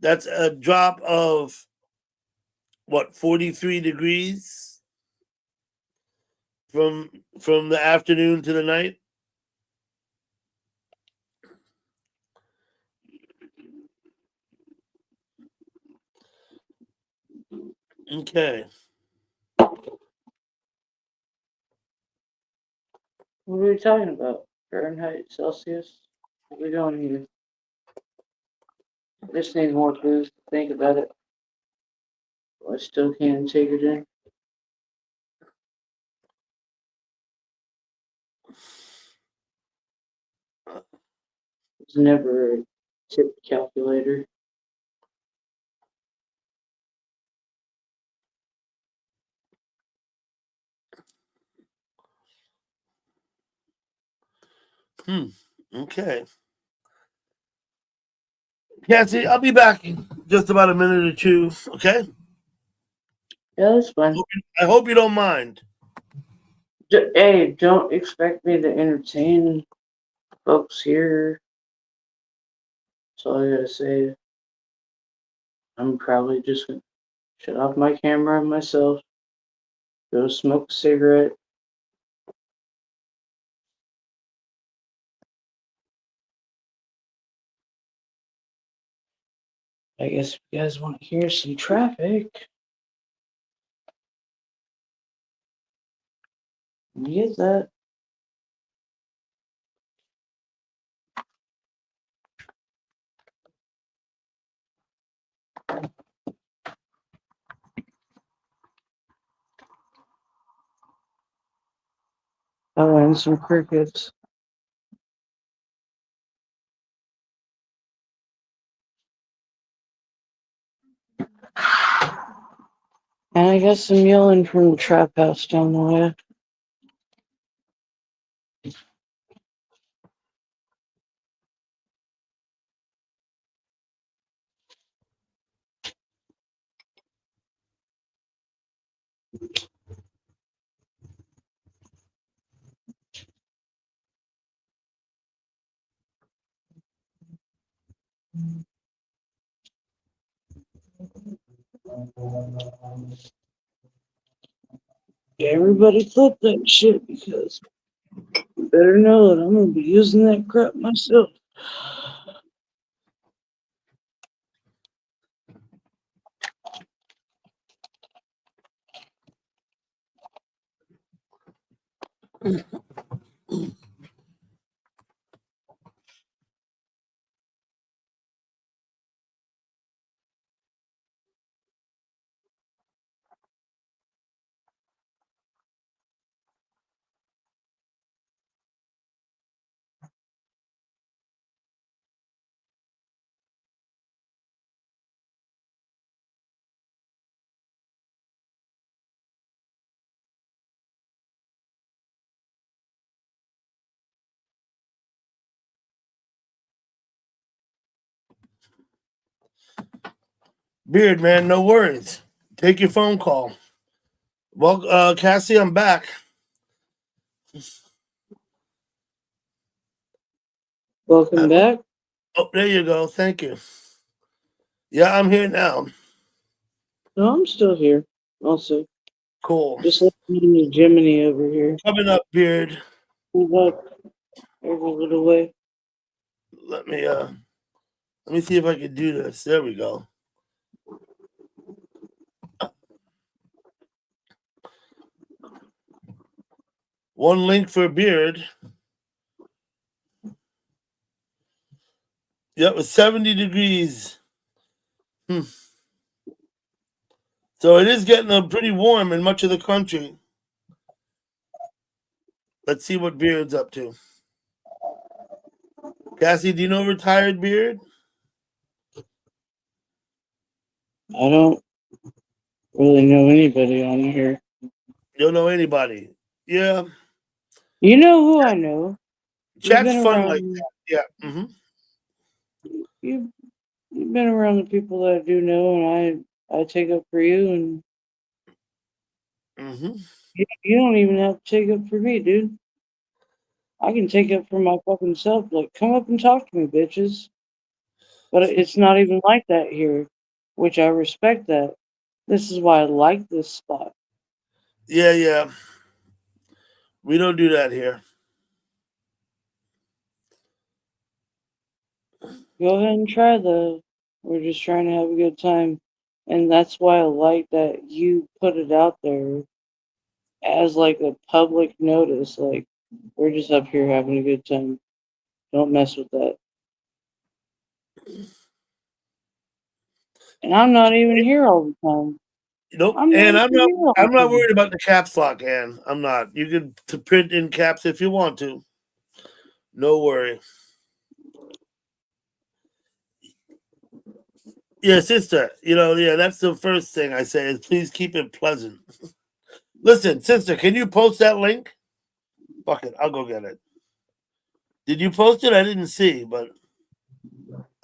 That's a drop of what, 43 degrees from the afternoon to the night. Okay. What are we talking about? Fahrenheit, Celsius? What are we doing here? I just need more food to think about it. I still can't take it in. It's never a tip calculator. Okay. Cassie, I'll be back in just about a minute or two. Okay. Yeah, that's fine. I hope you don't mind. Hey, don't expect me to entertain folks here. That's all I gotta say. I'm probably just gonna shut off my camera myself, go smoke a cigarette. I guess if you guys want to hear some traffic, get that. Oh, and some crickets. And I got some yelling from the trap house down the way. Everybody clip that shit because you better know that I'm gonna be using that crap myself. Beard, man, no worries. Take your phone call. Well, Cassie, I'm back. Welcome back. Oh, there you go. Thank you. Yeah, I'm here now. No, I'm still here. Also, Cool. just listening to Jiminy over here. Coming up, Beard. Move up every little way. Let me see if I can do this. There we go. One link for Beard. Yep, it's 70 degrees. So it is getting pretty warm in much of the country. Let's see what Beard's up to. Cassie, do you know Retired Beard? I don't really know anybody on here. You don't know anybody. Yeah. You know who I know. You've Chat's been fun around. like that. Yeah. You've been around the people that I do know, and I take up for you, and you don't even have to take up for me, dude. I can take up for my fucking self. Like, come up and talk to me, bitches. But it's not even like that here, which I respect that. This is why I like this spot. Yeah. We don't do that here. Go ahead and try though. We're just trying to have a good time. And that's why I like that you put it out there as like a public notice. Like, we're just up here having a good time. Don't mess with that. And I'm not even here all the time. Nope. I'm And not even here all I'm the not time. worried about the caps lock, Ann. I'm not. You can print in caps if you want to. No worry. Yeah, sister. That's the first thing I say is please keep it pleasant. Listen, sister, can you post that link? Fuck it, I'll go get it. Did you post it? I didn't see, but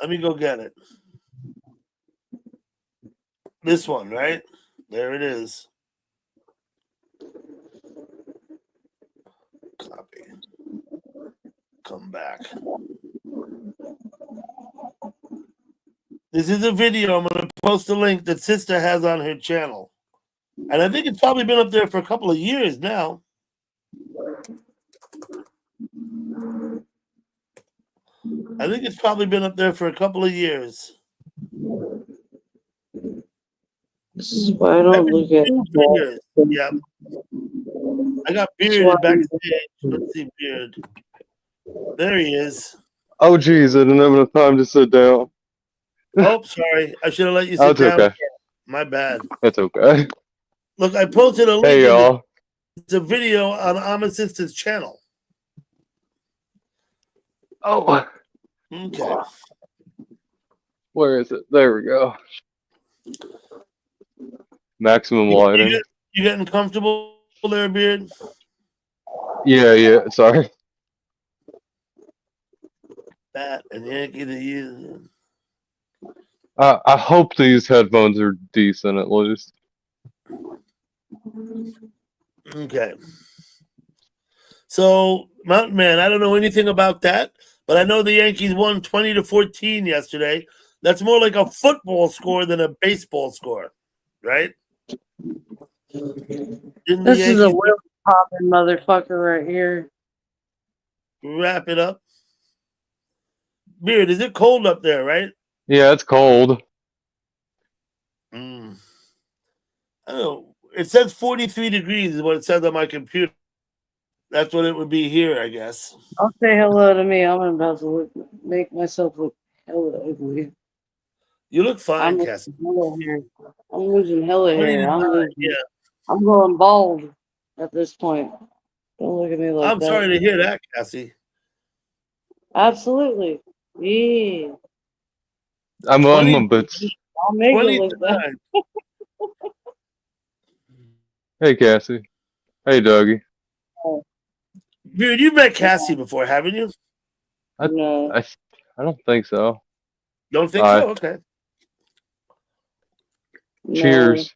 let me go get it. This one, right? There it is. Copy. Come back. This is a video. I'm going to post a link that sister has on her channel. And I think it's probably been up there for a couple of years now. I think it's probably been up there for a couple of years. This is why I don't look at Years. Yeah. I got Beard backstage. Let's see Beard. There he is. Oh, geez, I didn't have enough time to sit down. Oh, sorry. I should have let you sit That's down. okay. My bad. That's okay. Look, I posted a link. Hey, y'all. It's a video on Ama Sister's channel. Oh, Okay. where is it? There we go. Maximum lighting. You getting comfortable there, Beard? Yeah, sorry. Bat and Yankee to you. I hope these headphones are decent at least. Okay. So, Mountain Man, I don't know anything about that, but I know the Yankees won 20-14 yesterday. That's more like a football score than a baseball score, right? Didn't the This is a Yankees Will popping motherfucker right here. wrap it up? Beard, is it cold up there, right? Yeah, it's cold. I don't know. It says 43 degrees is what it says on my computer. That's what it would be here, I guess. I'll say hello to me. I'm about to make myself look hella ugly. You look fine, I'm Cassie. losing hella hair. I'm losing hella hair. 29, yeah. I'm going bald at this point. Don't look at me like I'm that. sorry to hear that, Cassie. Absolutely. Yeah. I'm a bit. I'll make it look 29. that. Hey, Cassie. Hey, Dougie. Dude, you've met Cassie before, haven't you? No. I don't think so. Don't think so? Okay. Cheers.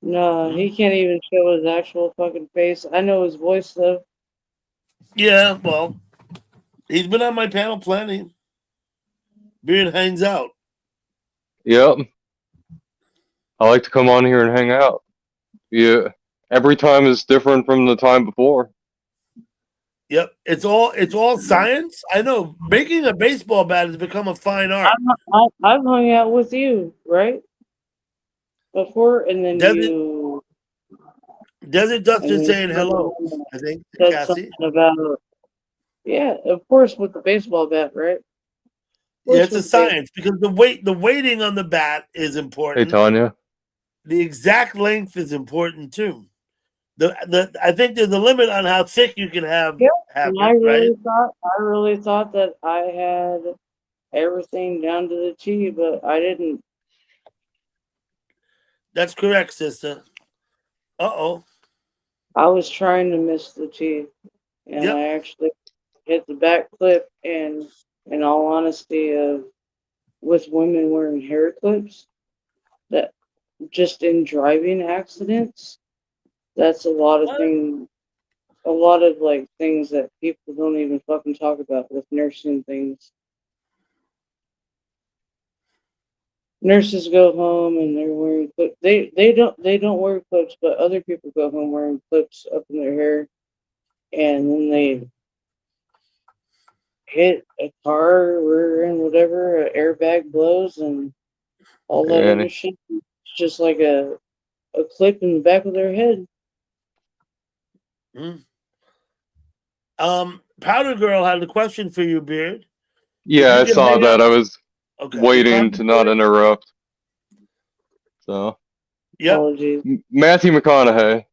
No, he can't even show his actual fucking face. I know his voice though. Yeah, well, he's been on my panel plenty. Beard hangs out. Yep. I like to come on here and hang out. Yeah. Every time is different from the time before. Yep, it's all science. I know making a baseball bat has become a fine art. I've hung out with you, right? Before, and then Desert Dustin saying hello, I think, to said Cassie. something about yeah, of course with the baseball bat, right? Yeah, it's a science because the weighting on the bat is Hey, important. Tanya. The exact length is important too. I think there's a limit on how thick you can have And it, I right? really thought that I had everything down to the T, but I didn't. That's correct, sister. Uh-oh. I was trying to miss the T, and Yep. I actually hit the back clip. And in all honesty, with women wearing hair clips, that just in driving accidents, that's a lot of things. A lot of like things that people don't even fucking talk about with nursing things. Nurses go home and they're wearing clips. They don't wear clips, but other people go home wearing clips up in their hair, and then they hit a car or in whatever, an airbag blows and all that other Annie. shit. It's just like a clip in the back of their head. Powder Girl had a question for you, Beard. Yeah, I saw that. I was waiting to not interrupt. So. Yep. Apologies. Matthew McConaughey.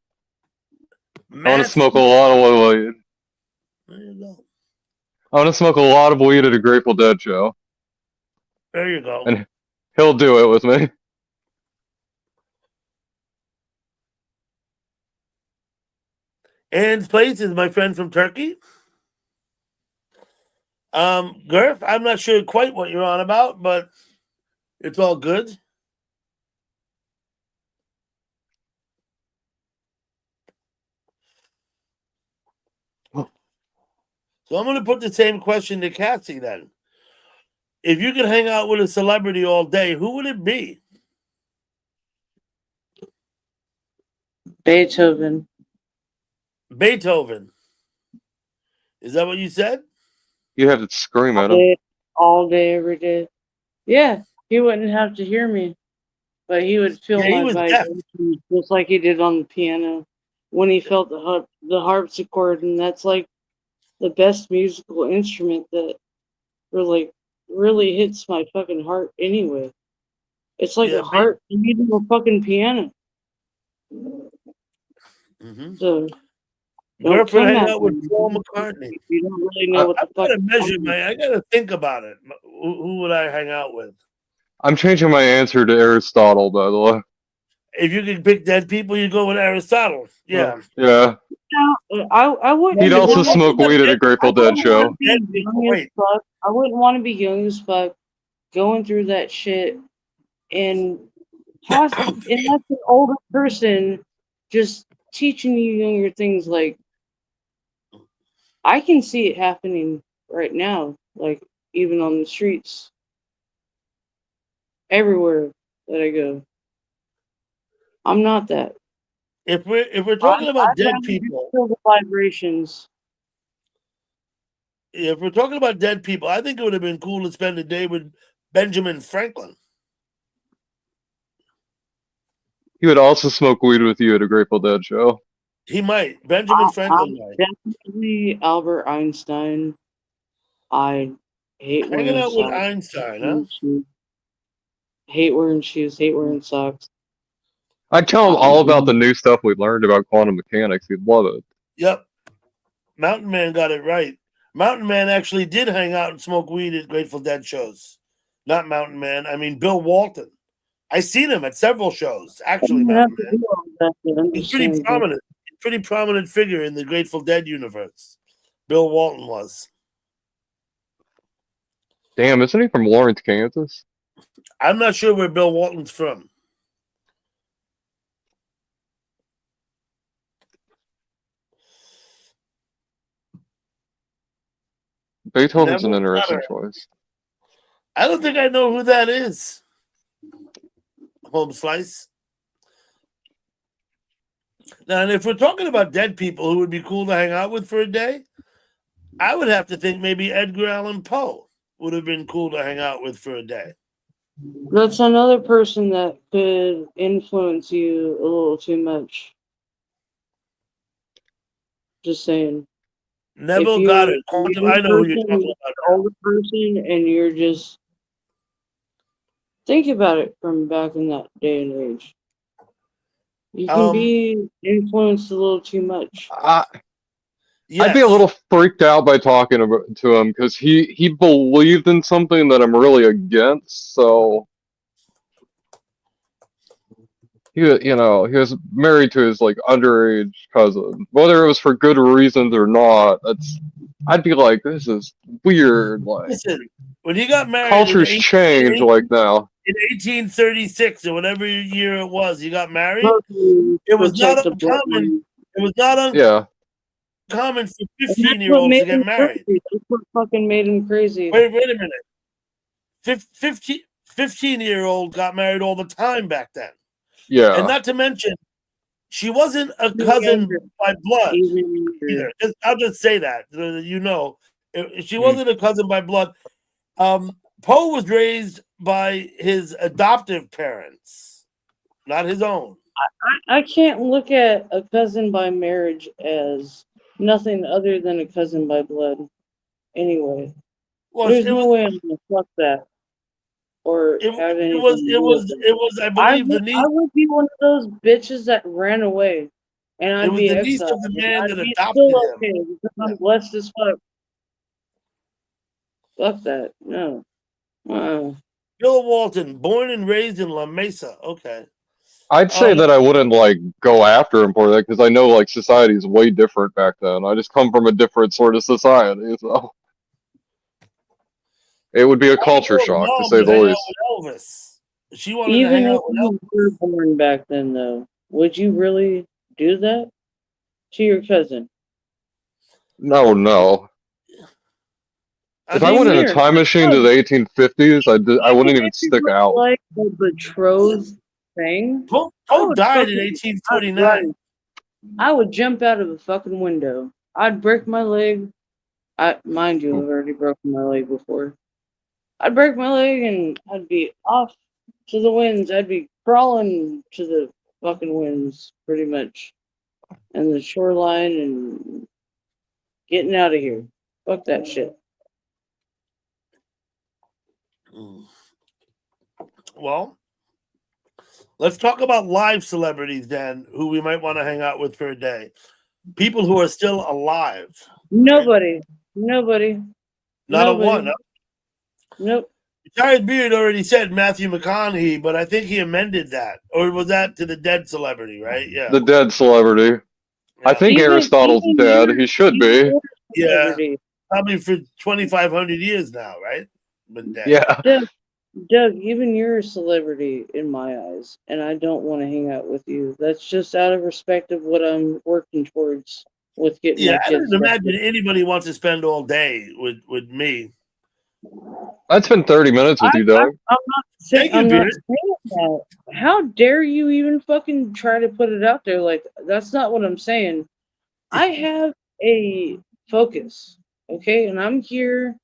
I want to smoke a lot of weed. There you go. I want to smoke a lot of weed at a Grateful Dead show. There you go. And he'll do it with me. Ann's Place is my friend from Turkey. Gurf, I'm not sure quite what you're on about, but it's all good. So I'm going to put the same question to Cassie then. If you could hang out with a celebrity all day, who would it be? Beethoven. Beethoven. Is that what you said? You have to scream at him. All day, every day. Yeah, he wouldn't have to hear me, but he would feel my vibration just like he did on the piano when he felt the harpsichord, and that's like the best musical instrument that really hits my fucking heart anyway. It's like a heart beating a fucking piano. So don't Girlfriend come hang at out with Paul McCartney. You don't really know what the fuck. I gotta think about it. Who would I hang out with? I'm changing my answer to Aristotle, by the way. If you could pick dead people, you go with Aristotle. Yeah. Yeah. I wouldn't. He'd also smoke weed at a Grateful Dead show. I wouldn't want to be young as fuck, going through that shit, and that's an older person just teaching you younger things. Like, I can see it happening right now, like, even on the streets, everywhere that I go. I'm not that. If we're talking about I'd dead rather just people, feel the vibrations. if we're talking about dead people, I think it would have been cool to spend a day with Benjamin Franklin. He would also smoke weed with you at a Grateful Dead show. He might. Benjamin I'm Franklin might. definitely Albert Einstein. I hate Hanging wearing out with socks. Einstein, huh? Hate wearing shoes. Hate wearing socks. I'd tell him all about the new stuff we learned about quantum mechanics. He'd love it. Yep. Mountain Man got it right. Mountain Man actually did hang out and smoke weed at Grateful Dead shows. Not Mountain Man. I mean, Bill Walton. I seen him at several shows. Actually, Mountain Man. He's pretty prominent figure in the Grateful Dead universe. Bill Walton was. Damn, isn't he from Lawrence, Kansas? I'm not sure where Bill Walton's from. Beethoven's an Never interesting got her. choice. I don't think I know who that is. Home Slice. Now, and if we're talking about dead people who would be cool to hang out with for a day, I would have to think maybe Edgar Allan Poe would have been cool to hang out with for a day. That's another person that could influence you a little too much. Just saying. Neville If got you're it. Quantum, I know who you're talking about. an older person, and you're just think about it from back in that day and age. You can be influenced a little too much. Yes. I'd be a little freaked out by talking to him because he believed in something that I'm really against. So he was married to his like underage cousin, whether it was for good reasons or not. I'd be like, this is weird. Like, listen, when he got married, cultures change like now. In 1836 or whatever year it was, he got married. It was not uncommon. It was not uncommon for 15-year-olds to get married. That's what fucking made him crazy. Wait a minute. 15-year-old got married all the time back then. Yeah. And not to mention, she wasn't a cousin by blood either. I'll just say that. She wasn't a cousin by blood. Poe was raised by his adoptive parents, not his own. I can't look at a cousin by marriage as nothing other than a cousin by blood. Anyway, there's no way I'm gonna fuck that or have anything. It was. I believe the niece. I would be one of those bitches that ran away, and I'd be the niece exiled. of the man that adopted still him. Okay because I'm blessed as fuck. Fuck that. No. Bill Walton, born and raised in La Mesa. Okay. I'd say that I wouldn't like go after him for that because I know like society is way different back then. I just come from a different sort of society, so it would be a culture shock to say the least. Elvis. She wanted Even to hang if out with you were born back then, though, would you really do that to your cousin? No. If I went in a time machine to the 1850s, I wouldn't even stick out. Like the betrothed thing. Poe died in 1849. I would jump out of a fucking window. I'd break my leg. Mind you, I've already broken my leg before. I'd break my leg and I'd be off to the winds. I'd be crawling to the fucking winds, pretty much, and the shoreline and getting out of here. Fuck that shit. Well, let's talk about live celebrities, then, who we might want to hang out with for a day. People who are still alive. Nobody. Not a one. Huh? Nope. Retired Beard already said Matthew McConaughey, but I think he amended that. Or was that to the dead celebrity, right? Yeah. The dead celebrity. Yeah. I think Aristotle's dead. He should be. Yeah. Probably for 2,500 years now, right? Been dead. Yeah. Doug, even you're a celebrity in my eyes, and I don't want to hang out with you. That's just out of respect of what I'm working towards with getting Yeah, my I kids don't done. imagine anybody wants to spend all day with me. I'd spend 30 minutes with you, Doug. Thank you, I'm not Beard. saying that. How dare you even fucking try to put it out there? Like that's not what I'm saying. I have a focus, okay, and I'm here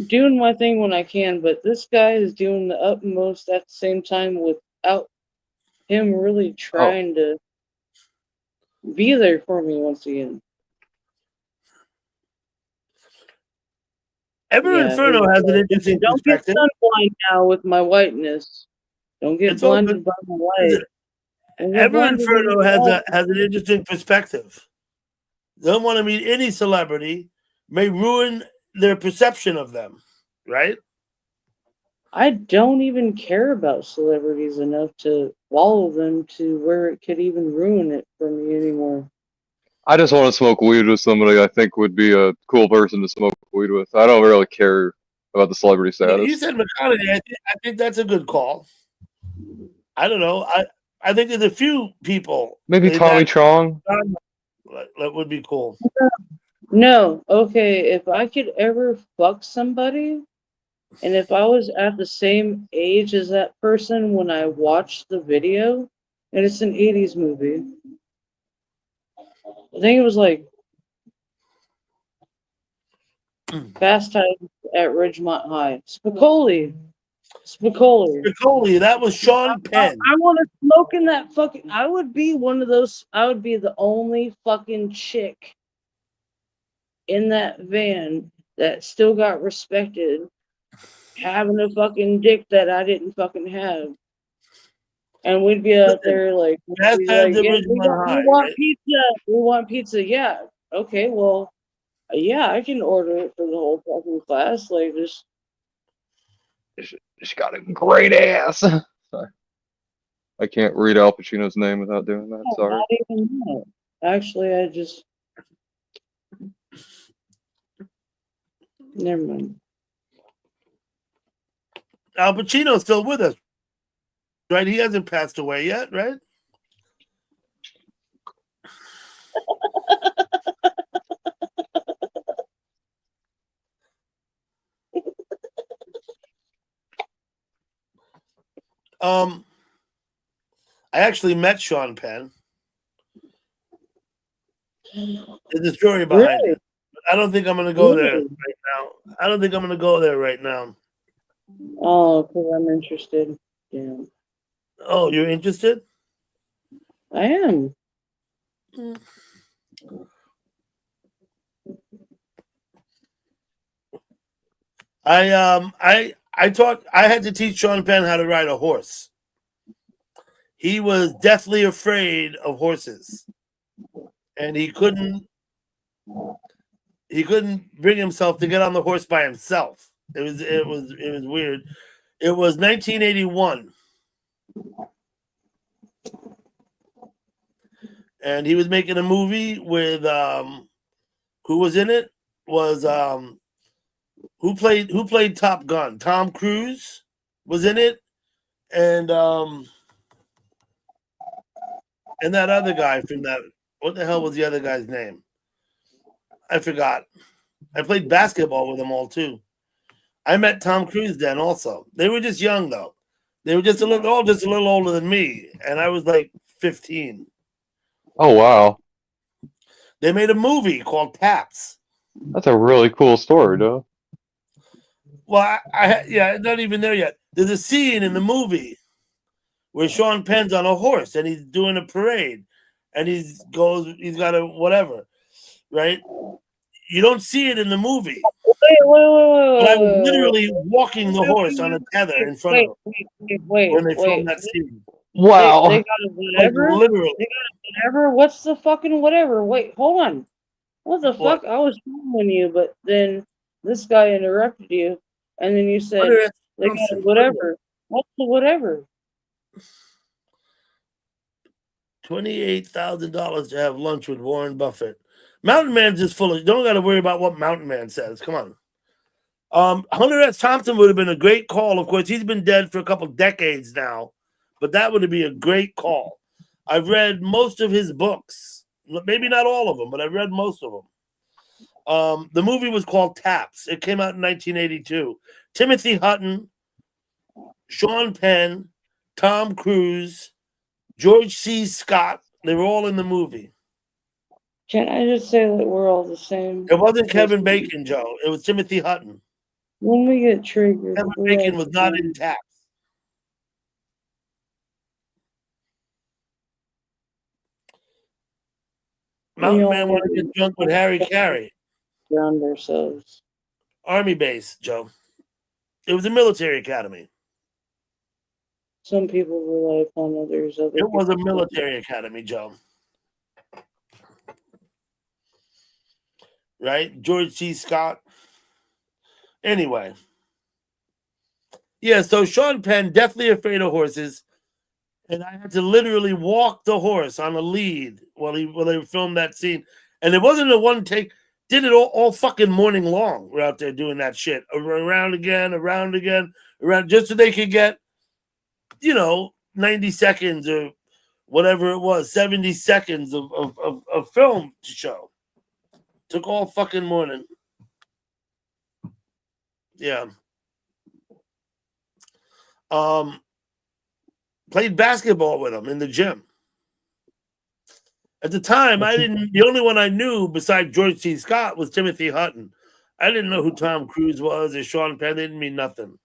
doing my thing when I can. But this guy is doing the utmost at the same time without him really Oh, trying to be there for me once again. Ever Yeah, Inferno has an interesting don't get perspective. sunblind now with my whiteness. Don't get It's all good. blinded by my Listen, light. Don't get Ever blinded by Inferno my light. has an interesting perspective. Don't want to meet any celebrity may ruin their perception of them, right? I don't even care about celebrities enough to follow them to where it could even ruin it for me anymore. I just want to smoke weed with somebody I think would be a cool person to smoke weed with. I don't really care about the celebrity You status. said McConaughey. I think that's a good call. I don't know. I think there's a few people Maybe in Tommy that Chong. that would be cool. No, okay, if I could ever fuck somebody, and if I was at the same age as that person when I watched the video, and it's an 80s movie, I think it was like Fast Times at Ridgemont High. Spicoli. Spicoli, that was Sean Penn. I want to smoke in that fucking. I would be one of those. I would be the only fucking chick in that van that still got respected, having a fucking dick that I didn't fucking have. And we'd be out Listen, there like, Fast we'd be like, Times at yeah, Ridgemont we High, want right? pizza. We want pizza. Yeah. Okay. Well, yeah, I can order it for the whole fucking class. Like, just She got a great ass. Sorry. I can't read Al Pacino's name without doing that. no, Sorry. not even that. Actually, I just never mind. Al Pacino's still with us, right? He hasn't passed away yet, right? I actually met Sean Penn. There's a story behind Really, it. I don't think I'm going to go there really. right now. I don't think I'm going to go there right now. Oh, because I'm interested. Yeah, Oh, you're interested? I am. I had to teach Sean Penn how to ride a horse. He was deathly afraid of horses, and he couldn't bring himself to get on the horse by himself. It was weird. It was 1981, and he was making a movie with who was in it was who played Top Gun? Tom Cruise was in it, and that other guy from that. What the hell was the other guy's name? I forgot. I played basketball with them all too. I met Tom Cruise then also. They were just young though. They were just a little older than me, and I was like 15. Oh wow, They made a movie called Taps. that's a really cool story, though. Well, yeah, not even there yet. There's a scene in the movie where Sean Penn's on a horse and he's doing a parade, and he's got a whatever, right? You don't see it in the movie, but I was literally walking the horse on a tether in front of him when they filmed that scene. They Wow. got a Like whatever. literally. They got a whatever. What's the fucking whatever? Wait, hold on. What the What? fuck? I was following you, but then this guy interrupted you, and then you What said is they got a nonsense? whatever. What's the whatever? $28,000 to have lunch with Warren Buffett. Mountain Man's just full of. You don't got to worry about what Mountain Man says. Come on. Hunter S. Thompson would have been a great call. Of course, he's been dead for a couple decades now, but that would be a great call. I've read most of his books, maybe not all of them, but I've read most of them. The movie was called Taps. It came out in 1982. Timothy Hutton, Sean Penn, Tom Cruise, George C. Scott. They were all in the movie. Can I just say that we're all the same? It wasn't Kevin Bacon, Joe. It was Timothy Hutton. When we get triggered, Kevin we're all Bacon was the not same. in Taps. Mountain Man wanted to get drunk with Harry Carey. Ground ourselves. Army base, Joe. It was a military academy. Some people rely upon others. Other It was a people military academy, Joe. Right? George C. Scott. Anyway. Yeah, so Sean Penn, deathly afraid of horses. And I had to literally walk the horse on a lead while they filmed that scene. And it wasn't a one take. Did it all fucking morning long. We're out there doing that shit. Around again, around just so they could get, 90 seconds or whatever it was, 70 seconds of film to show. Took all fucking morning. Yeah. Played basketball with him in the gym. At the time, the only one I knew besides George C. Scott was Timothy Hutton. I didn't know who Tom Cruise was or Sean Penn. They didn't mean nothing.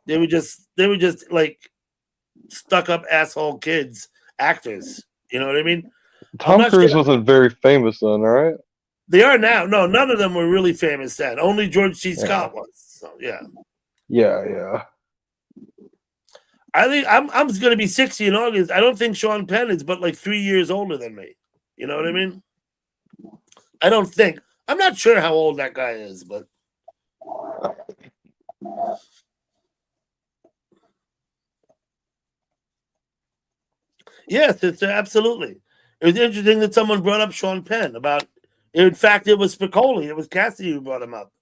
They were just like stuck up asshole kids, actors. You know what I mean? Tom Cruise wasn't very famous then, right? They are now. No, none of them were really famous then. Only George C. Scott was. So yeah. Yeah. I think I'm going to be 60 in August. I don't think Sean Penn is but like 3 years older than me. You know what I mean? I don't think. I'm not sure how old that guy is, but yes, it's absolutely. It was interesting that someone brought up Sean Penn about. In fact, it was Spicoli. It was Cassidy who brought him up.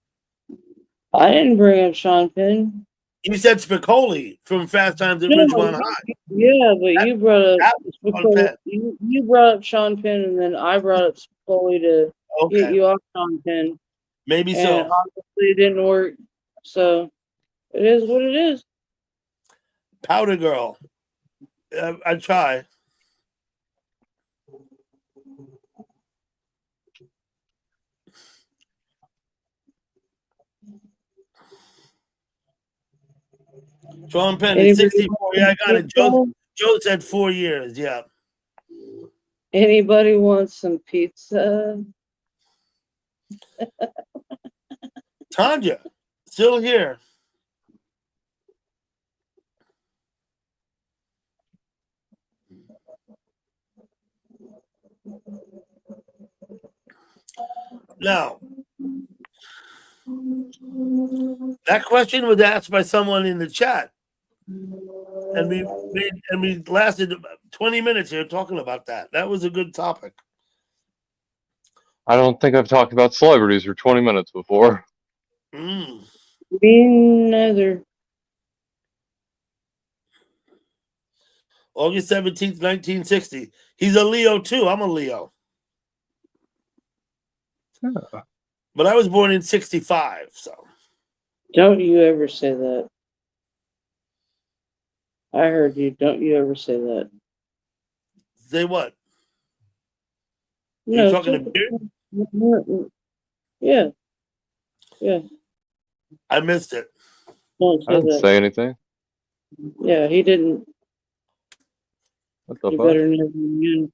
I didn't bring up Sean Penn. You said Spicoli from Fast Times at No, Ridgemont High. Yeah, but you brought up That was Sean Penn. you brought up Sean Penn, and then I brought up Spicoli to get you off Sean Penn. Maybe And so. obviously, it didn't work. So it is what it is. Powder Girl. I try. Sean Penn is 64. Yeah, I got it. Joe said 4 years. Yeah. Anybody wants some pizza? Tanya, still here. Now, that question was asked by someone in the chat, and we lasted about 20 minutes here talking about that. That was a good topic. I don't think I've talked about celebrities for 20 minutes before. Me neither. August 17th, 1960. He's a Leo too. I'm a Leo. Yeah. But I was born in 65, so. Don't you ever say that. I heard you. Don't you ever say that. Say what? No, Are you talking to Beard? Yeah. Yeah. I missed it. Don't I didn't say anything. Yeah, he didn't. What the You fuck? better never again.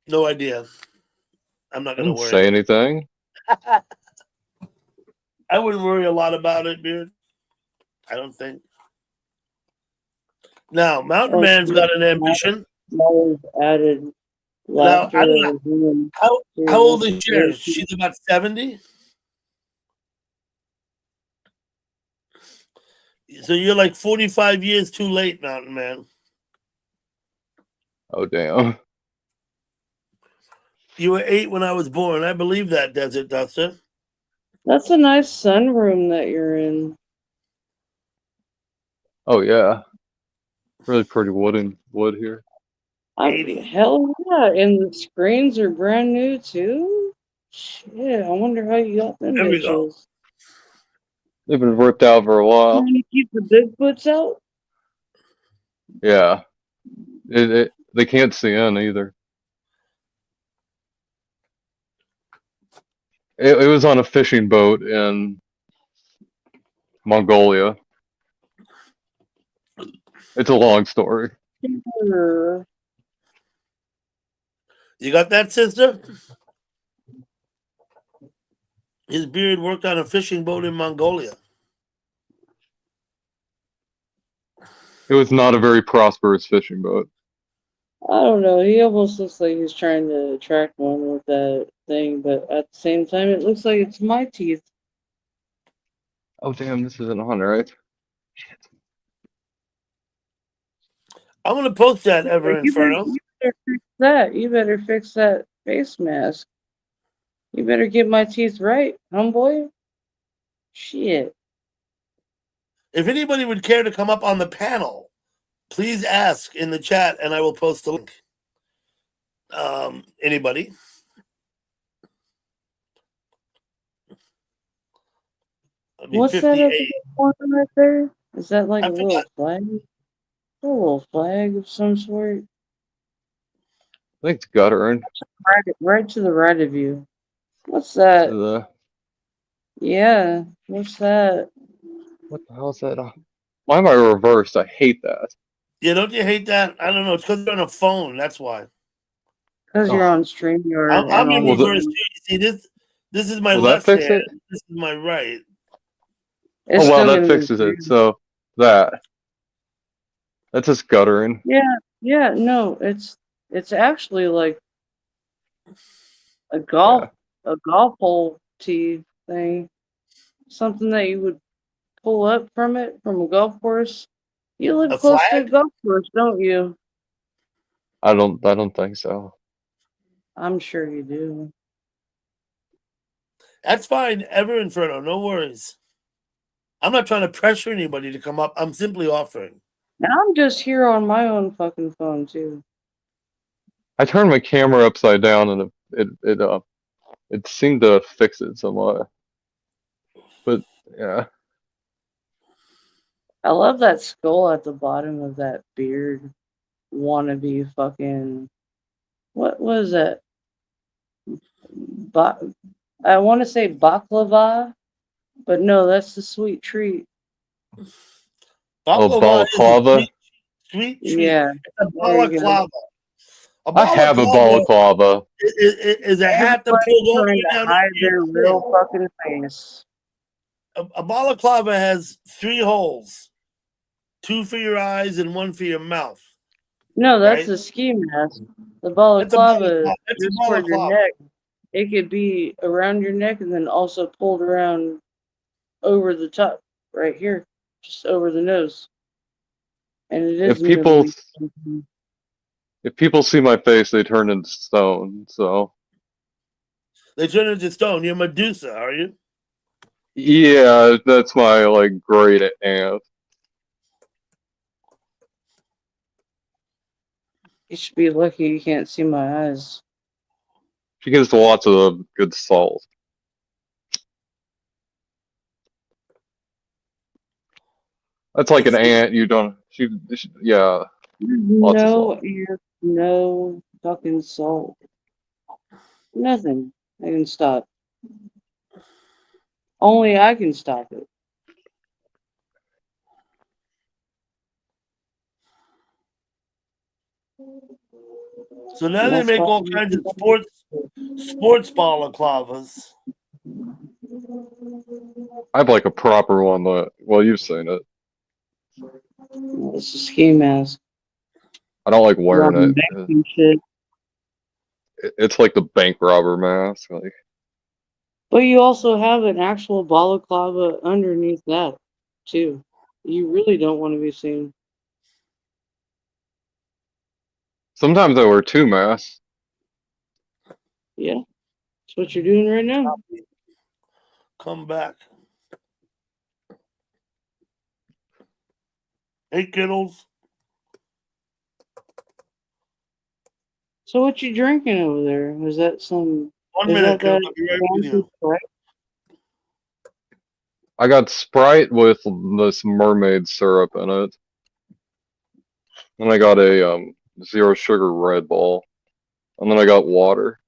No idea. I'm not I going to didn't worry. say anything. I wouldn't worry a lot about it, Beard. I don't think. Now, Mountain Man's got an ambition. Always added Now, laughter. I don't know. How old is Cher? She's about 70? So you're like 45 years too late, Mountain Man. Oh, damn. You were 8 when I was born. I believe that, Desert Duster. That's a nice sunroom that you're in. Oh yeah, really pretty wood here. Hell yeah, and the screens are brand new too? Shit, I wonder how you got them There we go. bitches. They've been ripped out for a while. Can you keep the Bigfoots out? Yeah, they can't see in either. It was on a fishing boat in Mongolia. It's a long story. Sure. You got that, sister? His beard worked on a fishing boat in Mongolia. It was not a very prosperous fishing boat. I don't know. He almost looks like he's trying to attract one with that thing, but at the same time, it looks like it's my teeth. Oh damn, this isn't on, right? I'm gonna post that Ever Like, you Inferno. better fix that. You better fix that face mask. You better get my teeth right, homeboy. Shit. If anybody would care to come up on the panel, please ask in the chat, and I will post the link. Anybody? That'd be What's that at 58. the corner right there? Is that like I a little forgot. flag? A little flag of some sort? I think it's guttering. Right to the right of you. What's that? The Yeah, what's that? what the hell is that? Why am I reversed? I hate that. Yeah, don't you hate that? I don't know. It's because you're on a phone. That's why. Because you're Oh, on StreamYard and I'm in on Will that reverse too. You see, this is my will that left fix hand. it? This is my right. It's Oh wow, still that gonna be fixes weird. it. So that's just guttering. Yeah, no, it's actually like a Yeah. golf hole tee thing. Something that you would pull up from it from a golf course. You live A close to a flag? golf course, don't you? I don't think so. I'm sure you do. That's fine. Ever Inferno. No worries. I'm not trying to pressure anybody to come up. I'm simply offering. Now I'm just here on my own fucking phone too. I turned my camera upside down and it seemed to fix it somewhat. But yeah. I love that skull at the bottom of that beard wannabe fucking what was that? I want to say baklava, but no, that's the sweet treat. Oh, Baklava is a balaclava. sweet treat. Yeah, It's a there you go. balaclava. A I have a balaclava balaclava. is a hat that Everybody's pulls all the trying way to down hide over your their chin. real fucking face. A balaclava has 3 holes, 2 for your eyes and 1 for your mouth. No, that's Right? a ski mask. The That's a balaclava balaclava. That's a is for your balaclava. neck. It could be around your neck and then also pulled around over the top, right here, just over the nose. And it is If Middle people Eastern. if people see my face, they turn into stone. So They turn into stone. You're Medusa, are you? yeah, that's my like great aunt. You should be lucky you can't see my eyes. She gives lots of good salt. That's like Let's an see. aunt. You don't. Yeah, There's lots of salt. no fucking salt. Nothing. I can stop. Only I can stop it. So now And they that's make why all kinds of sports balaclavas. I have like a proper one. That well, you've seen it. it's a ski mask. I don't like You're wearing on it. banking shit. It's like the bank robber mask. Like But you also have an actual balaclava underneath that, too. You really don't want to be seen. sometimes I wear 2 masks. Yeah, that's what you're doing right now. come back. Hey, Kittles. So what you drinking over there? Is that some? 1 Is minute, that Kittles. I'll be right with fancy you. Sprite? I got Sprite with this mermaid syrup in it, and I got a zero sugar Red Bull, and then I got water.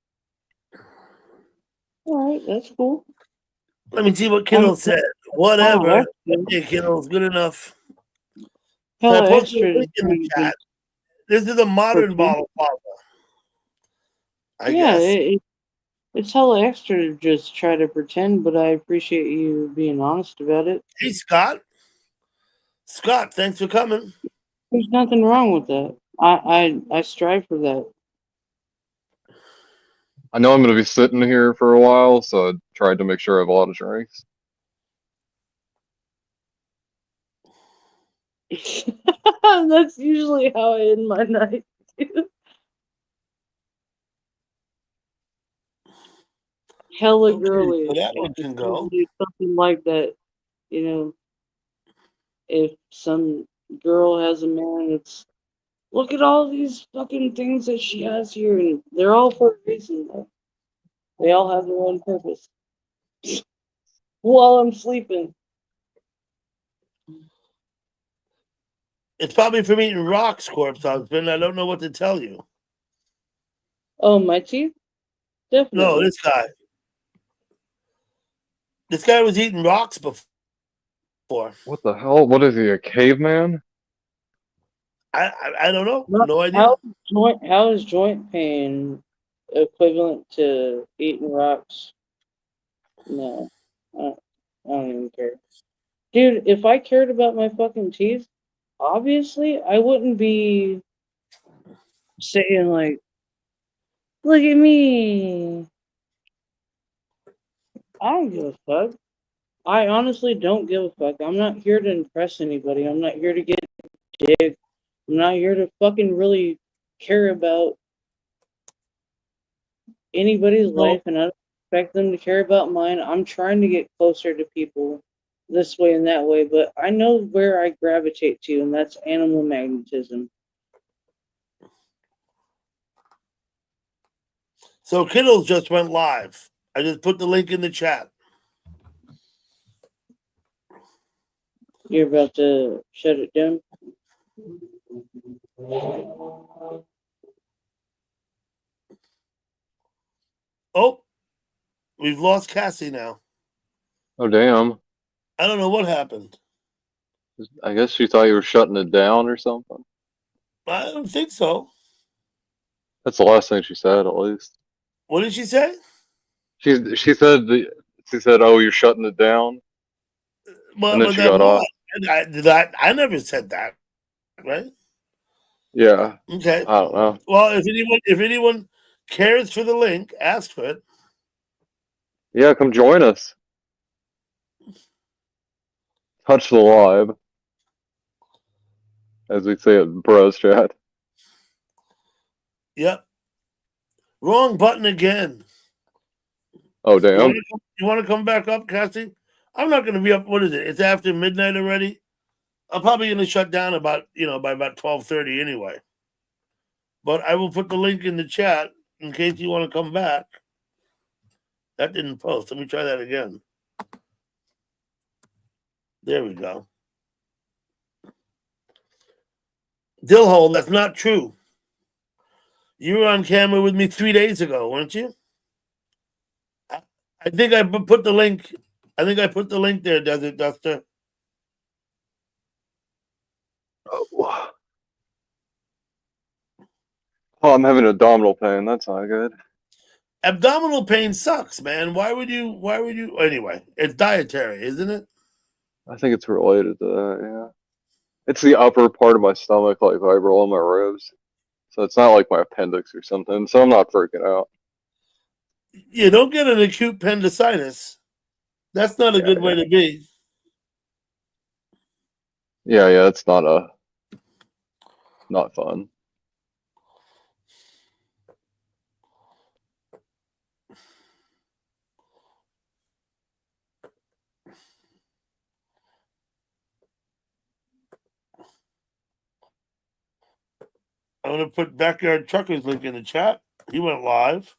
All right, that's cool. Let me see what Um, Kittles said. oh, Whatever. that's good. Hey, Kittles, good enough. So I Hella posted a extra is link in the pretty good chat. This is a for modern kids. bottle flava, I Yeah, guess. it's hella extra to just try to pretend, but I appreciate you being honest about it. Hey, Scott. Scott, thanks for coming. There's nothing wrong with that. I strive for that. I know I'm gonna be sitting here for a while, so I tried to make sure I have a lot of drinks. That's usually how I end my night. Hella Okay, girly. so that one It's can go. usually something like that. You know, if some girl has a man, it's look at all these fucking things that she has here, and they're all for a reason. Though. They all have their own purpose. While I'm sleeping. It's probably from eating rocks, corpse husband. I don't know what to tell you. Oh, my teeth? No, Definitely. this guy. This guy was eating rocks before. What the hell? What is he, a caveman? I don't know. No, No idea. how is joint pain equivalent to eating rocks? No. I don't even care. Dude, if I cared about my fucking teeth, obviously I wouldn't be saying like, look at me. I don't give a fuck. I honestly don't give a fuck. I'm not here to impress anybody. I'm not here to get dick. I'm not here to fucking really care about anybody's So, life, and I don't expect them to care about mine. I'm trying to get closer to people this way and that way, but I know where I gravitate to, and that's animal magnetism. so Kittles just went live. I just put the link in the chat. You're about to shut it down? Oh, we've lost Cassie now. Oh damn. I don't know what happened. I guess she thought you were shutting it down or something. I don't think so. That's the last thing she said, at least. What did she say? She said, "Oh, you're shutting it down," and then But she then got what? off. I never said that, right? Yeah, Okay. I don't know. Well, if anyone cares for the link, ask for it. Yeah, come join us. Touch the live, as we say at Bros Chat. Yep. Wrong button again. Oh damn. You want to come back up, Cassie? I'm not going to be up. What is it? It's after midnight already. I'm probably going to shut down about by about 12:30 anyway. But I will put the link in the chat in case you want to come back. That didn't post. Let me try that again. There we go. Dillhole, that's not true. You were on camera with me 3 days ago, weren't you? I think I put the link. I think I put the link there, Desert Duster. Oh, I'm having abdominal pain. That's not good. Abdominal pain sucks, man. Why would you? Anyway, it's dietary, isn't it? I think it's related to that. Yeah, it's the upper part of my stomach, like right below my ribs. So it's not like my appendix or something. So I'm not freaking out. You don't get an acute appendicitis. That's not a Yeah, good way to be. yeah. It's not fun. I'm gonna put Backyard Truckers link in the chat. He went live.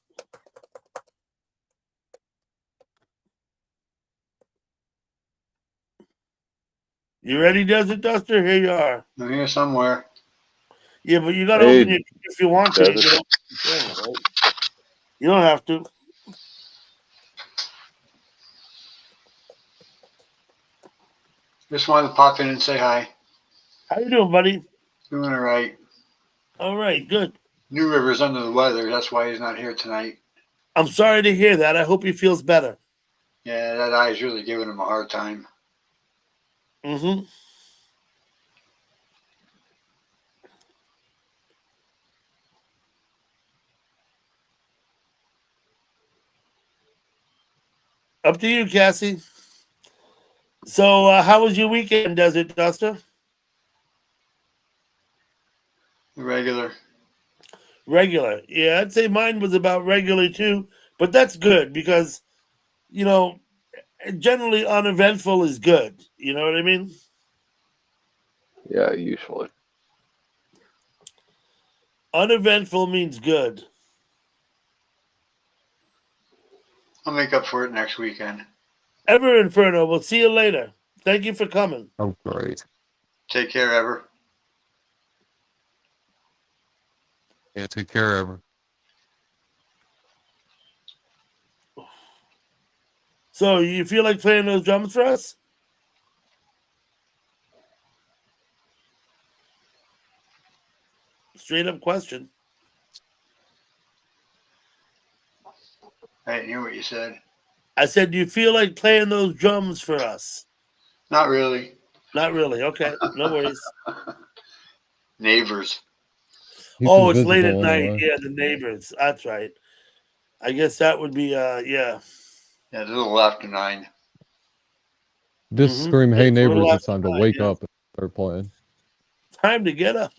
You ready, Desert Duster? Here you are. I'm here somewhere. Yeah, but you gotta Hey, open your if you want to. You Desert. can open your channel, right? You don't have to. Just wanted to pop in and say hi. How you doing, buddy? Doing all right. All right, good. New River's under the weather. That's why he's not here tonight. I'm sorry to hear that. I hope he feels better. Yeah, that eye's really giving him a hard time. Mm-hmm. Up to you, Cassie. So, how was your weekend, Desert Duster? Regular. Regular. Yeah, I'd say mine was about regular too, but that's good because, you know, generally uneventful is good. You know what I mean? Yeah, usually. Uneventful means good. I'll make up for it next weekend. Ever Inferno, we'll see you later. Thank you for coming. Oh, great. Take care, Ever. Yeah, take care, Ever. So, you feel like playing those drums for us? Straight up question. I didn't hear what you said. I said, do you feel like playing those drums for us? Not really. Not really. Okay, no worries. Neighbors. He's Oh, it's late at invisible night. anyway. Yeah, the neighbors. That's right. I guess that would be, yeah. Yeah, it's a little after 9. Just Mhm. scream, "Hey It's a little neighbors, it's after time to 9, wake yeah. up and start playing." Time to get up.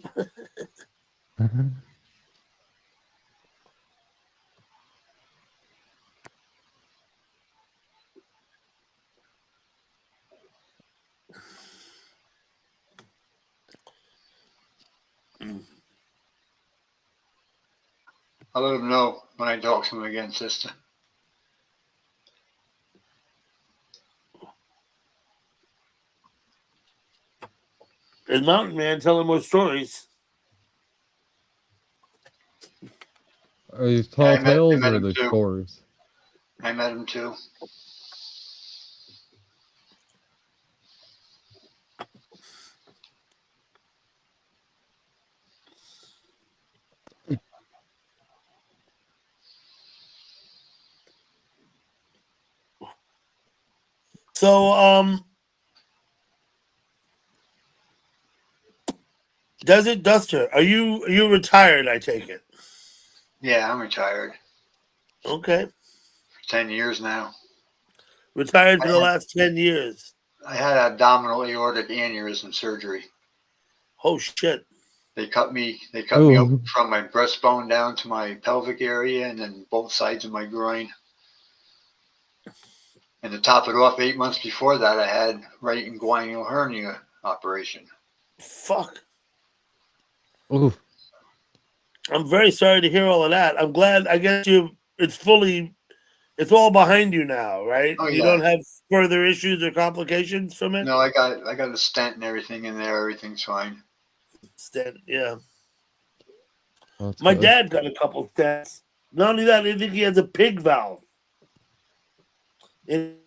I'll let him know when I talk to him again, sister. And Mountain Man telling more stories. Are these Yeah, tall I tales met or him the too. stories? I met him too. So, Desert Duster, are you retired? I take it. Yeah, I'm retired. Okay, For 10 years now. retired I for the had, last 10 years. I had abdominal aortic aneurysm surgery. Oh shit! They cut me Ooh, open from my breastbone down to my pelvic area and then both sides of my groin. And to top it off, 8 months before that, I had right inguinal hernia operation. Fuck! ooh. I'm very sorry to hear all of that. I'm glad. I guess it's all behind you now, right? Oh You yeah. don't have further issues or complications from it. No, I got a stent and everything in there. Everything's fine. Yeah. That's My good. dad got a couple stents. Not only that, I think he has a pig valve in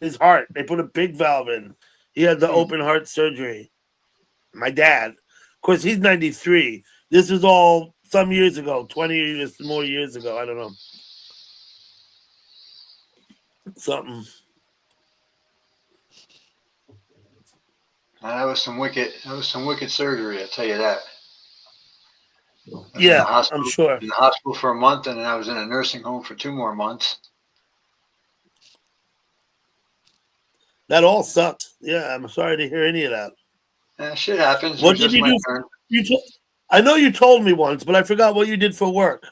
his heart. They put a pig valve in. He had the open heart surgery. My dad, of course, he's 93. This was all some years ago, 20 years more years ago. I don't know. Something. That was some wicked surgery. I tell you that. I was Yeah, I'm sure. in the hospital for a month, and then I was in a nursing home for 2 more months. That all sucks. Yeah, I'm sorry to hear any of that. Shit happens. It What was did just you my do? turn. I know you told me once, but I forgot what you did for work.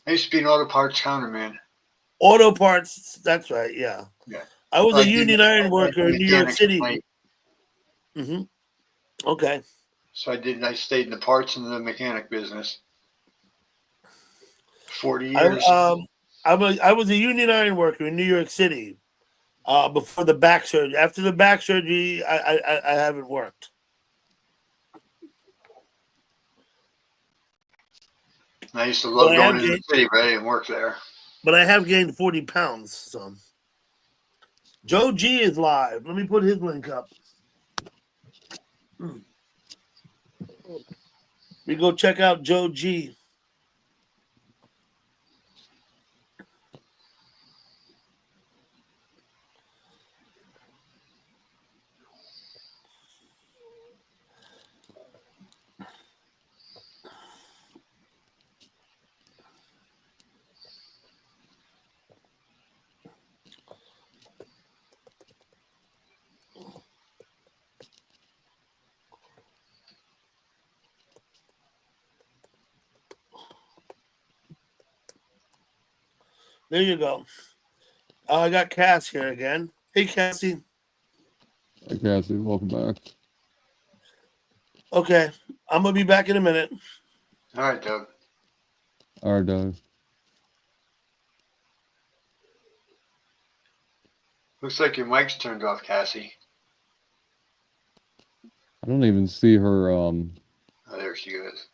I used to be an auto parts counterman. Auto parts. That's right. Yeah. Yeah. I was Well, a union iron I worker do in New York mechanics at City. night. Hmm. Okay. So I stayed in the parts and the mechanic business. 40 years. I was a union iron worker in New York City. Before the back surgery. After the back surgery, I haven't worked. I used to love But going into the city, but I didn't work there. But I have gained 40 pounds. So Joe G is live. Let me put his link up. We go check out Joe G. There you go. I got Cass here again. Hey, Cassie. Hey, Cassie, welcome back. Okay, I'm gonna be back in a minute. All right, Doug. All right, Doug. Looks like your mic's turned off, Cassie. I don't even see her. Oh, there she is.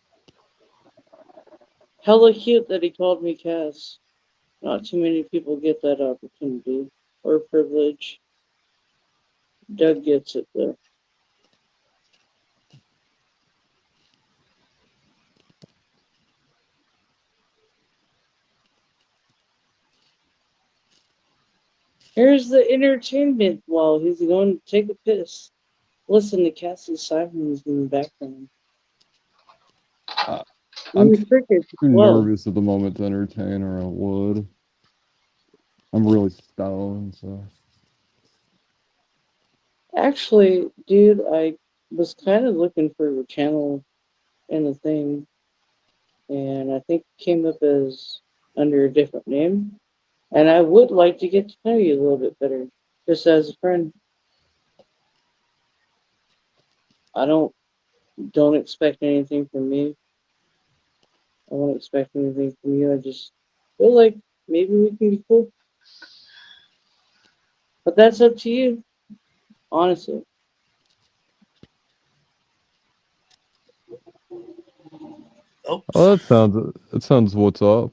Hella cute that he called me Cass. Not too many people get that opportunity or privilege. Doug gets it though. Here's the entertainment while he's going to take a piss. Listen to Cassie's sirens in the background. I'm And the crickets as too well. nervous at the moment to entertain, or I would. I'm really stoned, so. Actually, dude, I was kind of looking for your channel in the thing, and I think it came up as under a different name. And I would like to get to know you a little bit better, just as a friend. I don't expect anything from me. I won't expect anything from you. I just feel like maybe we can be cool. But that's up to you, honestly. Oh, Oops. that sounds what's up.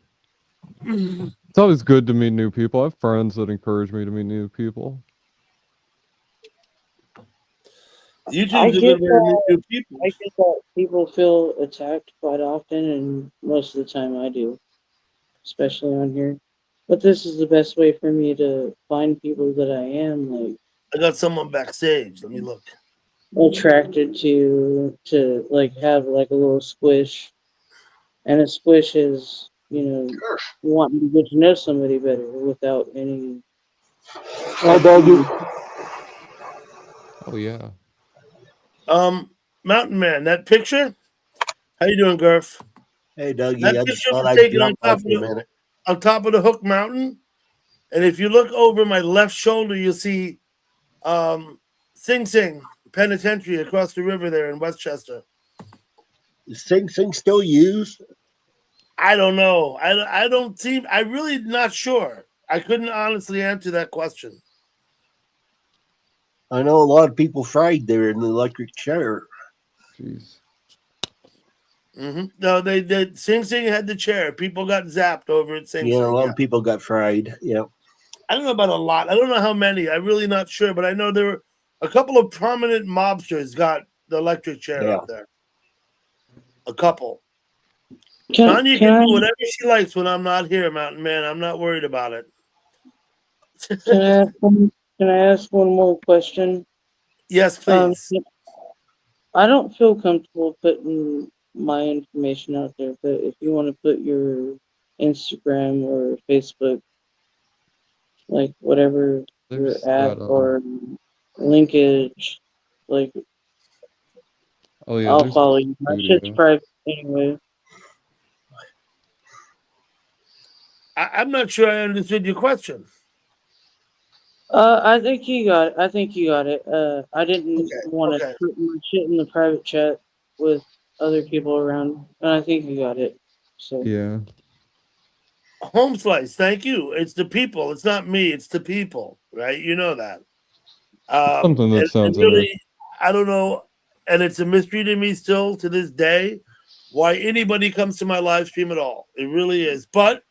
It's always good to meet new people. I have friends that encourage me to meet new people. I YouTube's a get good way to meet that. new people. I get that people feel attacked quite often, and most of the time I do, especially on here. But this is the best way for me to find people that I am like I got someone backstage. Let me look. attracted to like have like a little squish, and a squish is wanting to get to know somebody better without any. Hi, doggy. Oh yeah. Mountain Man, that picture. How you doing, Gurf? Hey, Dougie. That I just picture thought was I'd taken drop by for a minute. on top of the Hook Mountain, and if you look over my left shoulder, you'll see Sing Sing Penitentiary across the river there in Westchester. Is Sing Sing still used? I don't know. I don't seem. I really not sure. I couldn't honestly answer that question. I know a lot of people fried there in the electric chair. Jeez. No, they Sing Sing had the chair. People got zapped over at Sing Yeah, a Sing. lot Yeah. of people got fried. Yeah. I don't know about a lot. I don't know how many. I'm really not sure, but I know there were a couple of prominent mobsters got the electric chair Yeah. up there. A couple. Can Tanya can can I do whatever she likes when I'm not here, Mountain Man. I'm not worried about it. can I ask one more question? Yes, please. I don't feel comfortable putting my information out there, but if you want to put your Instagram or Facebook, like whatever you're There's at, that or linkage, like oh yeah, I'll there's that follow you. My shit's studio. private anyway. I'm not sure I understood your question. I think you got it. I think you got it. I didn't want to Okay. put my shit in the private chat. with other people around, and I think you got it. So Yeah. Home slice, thank you. It's the people. It's not me. It's the people, right? You know that. Something that And sounds interesting. really, I don't know, and it's a mystery to me still to this day why anybody comes to my live stream at all. It really is. But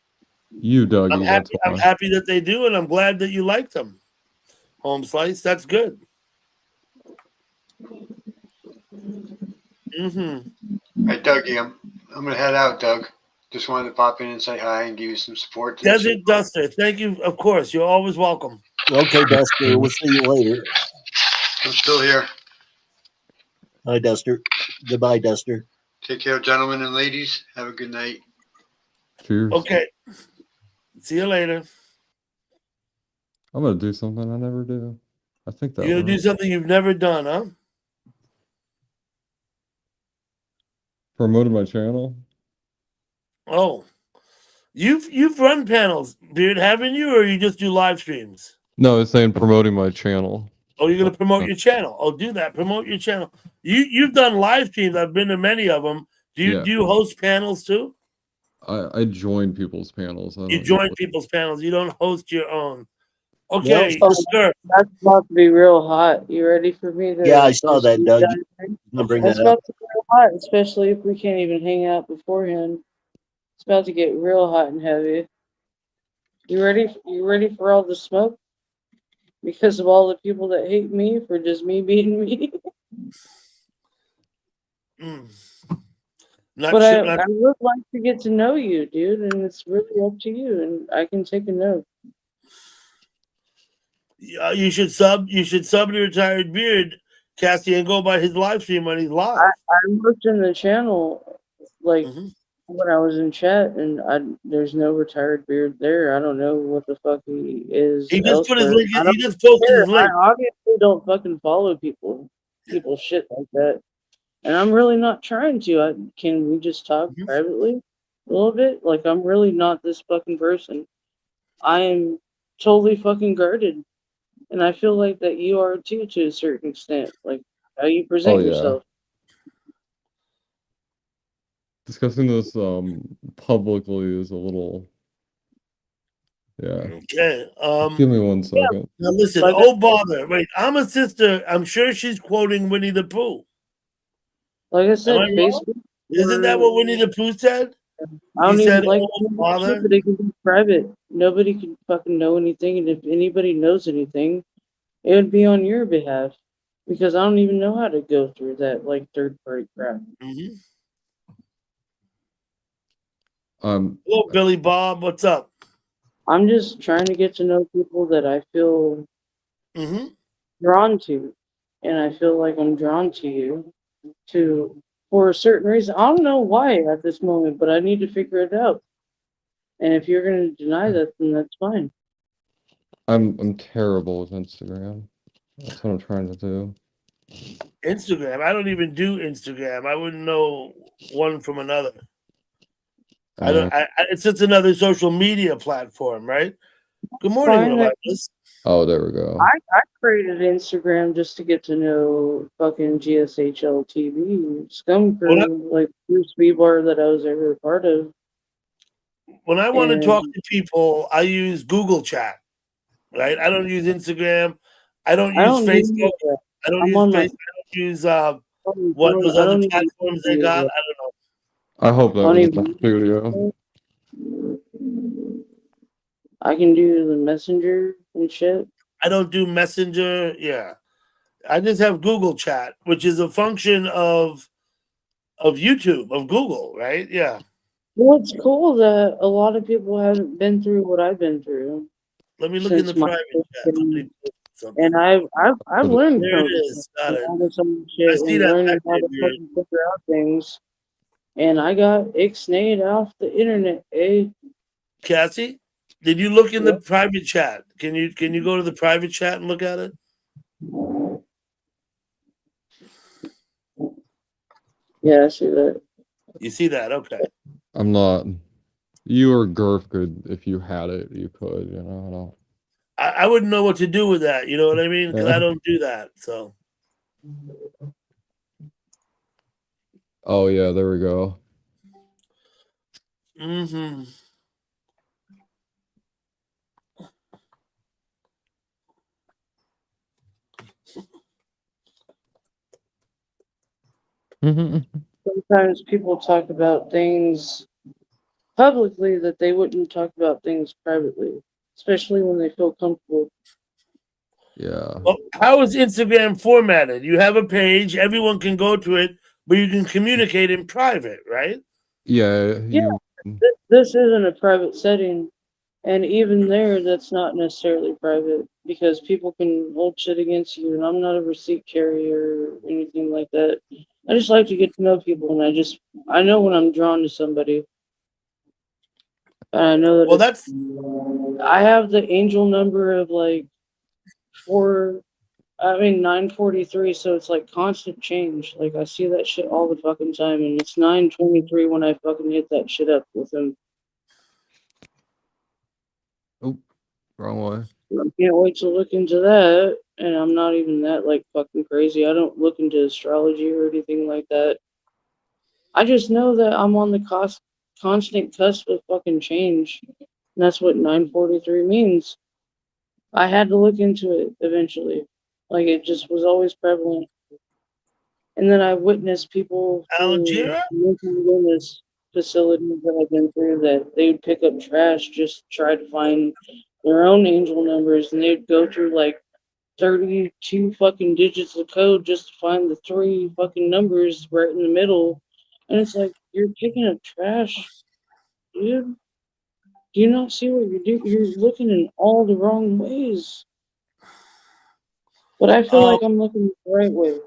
You, I'm Dougie, that's happy. I'm why. happy that they do, and I'm glad that you like them. Home slice, that's good. Mm-hmm. Hey, Dougie, I'm gonna head out, Doug. Just wanted to pop in and say hi and give you some support. Desert Duster, thank you. Of course, you're always welcome. Okay, Duster. We'll see you later. I'm still here. Hi, Duster. Goodbye, Duster. Take care, gentlemen and ladies. Have a good night. Cheers. Okay. See you later. I'm gonna do something I never do. I think that You're gonna do works. something you've never done, huh? Promoted my channel. Oh, you've run panels, Beard, haven't you, or you just do live streams? No, it's saying promoting my channel. Oh, you're gonna promote your channel. Oh, do that. Promote your channel. You've done live streams. I've been to many of them. Yeah. Do you host panels too? I join people's panels. I You don't join usually. people's panels. You don't host your own. Yep. Okay, Oh, sir. that's about to be real hot. You ready for me to? Yeah, I saw just that, deep Doug. dive in? I'm gonna bring That's that up. about to be real hot, especially if we can't even hang out beforehand. It's about to get real hot and heavy. You ready? You ready for all the smoke? Because of all the people that hate me for just me being me. Mm. Not But sure. I would like to get to know you, dude, and it's really up to you. And I can take a note. You should sub. You should sub to Retired Beard, Cassie, and go by his live stream when he's live. I looked in the channel, like Mhm. when I was in chat, and there's no retired beard there. I don't know what the fuck he is He just put his elsewhere. link. I He don't just posted care. his I link. obviously don't fucking follow people shit like that, and I'm really not trying to. Can we just talk Mhm. privately a little bit? Like I'm really not this fucking person. I am totally fucking guarded, and I feel like that you are too, to a certain extent. Like how you Oh present yeah. yourself. Discussing this publicly is a little. Yeah. Okay. Give me 1 second. Now listen. Like Oh bother! Wait, I'm a sister. I'm sure she's quoting Winnie the Pooh. like I Am I said, wrong? Facebook. Isn't that what Winnie the Pooh said? I He don't said, even like "Oh shit, bother." but it can be private. Nobody can fucking know anything, and if anybody knows anything, it would be on your behalf. Because I don't even know how to go through that like third party crap. Mm-hmm. Um, Hello, Billy Bob. What's up? I'm just trying to get to know people that I feel Mm-hmm. drawn to. And I feel like I'm drawn to you to for a certain reason. I don't know why at this moment, but I need to figure it out. And if you're gonna deny that, then that's fine. I'm terrible with Instagram. That's what I'm trying to do. Instagram. I don't even do Instagram. I wouldn't know one from another. I don't. It's just another social media platform, right? Good morning, Fine. Relentless. Oh, there we go. I created Instagram just to get to know fucking GSHL TV scum crew, like Bruce Bar that I was ever a part of. When I want to And talk to people, I use Google Chat. Right? I don't use Instagram. I don't I use don't need Facebook. all that. I don't I'm use on my Facebook. I don't use what phone. those I other don't even platforms they use got. that. I don't know. I hope that I don't was even the studio. I can do the messenger and shit. I don't do Messenger. Yeah, I just have Google Chat, which is a function of YouTube of Google, right? Yeah. Well, it's cool that a lot of people haven't been through what I've been through Let me look in the since my private chat. and, Somebody posted something. and I've learned There it from is. Got it. all this other I shit see and that learning back how there, to dude. fucking figure out things. And I got ixnayed off the internet, eh? Cassie, did you look in the Yep. private chat? Can you go to the private chat and look at it? Yeah, I see that. You see that? Okay. I'm not. You or Gurf could, if you had it, you could. You know. I wouldn't know what to do with that. You know what I mean? Because I don't do that. So Oh yeah, there we go. Mm-hmm. Sometimes people talk about things publicly that they wouldn't talk about things privately, especially when they feel comfortable. Yeah. Well, how is Instagram formatted? You have a page, everyone can go to it, but you can communicate in private, right? Yeah, Yeah, you this isn't a private setting, and even there, that's not necessarily private because people can hold shit against you. And I'm not a receipt carrier or anything like that. I just like to get to know people, and I know when I'm drawn to somebody. And I know that Well, that's I have the angel number of like 943, so it's like constant change. Like I see that shit all the fucking time, and it's 923 when I fucking hit that shit up with him. oh, wrong way. I can't wait to look into that. And I'm not even that like fucking crazy. I don't look into astrology or anything like that. I just know that I'm on the constant cusp of fucking change. And that's what 943 means. I had to look into it eventually. Like it just was always prevalent. And then I witnessed people through Algira? mental illness facilities that I've been through that they would pick up trash just to try to find their own angel numbers, and they'd go through like 32 fucking digits of code just to find the 3 fucking numbers right in the middle. And it's like, you're picking up trash, dude. Do you not see what you're doing? You're looking in all the wrong ways. But I feel like I'm looking the right way.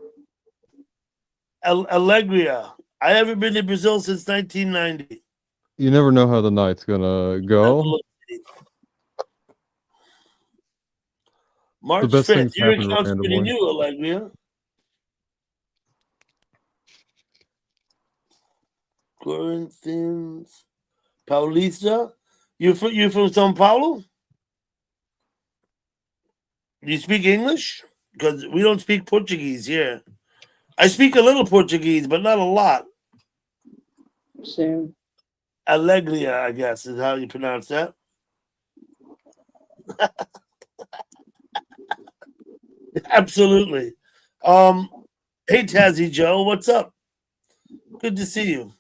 Alegria. I haven't been to Brazil since 1990. You never know how the night's gonna go. March best 5th. things Your happen account's pretty randomly. new, Alegria. Corinthians. Paulista. You from São Paulo? Do you speak English? Because we don't speak Portuguese here. I speak a little Portuguese, but not a lot. Same. Alegria, I guess, is how you pronounce that. Absolutely. Hey Tazzy Joe, what's up? Good to see you.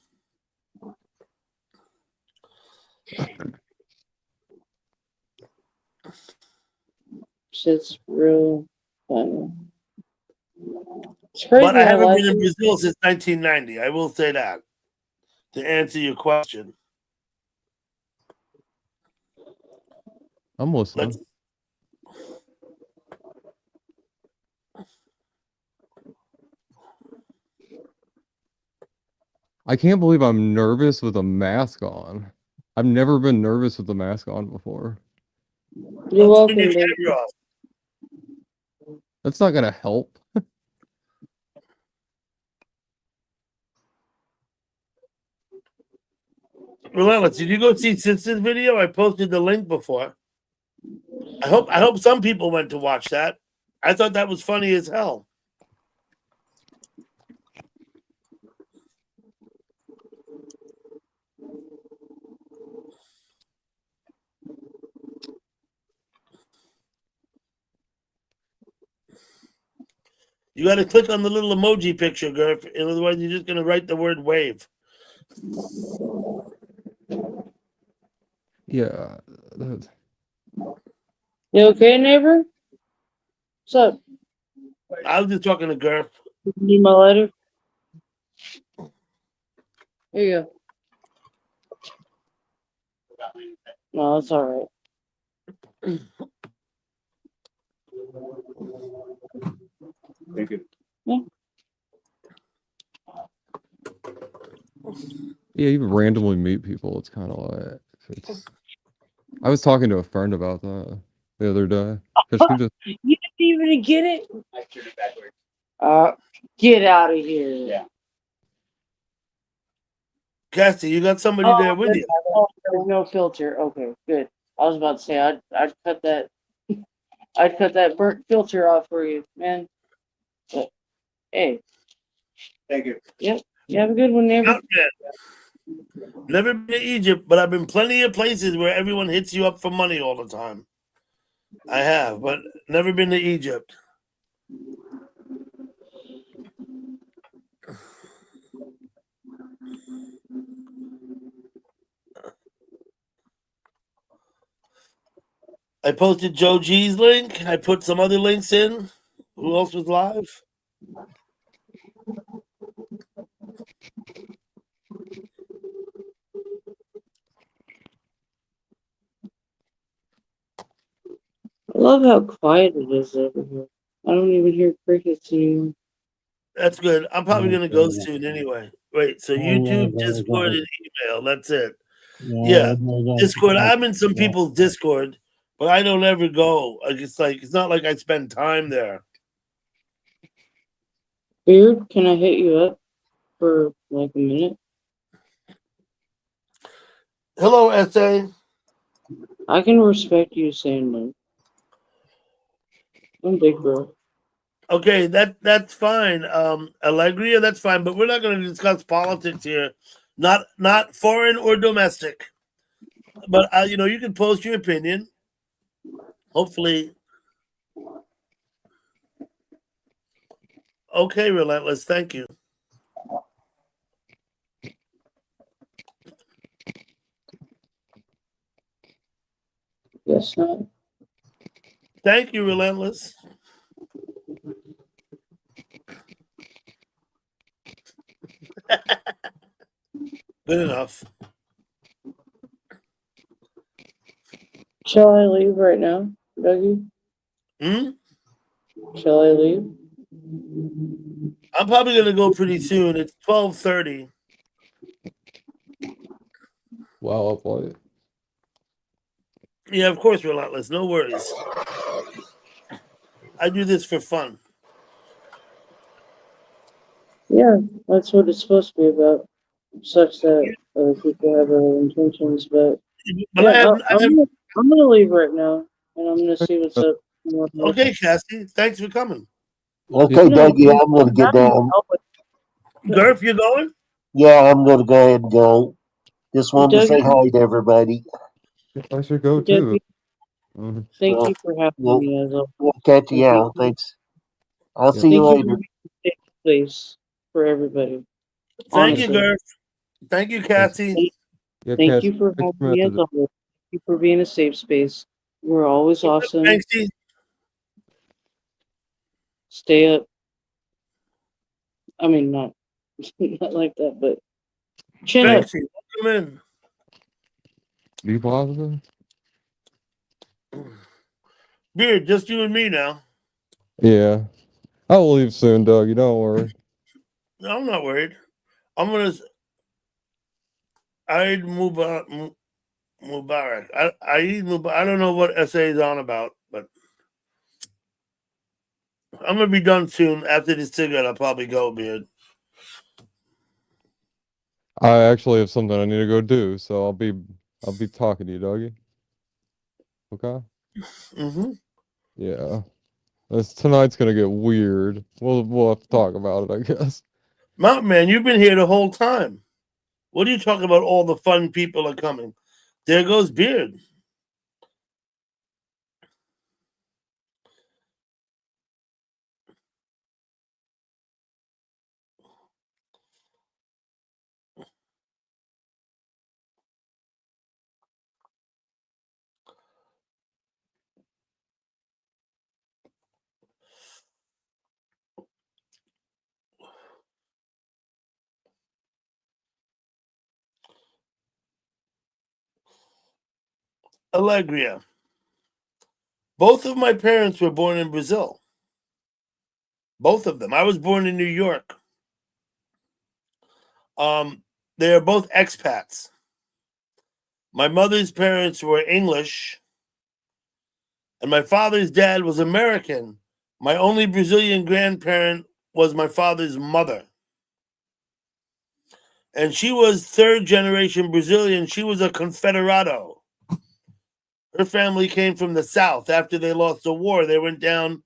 Shit's real funny. It's crazy But I how haven't life been in is. Brazil since 1990. I will say that to answer your question. I'm listening. I can't believe I'm nervous with a mask on. I've never been nervous with a mask on before. You're Let's turn your welcome, baby. camera off. That's not gonna help. Relentless, did you go see Simpsons video? I posted the link before. I hope some people went to watch that. I thought that was funny as hell. You got to click on the little emoji picture, Gurf. Otherwise, you're just going to write the word wave. Yeah. You okay, neighbor? What's up? I was just talking to Gurf. You need my letter? Here you go. No, that's all right. Thank you. Yeah. Yeah, you randomly meet people. It's kind of like I was talking to a friend about that the other day. 'Cause she just You didn't even get it? I turned it backwards. Get out of here. Yeah. Cassie, you got somebody there with you. Oh, there was no filter. Okay, good. I was about to say I'd cut that. I'd cut that burnt filter off for you, man. But hey. Thank you. Yep. You have a good one, neighbor. Never been to Egypt, but I've been plenty of places where everyone hits you up for money all the time. I have, but never been to Egypt. I posted Joe G's link. I put some other links in. Who else was live? I love how quiet it is over here. I don't even hear crickets anymore. That's good. I'm probably Yeah, gonna go soon anyway. Wait, so YouTube, Discord, and email. That's it. Yeah, Discord. I'm in some people's Discord, but I don't ever go. It's not like I spend time there. Beard, can I hit you up for like a minute? Hello, SA. I can respect you saying no. I'm big bro. Okay, that's fine. Allegria, that's fine, but we're not going to discuss politics here. Not foreign or domestic. But you can post your opinion. Hopefully. Okay, Relentless. Thank you. Guess not. Thank you, Relentless. Good enough. Shall I leave right now, Dougie? Shall I leave? I'm probably gonna go pretty soon. It's 12:30. Wow, up late. Yeah, of course, Relentless. No worries. I do this for fun. Yeah, that's what it's supposed to be about. Sucks that other people have other intentions, but But yeah, I'm gonna leave right now, and I'm gonna see what's up. Okay, Cassie. Thanks for coming. Okay, Dougie, I'm going to get down. Gurf, you going? Yeah, I'm going to go ahead and go. Just wanted to say Dougie, hi to everybody. I should go Dougie, too. thank Well, you for having we'll, me as always. we'll catch you Thank out. you. Thanks. I'll Yeah. see you Thank you for later. being a safe place for everybody. Thank you, Honestly. Gurf. Thank you, Cassie. Yeah, Thank catch you for next having me as message. always. Thank you for being a safe space. You're always awesome. Thanks, Steve. Stay up. I mean, not not like that, but chin up. Thanks, Steve. Welcome Be positive. in. Beard, just you and me now. Yeah. I will leave soon, Doug. You don't worry. No, I'm not worried. I'm gonna. Eid Mubarak. I don't know what SA is on about, but I'm gonna be done soon. After this cigarette, I'll probably go, Beard. I actually have something I need to go do, so I'll be talking to you, Dougie. Okay? Mm-hmm. Yeah. Tonight's gonna get weird. We'll have to talk about it, I guess. Mountain Man, you've been here the whole time. What are you talking about? All the fun people are coming. There goes Beard. Allegria. Both of my parents were born in Brazil. Both of them. I was born in New York. They are both expats. My mother's parents were English, and my father's dad was American. My only Brazilian grandparent was my father's mother. And she was third generation Brazilian. She was a Confederado. Her family came from the South after they lost the war. They went down.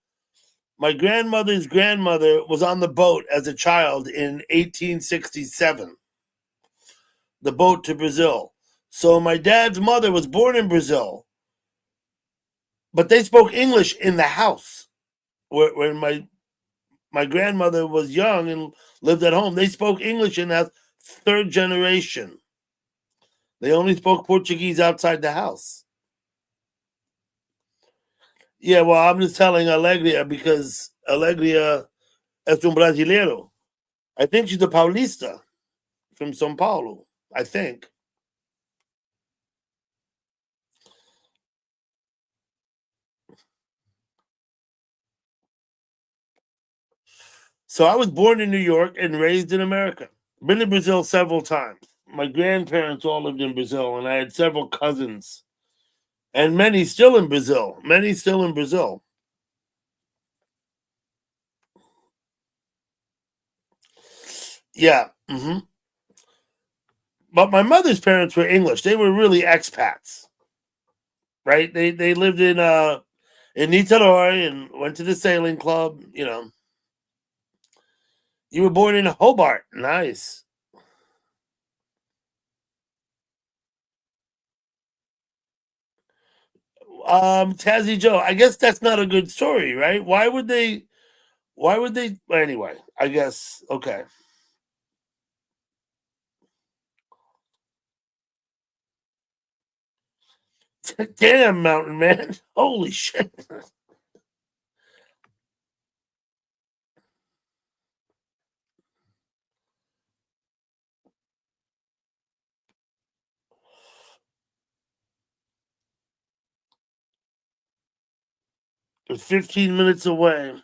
My grandmother's grandmother was on the boat as a child in 1867. The boat to Brazil. So my dad's mother was born in Brazil, but they spoke English in the house. When my grandmother was young and lived at home, they spoke English in that third generation. They only spoke Portuguese outside the house. Yeah, well, I'm just telling Alegria because Alegria es un brasileiro. I think she's a Paulista from São Paulo. I think. So I was born in New York and raised in America. Been to Brazil several times. My grandparents all lived in Brazil, and I had several cousins, and many still in Brazil. Many still in Brazil. Yeah. But my mother's parents were English. They were really expats, right? They lived in Niterói and went to the sailing club. You know, you were born in Hobart. Nice. Tazzy Joe. I guess that's not a good story, right? Why would they? Why would they? Anyway, I guess okay. Damn, Mountain Man! Holy shit! They're 15 minutes away.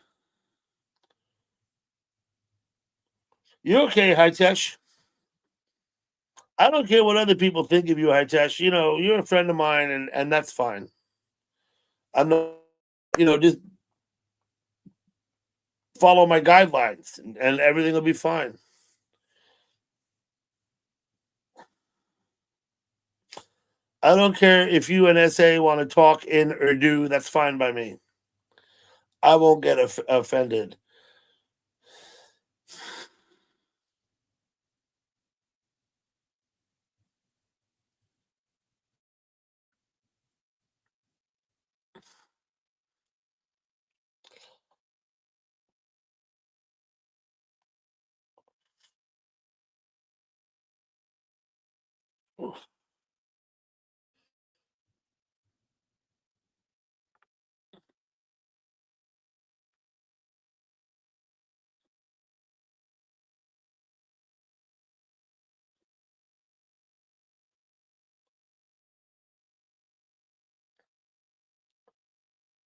You okay, Hitesh? I don't care what other people think of you, Hitesh. You know, you're a friend of mine, and that's fine. I'm not, just follow my guidelines, and everything will be fine. I don't care if you and SA want to talk in Urdu. That's fine by me. I won't get offended.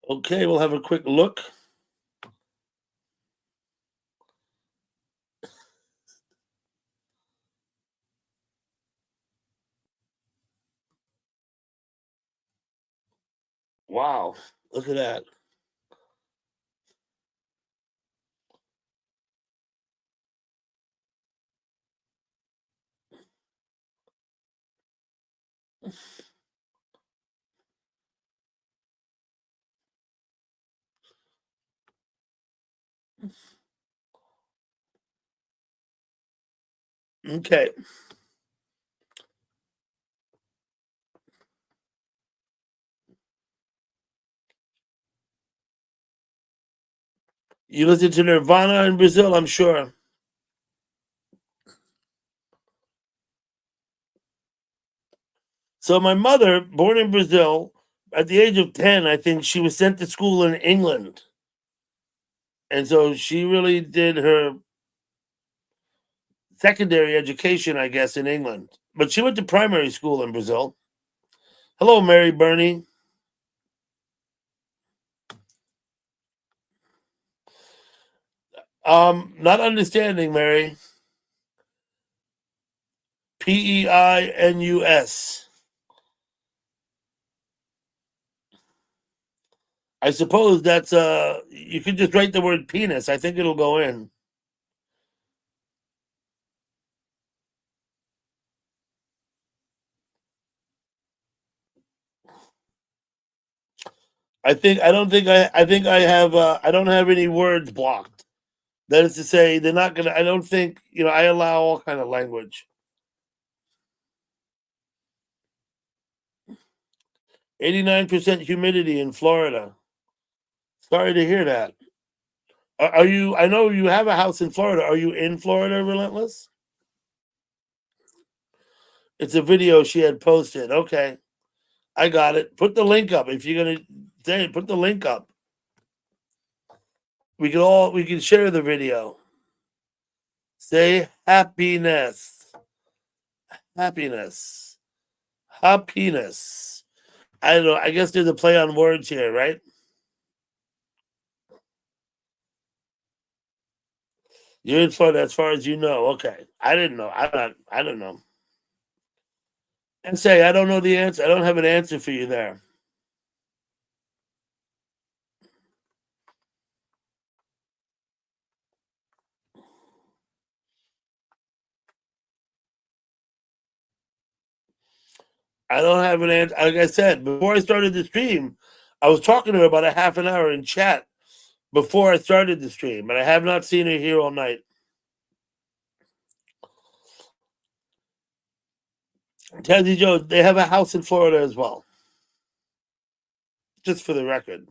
Okay, we'll have a quick look. Wow, look at that. Okay. You listen to Nirvana in Brazil, I'm sure. So my mother, born in Brazil, at the age of 10, I think she was sent to school in England. And so she really did her secondary education, I guess, in England. But she went to primary school in Brazil. Hello, Mary Burney. Not understanding, Mary. Peinus. I suppose that's you could just write the word penis. I think it'll go in. I think I don't think I think I have I don't have any words blocked. That is to say, they're not gonna. I don't think I allow all kind of language. 89% humidity in Florida. Sorry to hear that. Are you? I know you have a house in Florida. Are you in Florida, Relentless? It's a video she had posted. Okay, I got it. Put the link up if you're gonna say it. Put the link up. We can share the video. Say happiness, happiness, happiness. I don't know. I guess there's a play on words here, right? You're in Florida as far as you know. Okay. I didn't know. I don't know. And say I don't know the answer. I don't have an answer for you there. I don't have an answer. Like I said, before I started the stream, I was talking to her about a half an hour in chat before I started the stream, but I have not seen her here all night. Tazzy Joe, they have a house in Florida as well. Just for the record.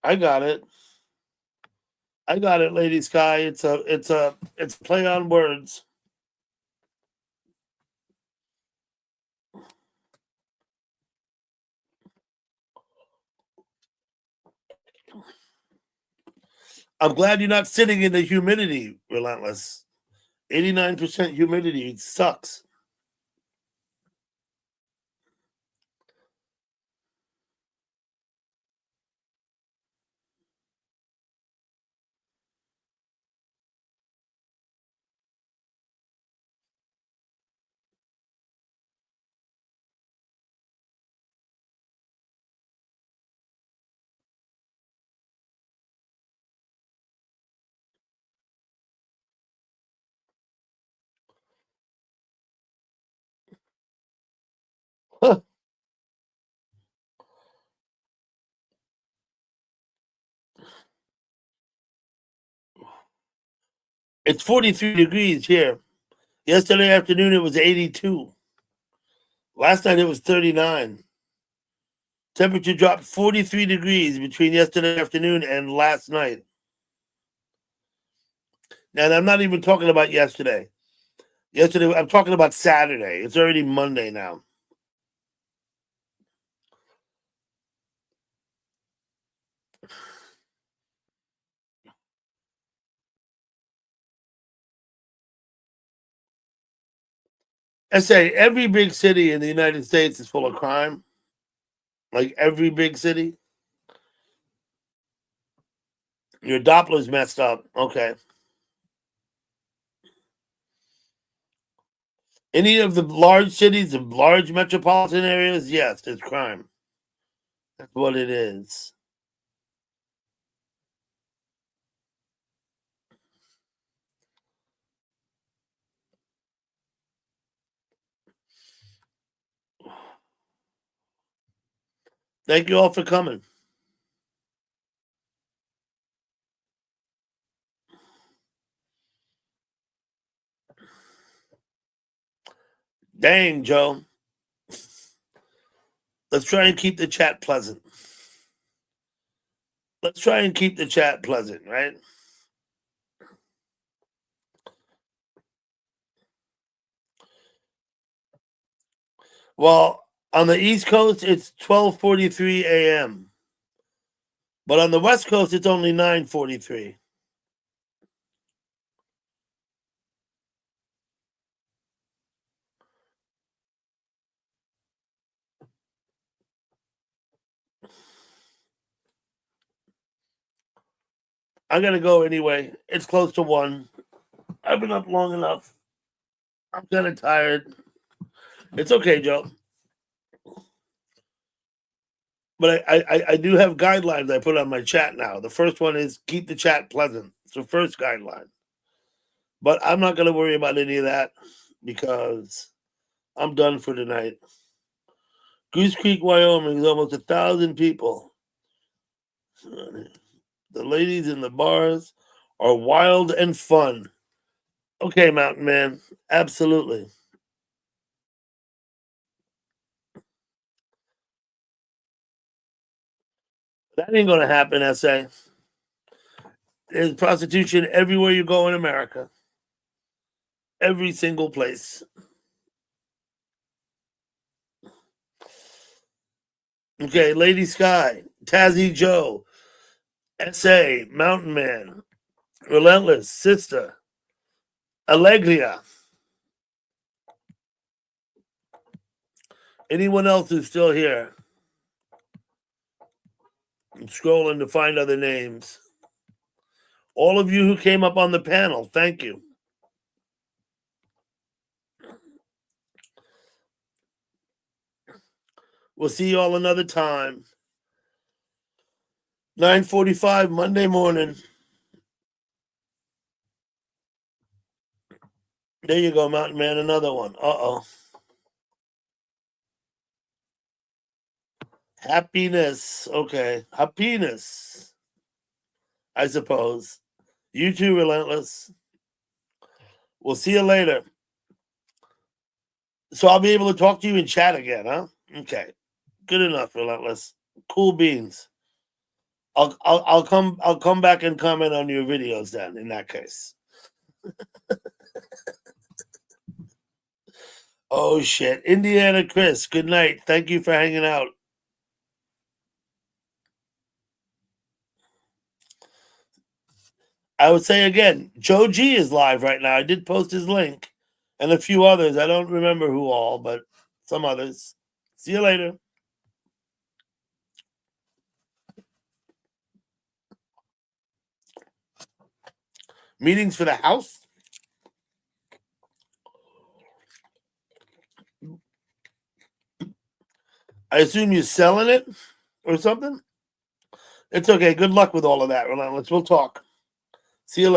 I got it. I got it, Lady Sky. It's a play on words. I'm glad you're not sitting in the humidity, Relentless. 89% humidity. It sucks. It's 43 degrees here. Yesterday afternoon it was 82. Last night it was 39. Temperature dropped 43 degrees between yesterday afternoon and last night. And I'm not even talking about yesterday. Yesterday, I'm talking about Saturday. It's already Monday now. I say every big city in the United States is full of crime. Like every big city. Your Doppler's messed up. Okay. Any of the large cities, the large metropolitan areas, yes, there's crime. That's what it is. Thank you all for coming. Dang, Joe. Let's try and keep the chat pleasant. Let's try and keep the chat pleasant, right? Well, on the East Coast, it's 12:43 a.m. But on the West Coast, it's only 9:43. I'm gonna go anyway. It's close to 1. I've been up long enough. I'm kind of tired. It's okay, Joe. But I do have guidelines I put on my chat now. The first one is keep the chat pleasant. It's the first guideline. But I'm not going to worry about any of that because I'm done for tonight. Goose Creek, Wyoming is almost 1,000 people. The ladies in the bars are wild and fun. Okay, Mountain Man. Absolutely. That ain't going to happen, SA. There's prostitution everywhere you go in America. Every single place. Okay, Lady Sky, Tazzy Joe, SA, Mountain Man, Relentless, Sister, Allegria. Anyone else who's still here? I'm scrolling to find other names. All of you who came up on the panel, thank you. We'll see you all another time. 9:45 Monday morning. There you go, Mountain Man, another one. Uh-oh. Happiness. Okay. Happiness. I suppose. You too, Relentless. We'll see you later. So I'll be able to talk to you in chat again, huh? Okay. Good enough, Relentless. Cool beans. I'll come back and comment on your videos then in that case. Oh shit. Indiana Chris, good night. Thank you for hanging out. I would say again, Joe G is live right now. I did post his link and a few others. I don't remember who all, but some others. See you later. Meetings for the house? I assume you're selling it or something? It's okay. Good luck with all of that, Relentless. We'll talk. See you later.